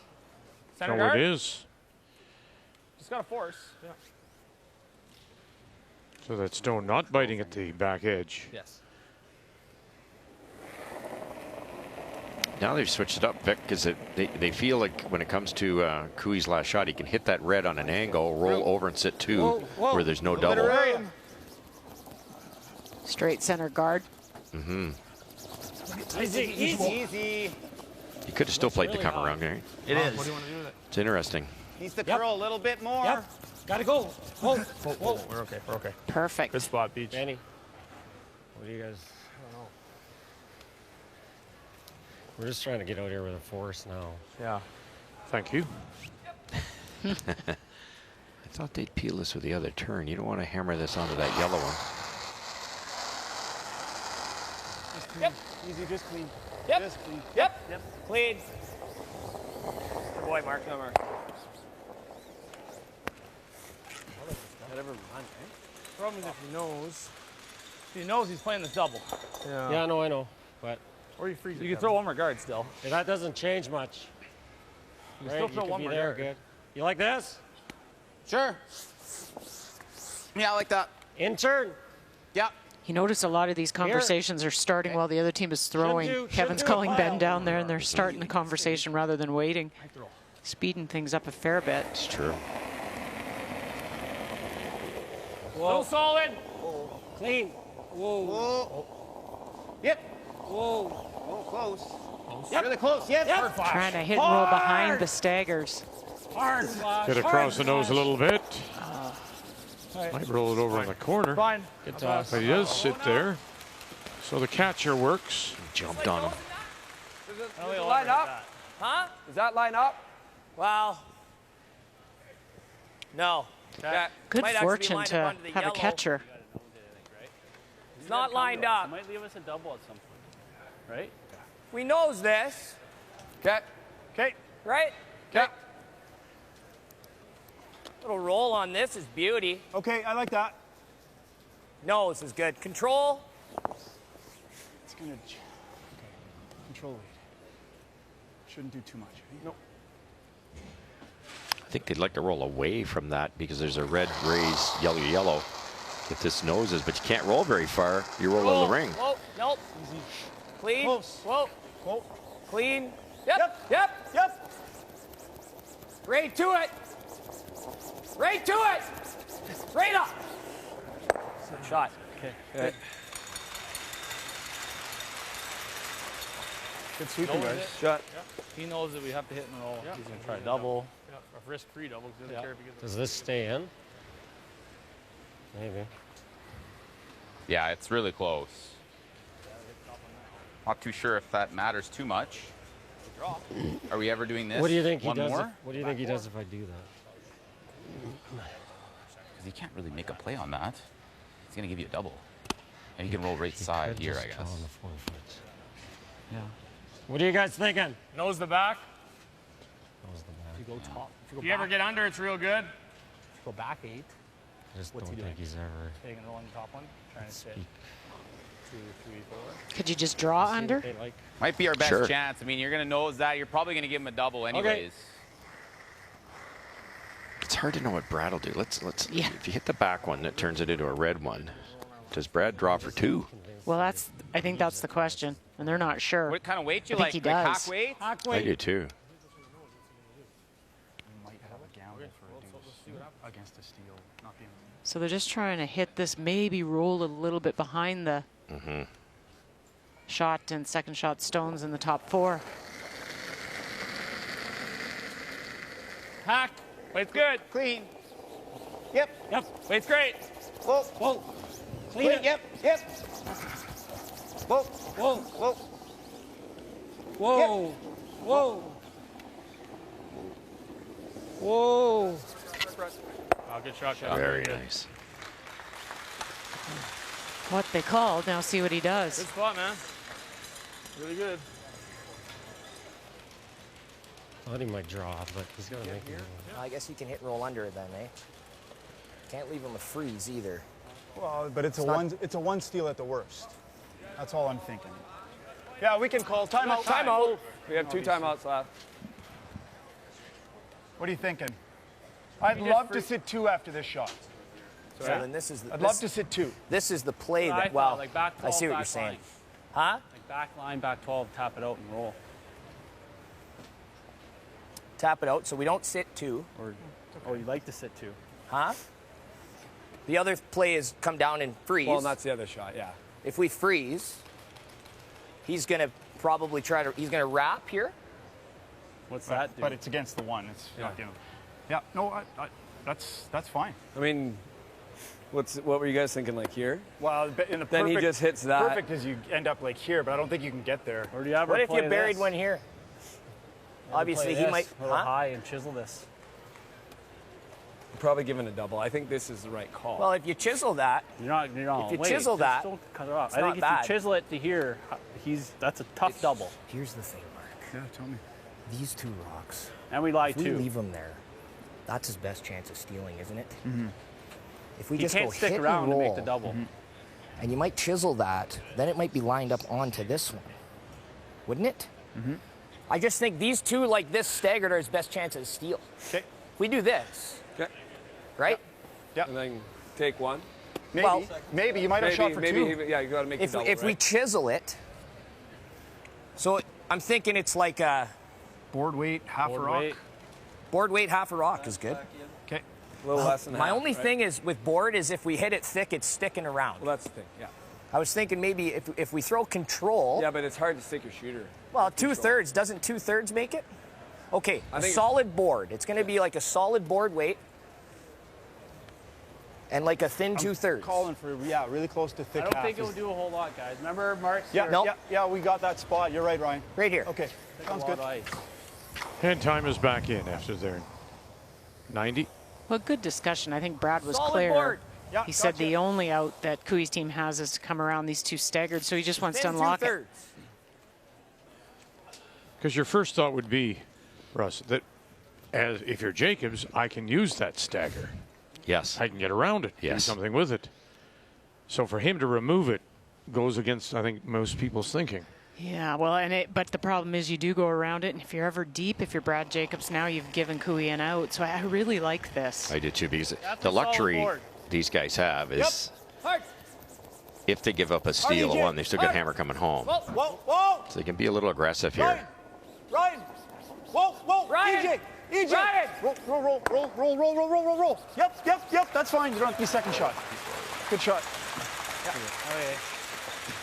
Center Oh, guard? it is. Just got to force. Yeah. So that stone not biting at the back edge. Yes. Now they've switched it up, Vic, because they feel like when it comes to Cooey's last shot, he can hit that red on an angle, roll over and sit two, where there's no double. Straight center guard. Mm-hmm. Easy. He could have still played the come around there. It is. What do you want to do with it? It's interesting. Needs to curl a little bit more. Yep. Gotta go. Whoa. We're okay. Perfect. Good spot, Beach. Benny, what do you guys? I don't know. We're just trying to get out here with a force now. Yeah. Thank you. I thought they'd peel this with the other turn. You don't want to hammer this onto that yellow one. Yep. Easy, just clean. Yep. Just clean. Yep. Clean. Good boy, Mark. No, Mark. Problem is if he knows he's playing this double. Yeah, no, I know. But or you freeze. You can throw one more guard still. Yeah, that doesn't change much. You can still throw one more guard. Good. You like this? Sure. Yeah, I like that. In turn. Yeah. You notice a lot of these conversations are starting while the other team is throwing. Kevin's calling Ben down there, and they're starting the conversation rather than waiting. Speeding things up a fair bit. It's true. Whoa. Solid. Clean. Whoa. Yep. Whoa. Close. Yep. Really close. Yep. Trying to hit and roll behind the staggers. Hard flash. Get across the nose a little bit. Might roll it over in the corner. Fine. Good toss. But he does sit there. So the catcher works. Jumped on him. Does it line up? Huh? Does that line up? Well, no. Good Might actually be fortune lined to up under the have a yellow. catcher. It's not lined up. Might leave us a double at some point, right? We knows this, Okay. right? Okay. Little roll on this is beauty. Okay, I like that. Nose is good. Control. It's gonna. Okay. Control lead. Shouldn't do too much. Nope. I think they'd like to roll away from that because there's a red, raise, yellow. If this noses, but you can't roll very far. You roll out of the ring. Whoa. Nope. Easy. Clean. Close. Whoa. Clean. Yep. Right to it. Right to it. Right up. Shot. Okay. Good sweeping, Knows guys. it. Shot. He knows that we have to hit and roll. He's going to try a double. A risk-free double. He doesn't care if he gets Does this stay in? Maybe. Yeah, it's really close. Not too sure if that matters too much. Are we ever doing this? What do you think he One does? more? What do you think he does if I do that? Because he can't really make a play on that. He's going to give you a double. And he can roll right side here, I guess. Yeah. What are you guys thinking? Nose the back. you go top, if you ever get under, it's real good. go back 8. I just What's don't he doing? think he's ever. Taking a roll on the top one, trying to sit 2, 3, 4. Could you just draw See under? what they like. Might be our best Sure. chance. I mean, you're going to nose that. You're probably going to give him a double anyways. It's hard to know what Brad will do. Let's. Yeah. If you hit the back one, that turns it into a red one. Does Brad draw for 2? Well, I think that's the question, and they're not sure. What kind of weight you I think like? he Like does. half weight? I do too. Might have a gamble for a deuce against a steal, not the. So they're just trying to hit this, maybe roll a little bit behind the shot and second shot stones in the top 4. Hack. Weight's good. Clean. Yep. Weight's great. Whoa. Whoa. Clean Wait, it. Yep. Whoa. Whoa. Whoa. Whoa. Whoa. Whoa. Oh, good shot, Kevin. Very nice. What they called. Now see what he does. Good spot, man. Really good. I thought he might draw, but he's got to make it. I guess he can hit and roll under it then, eh? Can't leave him a freeze either. Well, but it's a one steal at the worst. That's all I'm thinking. Yeah, we can call timeout. Timeout. We have 2 timeouts left. What are you thinking? I'd love to sit 2 after this shot. So then this is the, I'd love to sit 2. This is the play What I that, thought, well, like back I 12, see what back you're saying. line. Huh? Like back line, back 12, tap it out and roll. Tap it out so we don't sit 2. Oh, you like to sit 2. Huh? The other play is come down and freeze. Well, that's the other shot, yeah. If we freeze, he's going to probably he's going to wrap here. What's that do? But it's against the 1. It's not going to. Yeah, no, that's fine. I mean, what were you guys thinking, like here? Well, in the Then he just hits that. Perfect is you end up like here, but I don't think you can get there. Or do you ever What if play you buried this? one here? Obviously, he might. A little high and chisel this. Probably given a double. I think this is the right call. Well, if you chisel that, You're not. If you wait, chisel just that, don't cut it off. it's I not think if bad. you chisel it to here, that's a tough double. Here's the thing, Mark. Yeah, tell me. These 2 rocks. And we lie If we too. leave him there, that's his best chance of stealing, isn't it? Mm-hmm. If we He just can't go stick hit around and to roll, make the double. and you might chisel that, then it might be lined up onto this one, wouldn't it? Mm-hmm. I just think these 2 like this staggered are his best chance of steal. Okay. If we do this, Okay. right? Yeah. And then take 1. Maybe. Well, maybe you might have shot for 2. Yeah, you got to make the double, If we right? chisel it, so I'm thinking it's like a Board weight, half a rock. board weight, half a rock is good. Okay. A little less than My half, only right? thing is with board is if we hit it thick, it's sticking around. Well, that's the thing, yeah. I was thinking maybe if we throw control. Yeah, but it's hard to stick your shooter. Well, 2/3. Doesn't 2/3 make it? Okay, I a think- solid board. It's going to be like a solid board weight and like a thin 2/3. Calling for really close to thick I don't half. think it would do a whole lot, guys. Remember, Mark? Yeah, Nope. yeah, we got that spot. You're right, Ryan. Right here. Okay, sounds good. And time is back in after their 90. Well, good discussion. I think Brad was Solid clear. board. Yeah, He said gotcha. the only out that Cooey's team has is to come around these 2 staggered, so he just wants to Thin unlock it. 2/3. Because your first thought would be, Russ, that if you're Jacobs, I can use that stagger. Yes. I can get around it, do Yes. something with it. So for him to remove it goes against, I think, most people's thinking. Yeah, well, but the problem is you do go around it, and if you're ever deep, if you're Brad Jacobs now, you've given Cooey an out. So I really like this. I did too, because That's the a solid luxury board. these guys have is Hard. if they give up a steal of 1, they still got hammer coming home. Whoa, whoa, whoa. So they can be a little aggressive here. Ryan. Whoa, whoa. Ryan. EJ. Ryan. Roll. Yep. That's fine. You don't have to be second shot. Good shot. Okay.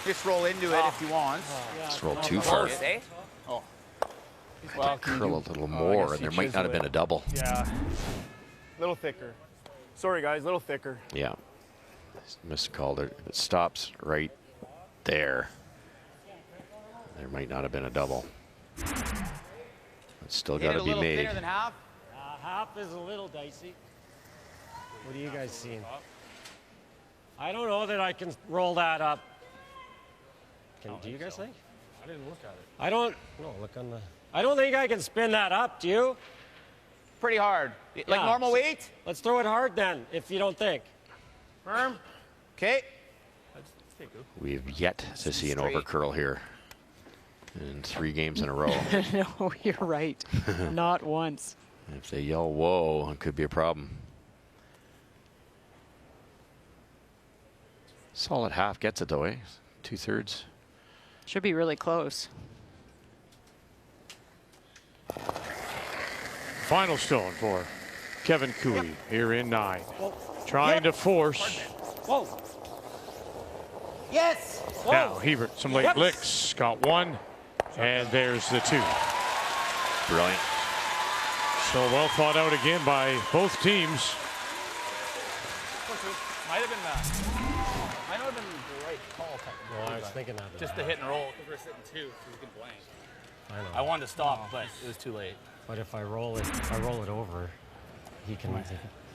Just roll into it if you want. Just roll too far. Close, eh? Well, curl a little more, and there might not have been a double. Yeah. Little thicker. Sorry, guys. Little thicker. Yeah. Miscalled it. If it stops right there, there might not have been a double. It's still got to be made. Thinner than half. Half is a little dicey. What are you guys seeing? I don't know that I can roll that up. Do you guys think? I didn't look at it. I don't. No, look on the. I don't think I can spin that up. Do you? pretty hard. Like normal weight? Let's throw it hard then, if you don't think. Firm. Okay. We've yet to see an overcurl here in 3 games in a row. No, you're right. Not once. If they yell, whoa, it could be a problem. Solid half gets it though, eh? 2/3. Should be really close. Final stone for Kevin Koe here in 9. Trying to force. Whoa. Yes. Now Hebert, some late licks. Got 1. And there's the 2. Brilliant. So well thought out again by both teams. Might have been might not have been the right call. Well, I was thinking that. Just the hit and roll. Because we're sitting 2, so we can blank. I know. I wanted to stop, but it was too late. But if I roll it over, he can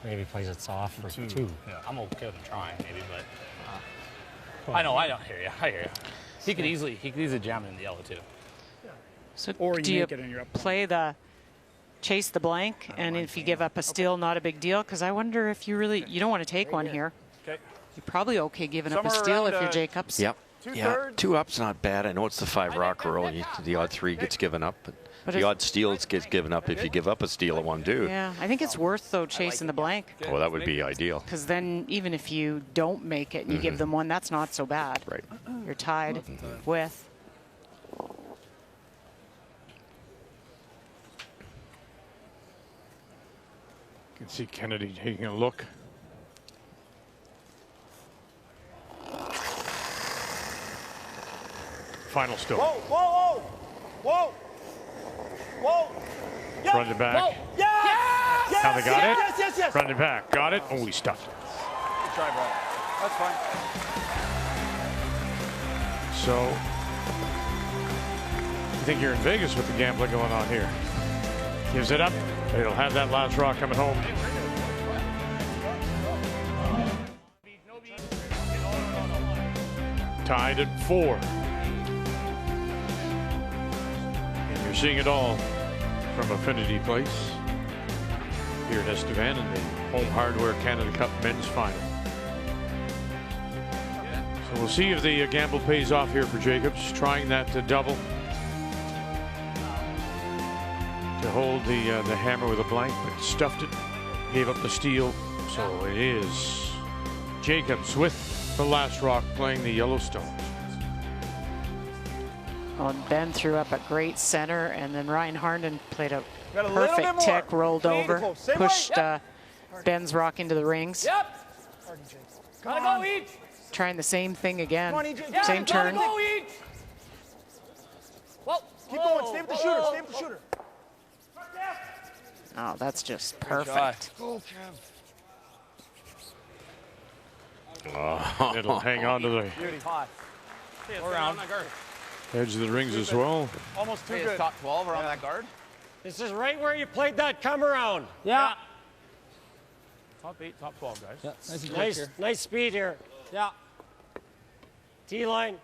maybe plays it soft for 2. Yeah, I'm okay with him trying, maybe, but I know. I don't hear you. I hear you. He could easily jam it in the yellow too. So Or do you you make it and you're up. play the chase the blank, and if you give up a steal, not a big deal? Because I wonder if you don't want to take one here. Okay. You're probably okay giving up a Somewhere steal if around, you're Jacobs. Yep. Yeah, 2 up's not bad. I know it's the 5 rock rule. The odd 3 gets given up, but the odd steal gets given up if you give up a steal at 1-2. Yeah, I think it's worth, though, chasing the blank. Well, that would be ideal. Because then even if you don't make it and you give them 1, that's not so bad. Right. You're tied with. You can see Kennedy taking a look. Final stone. Whoa, whoa, whoa, whoa, whoa. Front and back. Whoa. Yes! Yes! Now they got it. Yes, yes, yes. Front and back. Got it. Oh, we stuffed it. Good try, Brad. That's fine. So, I think you're in Vegas with the gambling going on here. Gives it up. It'll have that last rock coming home. Tied at 4. And you're seeing it all from Affinity Place here in Estevan in the Home Hardware Canada Cup Men's Final. So we'll see if the gamble pays off here for Jacobs, trying that to double. To hold the hammer with a blank, but stuffed it, gave up the steal. So it is Jacobs with the last rock playing the Yellowstone. Well, Ben threw up a great center, and then Ryan Harnden played a Got a little bit perfect more. tick, rolled over, Same pushed way. Ben's rock into the rings. Yep. Gotta go each. Trying the same thing again. Come on, EJ. Same Gotta turn. go each. Whoa. Keep going. Stay with the shooter. Stay with the shooter. Oh, that's just perfect. Go, Kev. It'll hang on to the Around. edge of the rings as well. Almost too Hey, good. it's top 12 around that guard. This is right where you played that come around. Yeah. Top 8, top 12, guys. Yeah. Nice speed here. Yeah. T-line.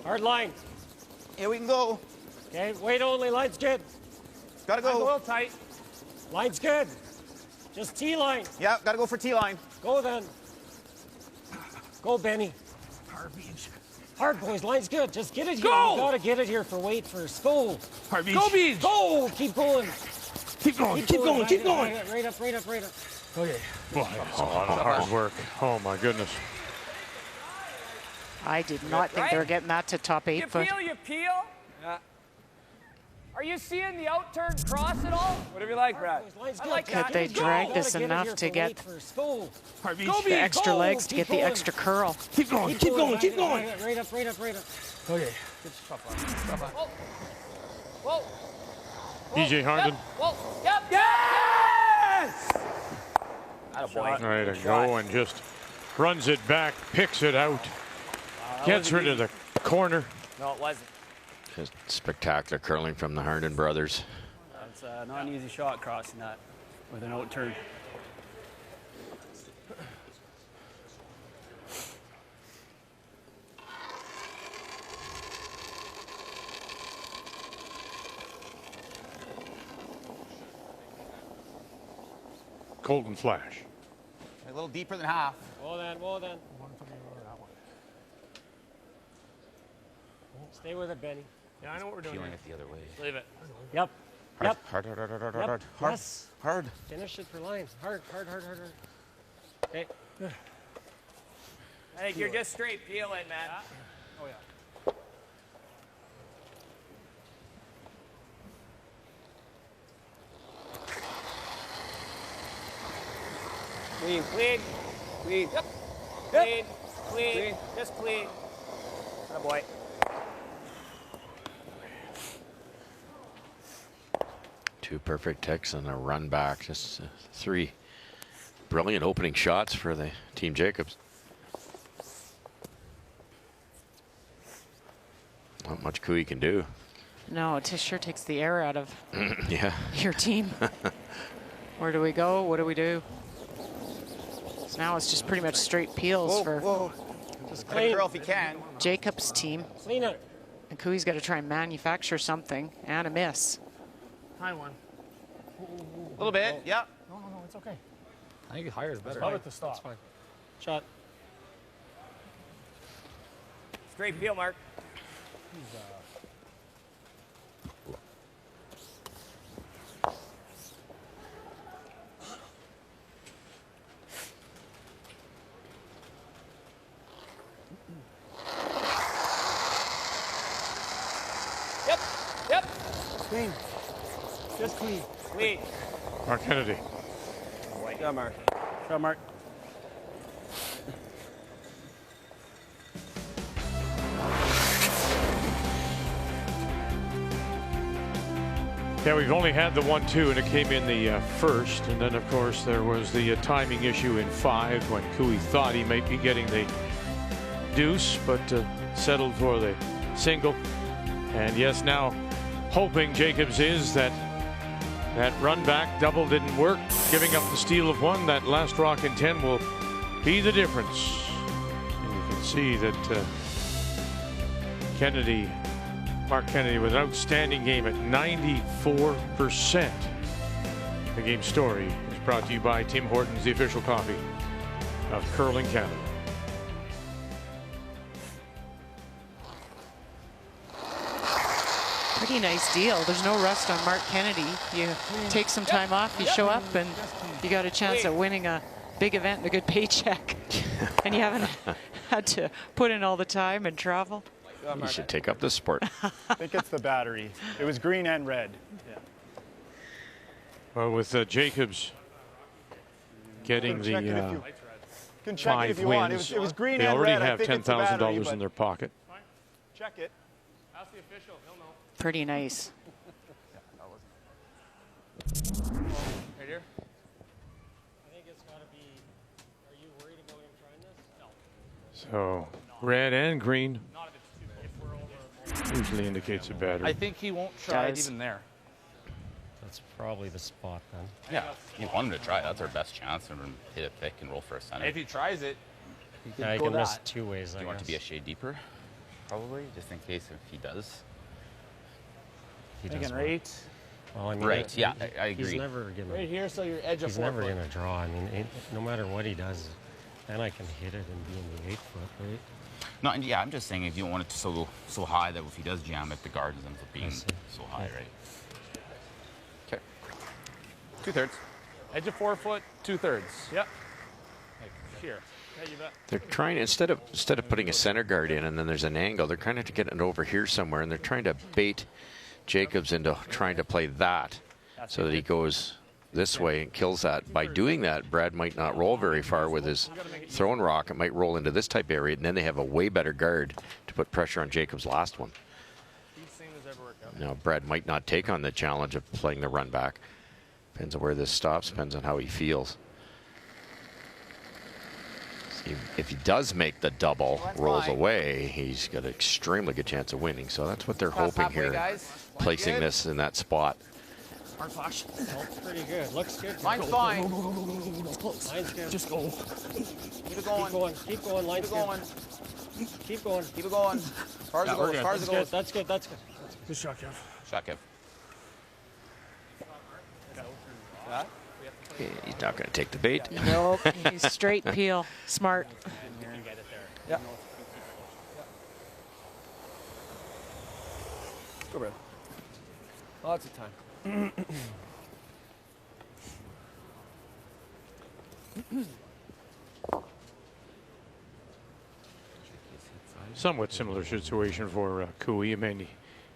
Hard line. Here we can go. Okay, weight only. Line's good. Gotta Line's a go. little tight. Line's good. Just T-line. Yeah, gotta go for T-line. Go then. Go, Benny. Hard, boys. Line's good. Just get it here. Go! You gotta get it here for weight first. Go. Hard beach. Go, Beach. Go. Keep going. Keep going. Keep going. Keep going. Right up, right up, right up. Okay. Boy, that's a lot of hard work. Oh my goodness. I did not think they were getting that to top 8. You But peel. Yeah. Are you seeing the outturn cross at all? Whatever you like, Brad. I like could that. they Go. drag Gotta this get it enough here to for get weight first. Go. Hard beach. the extra Go. legs to Keep get the going. extra curl? Keep going. Keep going. Keep going. Right up, right up, right up. Okay. Whoa. EJ Harnden. Whoa. Yep. Yes! All right, to go and just runs it back, picks it out, gets rid of the corner. No, it wasn't. Just spectacular curling from the Harnden brothers. It's not an easy shot crossing that with an out turn. Colton Flash. A little deeper than half. Well then. Stay with it, Benny. Yeah, I know what we're doing. Peeling Here. it the other way. Leave it. Yep. Hard, Yep. hard. Yep. Hard. Yes. Hard. Finish it for line. Hard. Okay. I think you're just straight peeling, man. Oh, yeah. Clean. Clean. Clean. Yep. Clean. Clean. Just clean. Oh, boy. Two perfect ticks and a run back. Just 3 brilliant opening shots for the Team Jacobs. Not much Cooey can do. No, it just sure takes the air out of Yeah. your team. Where do we go? What do we do? So now it's just pretty much straight peels for Just clean girl if you can. Jacob's team. Clean it. And Cooey's got to try and manufacture something and a miss. High one. A little bit. Yeah. No, it's okay. I think higher is better. Love it to stop. That's fine. Shot. Straight peel, Mark. Yep. Clean. Just clean. Clean. Mark Kennedy. Shot, Mark. Shot, Mark. Yeah, we've only had the 1-2, and it came in the first. And then, of course, there was the timing issue in 5 when Cooey thought he might be getting the deuce, but settled for the single. And yes, now hoping Jacobs is that run back double didn't work, giving up the steal of 1. That last rock in 10 will be the difference. And you can see that Mark Kennedy with an outstanding game at 94%. The game story is brought to you by Tim Hortons, the official coffee of Curling Canada. Pretty nice deal. There's no rust on Mark Kennedy. You take some time off, you show up, and you got a chance at winning a big event and a good paycheck. And you haven't had to put in all the time and travel. You should take up this sport. I think it's the battery. It was green and red. Yeah. Well, with Jacobs getting the can check 5 it if you wins, want. It was green they and already red. have I think it's the battery, $10,000 in their pocket. Check it. Ask the official. He'll know. Pretty nice. Right here. I think it's got to be. Are you worried about him trying this? No. So red and green usually indicates a battery. I think he won't try it even there. That's probably the spot then. Yeah, you want him to try. That's our best chance of him hit it thick and roll for a center. If he tries it, he can Yeah, you go can miss that. 2 ways. Do you want to be a shade deeper? Probably, just in case if he does. He Thinking does well. right. Well, I mean, Right, yeah, I agree. He's never gonna. Right here, so you're edge of He's 4 never foot. gonna draw. I mean, no matter what he does, then I can hit it and be in the 8 foot, right? No, and yeah, I'm just saying if you don't want it to so high that if he does jam it, the guard ends up being so high, right? Okay. 2/3. Edge of 4 foot, 2/3. Yep. Like here. Yeah, you bet. They're trying, instead of putting a center guard in and then there's an angle, they're kind of getting it over here somewhere, and they're trying to bait Jacobs into trying to play that so that he goes this way and kills that. By doing that, Brad might not roll very far with his throwing rock. It might roll into this type area, and then they have a way better guard to put pressure on Jacobs' last one. Now, Brad might not take on the challenge of playing the run back. Depends on where this stops, depends on how he feels. See, if he does make the double, rolls away, he's got an extremely good chance of winning. So that's what they're hoping halfway, here, guys. placing this in that spot. Hard flash. Looks pretty good. Looks good. Mine's fine. Line's good. Just go. Keep it going. Keep going. Keep going. Line's Keep it going. good. Keep going. Keep it going. As far as it goes. As far as it goes. That's good. That's good. Good shot, Kev. Shot, Kev. He's not going to take the bait. Nope. He's straight peel. Smart. Yeah. Go, Brad. Lots of time. Somewhat similar situation for Cooey. I mean,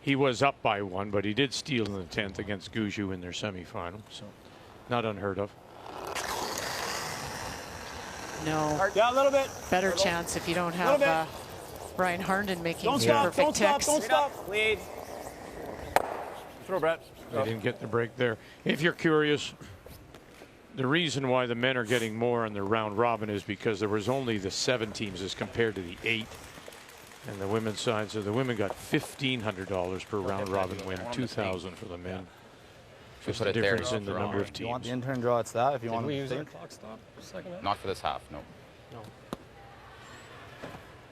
he was up by 1, but he did steal in the 10th against Gushue in their semifinal, so not unheard of. No. Yeah, a little bit. Better chance if you don't have Ryan Harnden making Don't two stop, perfect don't stop, ticks. don't stop. Lead. Throw, Brad. They didn't get the break there. If you're curious, the reason why the men are getting more on the round robin is because there was only the 7 teams as compared to the 8. And the women's side, so the women got $1,500 per round robin win, $2,000 for the men. Just a difference in the number of If you want teams. the intern draw, it's that. If you Did want we to use our think. clock stop for a second? Not for this half, no. No.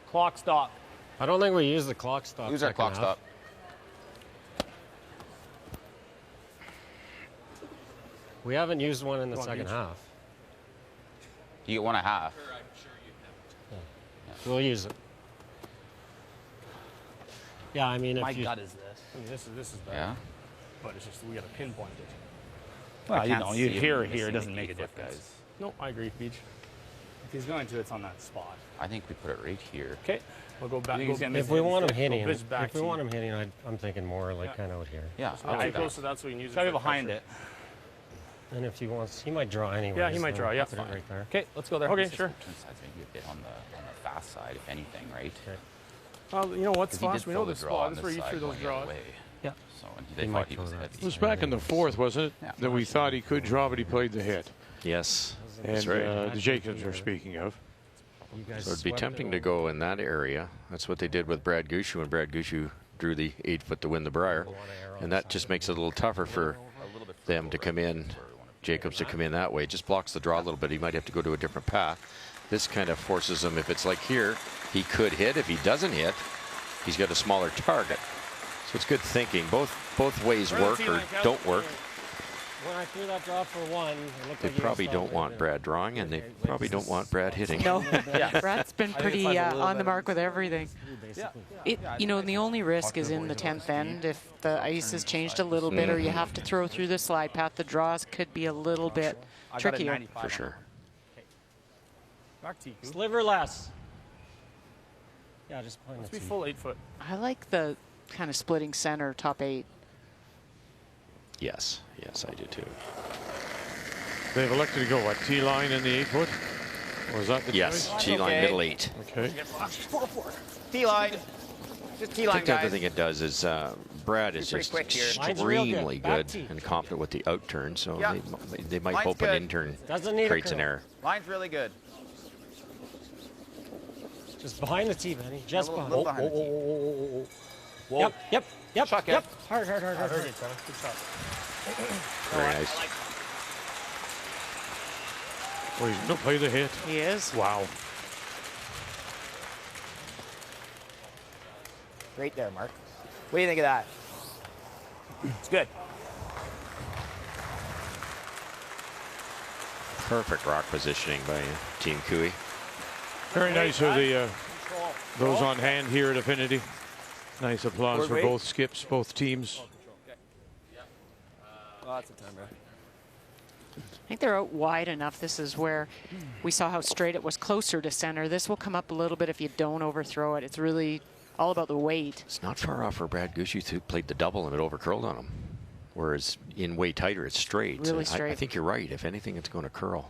Clock stop. I don't think we used the clock stop. Use our second clock half. stop. We haven't used one in the second half. You get 1.5. Yeah. We'll use it. Yeah, I mean, My if you... gut is this. I mean, this is better. Yeah. But it's just we got to pinpoint it. Well, you can't know, see you him here missing it doesn't the make a 8-foot difference. guys. No, I agree, Beach. If he's going to, it's on that spot. I think we put it right here. Okay, we'll go back. If we want him hitting, back if we want him hitting, I'm thinking more like kind of out here. Yeah. I'll too close to that so we can use it. Gotta for be behind pressure. And if he wants, he might draw anyway. Yeah, he might draw. Yeah, put it right there. Okay, let's go there. Okay, sure. Sides maybe a bit on the fast side, if anything, right? Okay. You know what's 'Cause he did fast? We know throw the the draw spot. on That's where this you side threw those going the other draws. way. Yeah. So and He they might thought he was throw that. heavy. It was back in the 4th, wasn't it? Yeah. That we thought he could draw, but he played the hit. Yes, And that's right. the Jacobs are speaking of. You guys So it'd be swept tempting it to over. go in that area. That's what they did with Brad Gushue, and Brad Gushue drew the 8-foot to win the Briar. And that just makes it a little tougher for them to come in, Jacobs to come in that way. It just blocks the draw a little bit. He might have to go to a different path. This kind of forces him, if it's like here, he could hit. If he doesn't hit, he's got a smaller target. So it's good thinking. Both ways work or don't work. When I threw that draw for 1, it looked They like you probably guys don't thought want it. Brad drawing, and they probably don't want Brad hitting. No, Brad's been pretty on the mark with everything. You know, the only risk is in the 10th end. If the ice has changed a little bit, or you have to throw through the slide path, the draws could be a little bit trickier. For sure. Sliver less. Yeah, just behind Let's the be tee. full 8-foot. I like the kind of splitting center, top 8. Yes, I do too. They've elected to go, what, T-line in the 8-foot? Was that the Yes, choice? T-line, middle 8. Okay. T-line. Just I T-line, think the other guys. thing it does is Brad is Pretty just quick here. Line's real good. extremely Back good tee. and confident with the outturn, so Yeah. they might Line's hope good. an intern Doesn't need a creates an curl. error. Line's really good. Just behind the tee, Benny. Just little behind. behind the tee. Yep. Chuck it. Yep. Hard. Good shot. Very nice. Well, he's going to play the hit. He is. Wow. Right there, Mark. What do you think of that? It's good. Perfect rock positioning by Team Cooey. Very nice of the those on hand here at Affinity. Nice applause for both skips, both teams. Lots of time, Brad. I think they're out wide enough. This is where we saw how straight it was closer to center. This will come up a little bit if you don't overthrow it. It's really all about the weight. It's not far off for Brad Gushue who played the double and it overcurled on him. Whereas in way tighter, it's straight. Really So straight. I think you're right. If anything, it's going to curl.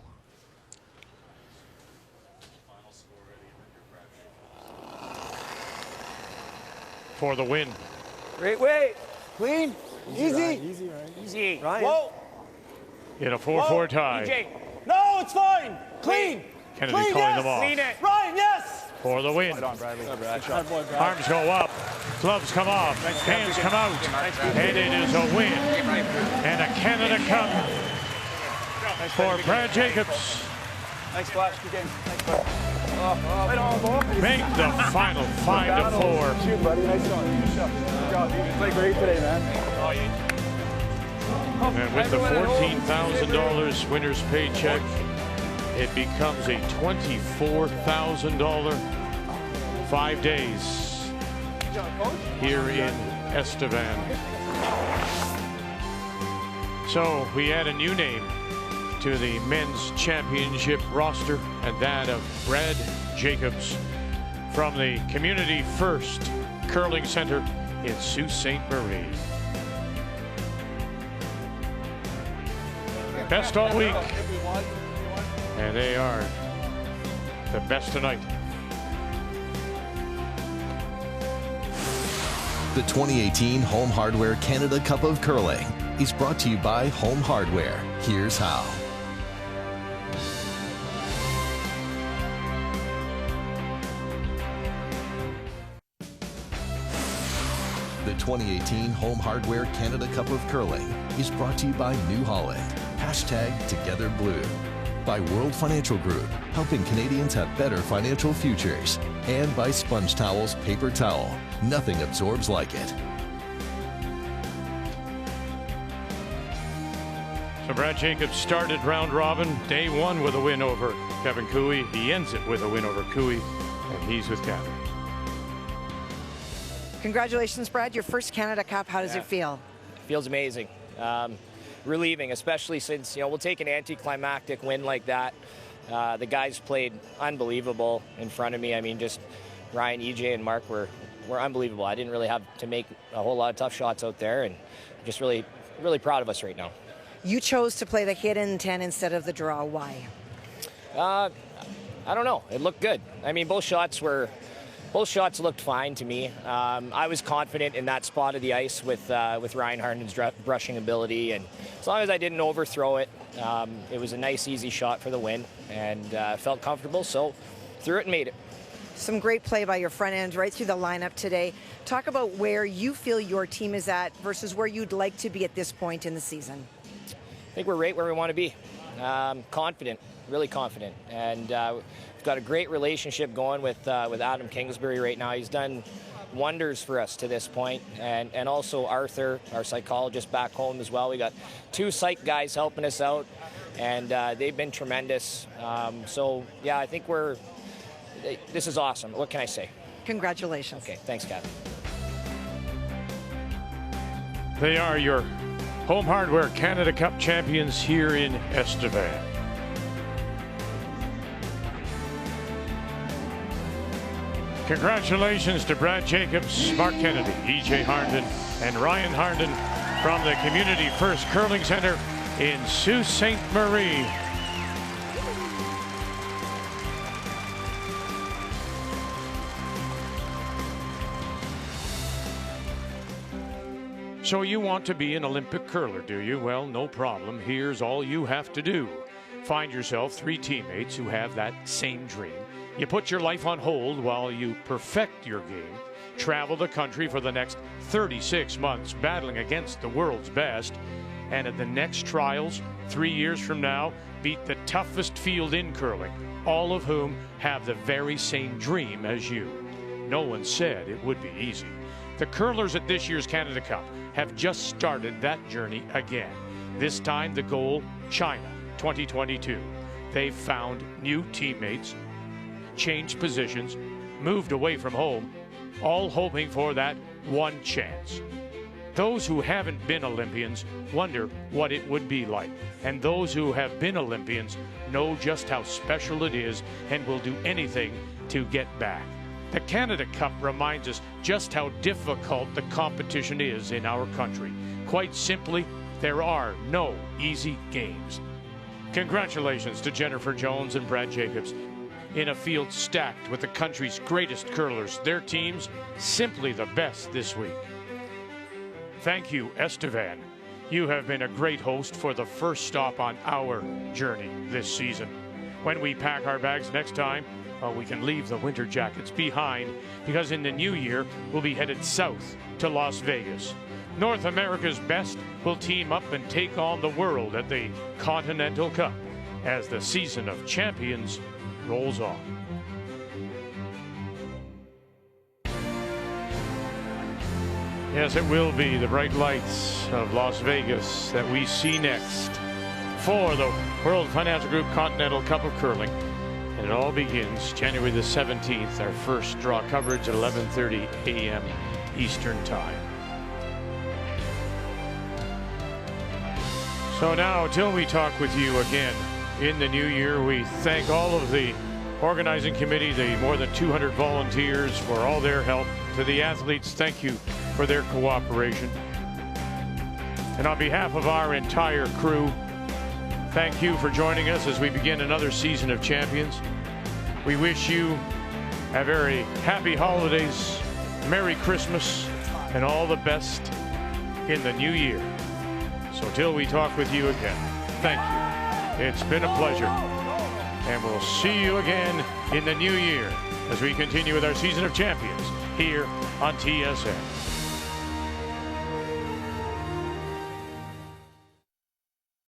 For the win. Great way. Clean. Easy. Easy, right? Easy. Ryan. Whoa. In a 4-4 tie. DJ. No, it's fine. Clean. Kennedy Clean, calling yes. them off. Clean it. Ryan, yes. For the win. Good on, Bradley. Oh, Brad. Good boy, Brad. Arms go up, gloves come off, hands come out, and it is a win. And a Canada Cup for Brad Jacobs. Nice flash. Good game. Thanks, bud. Right on, ball. Make the final 5-4. Shoot, buddy. Nice shot. Good shot. Good job, dude. You played great today, man. And with the $14,000 winner's paycheck, it becomes a $24,000 5 days here in Estevan. So we add a new name to the men's championship roster, and that of Brad Jacobs from the Community First Curling Center in Sault Ste. Marie. Best all week, and they are the best tonight. The 2018 Home Hardware Canada Cup of Curling is brought to you by Home Hardware. Here's how. The 2018 Home Hardware Canada Cup of Curling is brought to you by New Holland. #TogetherBlue. By World Financial Group, helping Canadians have better financial futures. And by Sponge Towels Paper Towel. Nothing absorbs like it. So Brad Jacobs started round robin day one with a win over Kevin Cooey. He ends it with a win over Cooey, and he's with Kevin. Congratulations, Brad. Your first Canada Cup. How does it feel? Feels amazing. Relieving, especially since, we'll take an anticlimactic win like that. The guys played unbelievable in front of me. I mean, just Ryan, EJ, and Mark were unbelievable. I didn't really have to make a whole lot of tough shots out there, and just really, really proud of us right now. You chose to play the hidden 10 instead of the draw. Why? I don't know. It looked good. I mean, both shots looked fine to me. I was confident in that spot of the ice with Ryan Harnden's brushing ability, and as long as I didn't overthrow it, it was a nice, easy shot for the win, and felt comfortable, so threw it and made it. Some great play by your front end right through the lineup today. Talk about where you feel your team is at versus where you'd like to be at this point in the season. I think we're right where we want to be. Confident, really confident, and we've got a great relationship going with Adam Kingsbury right now. He's done wonders for us to this point, and also Arthur, our psychologist back home as well. We got 2 psych guys helping us out, and they've been tremendous. So yeah, I think this is awesome. What can I say? Congratulations. Okay, thanks, Kathy. They are your Home Hardware Canada Cup champions here in Estevan. Congratulations to Brad Jacobs, Mark Kennedy, EJ Harnden, and Ryan Harnden from the Community First Curling Center in Sault Ste. Marie. So you want to be an Olympic curler, do you? Well, no problem. Here's all you have to do. Find yourself 3 teammates who have that same dream. You put your life on hold while you perfect your game. Travel the country for the next 36 months battling against the world's best. And at the next trials, 3 years from now, beat the toughest field in curling, all of whom have the very same dream as you. No one said it would be easy. The curlers at this year's Canada Cup have just started that journey again. This time the goal, China 2022. They've found new teammates, changed positions, moved away from home, all hoping for that one chance. Those who haven't been Olympians wonder what it would be like, and those who have been Olympians know just how special it is and will do anything to get back. The Canada Cup reminds us just how difficult the competition is in our country. Quite simply, there are no easy games. Congratulations to Jennifer Jones and Brad Jacobs. In a field stacked with the country's greatest curlers, their teams simply the best this week. Thank you, Estevan. You have been a great host for the first stop on our journey this season. When we pack our bags next time, we can leave the winter jackets behind, because in the new year, we'll be headed south to Las Vegas. North America's best will team up and take on the world at the Continental Cup as the season of champions rolls on. Yes, it will be the bright lights of Las Vegas that we see next for the World Financial Group Continental Cup of Curling. And it all begins January the 17th, our first draw coverage at 11:30 a.m. Eastern Time. So now, till we talk with you again in the new year, we thank all of the organizing committee, the more than 200 volunteers for all their help. To the athletes, thank you for their cooperation. And on behalf of our entire crew, thank you for joining us as we begin another season of Champions. We wish you a very happy holidays, Merry Christmas, and all the best in the new year. So till we talk with you again, thank you. It's been a pleasure. And we'll see you again in the new year as we continue with our season of Champions here on TSN.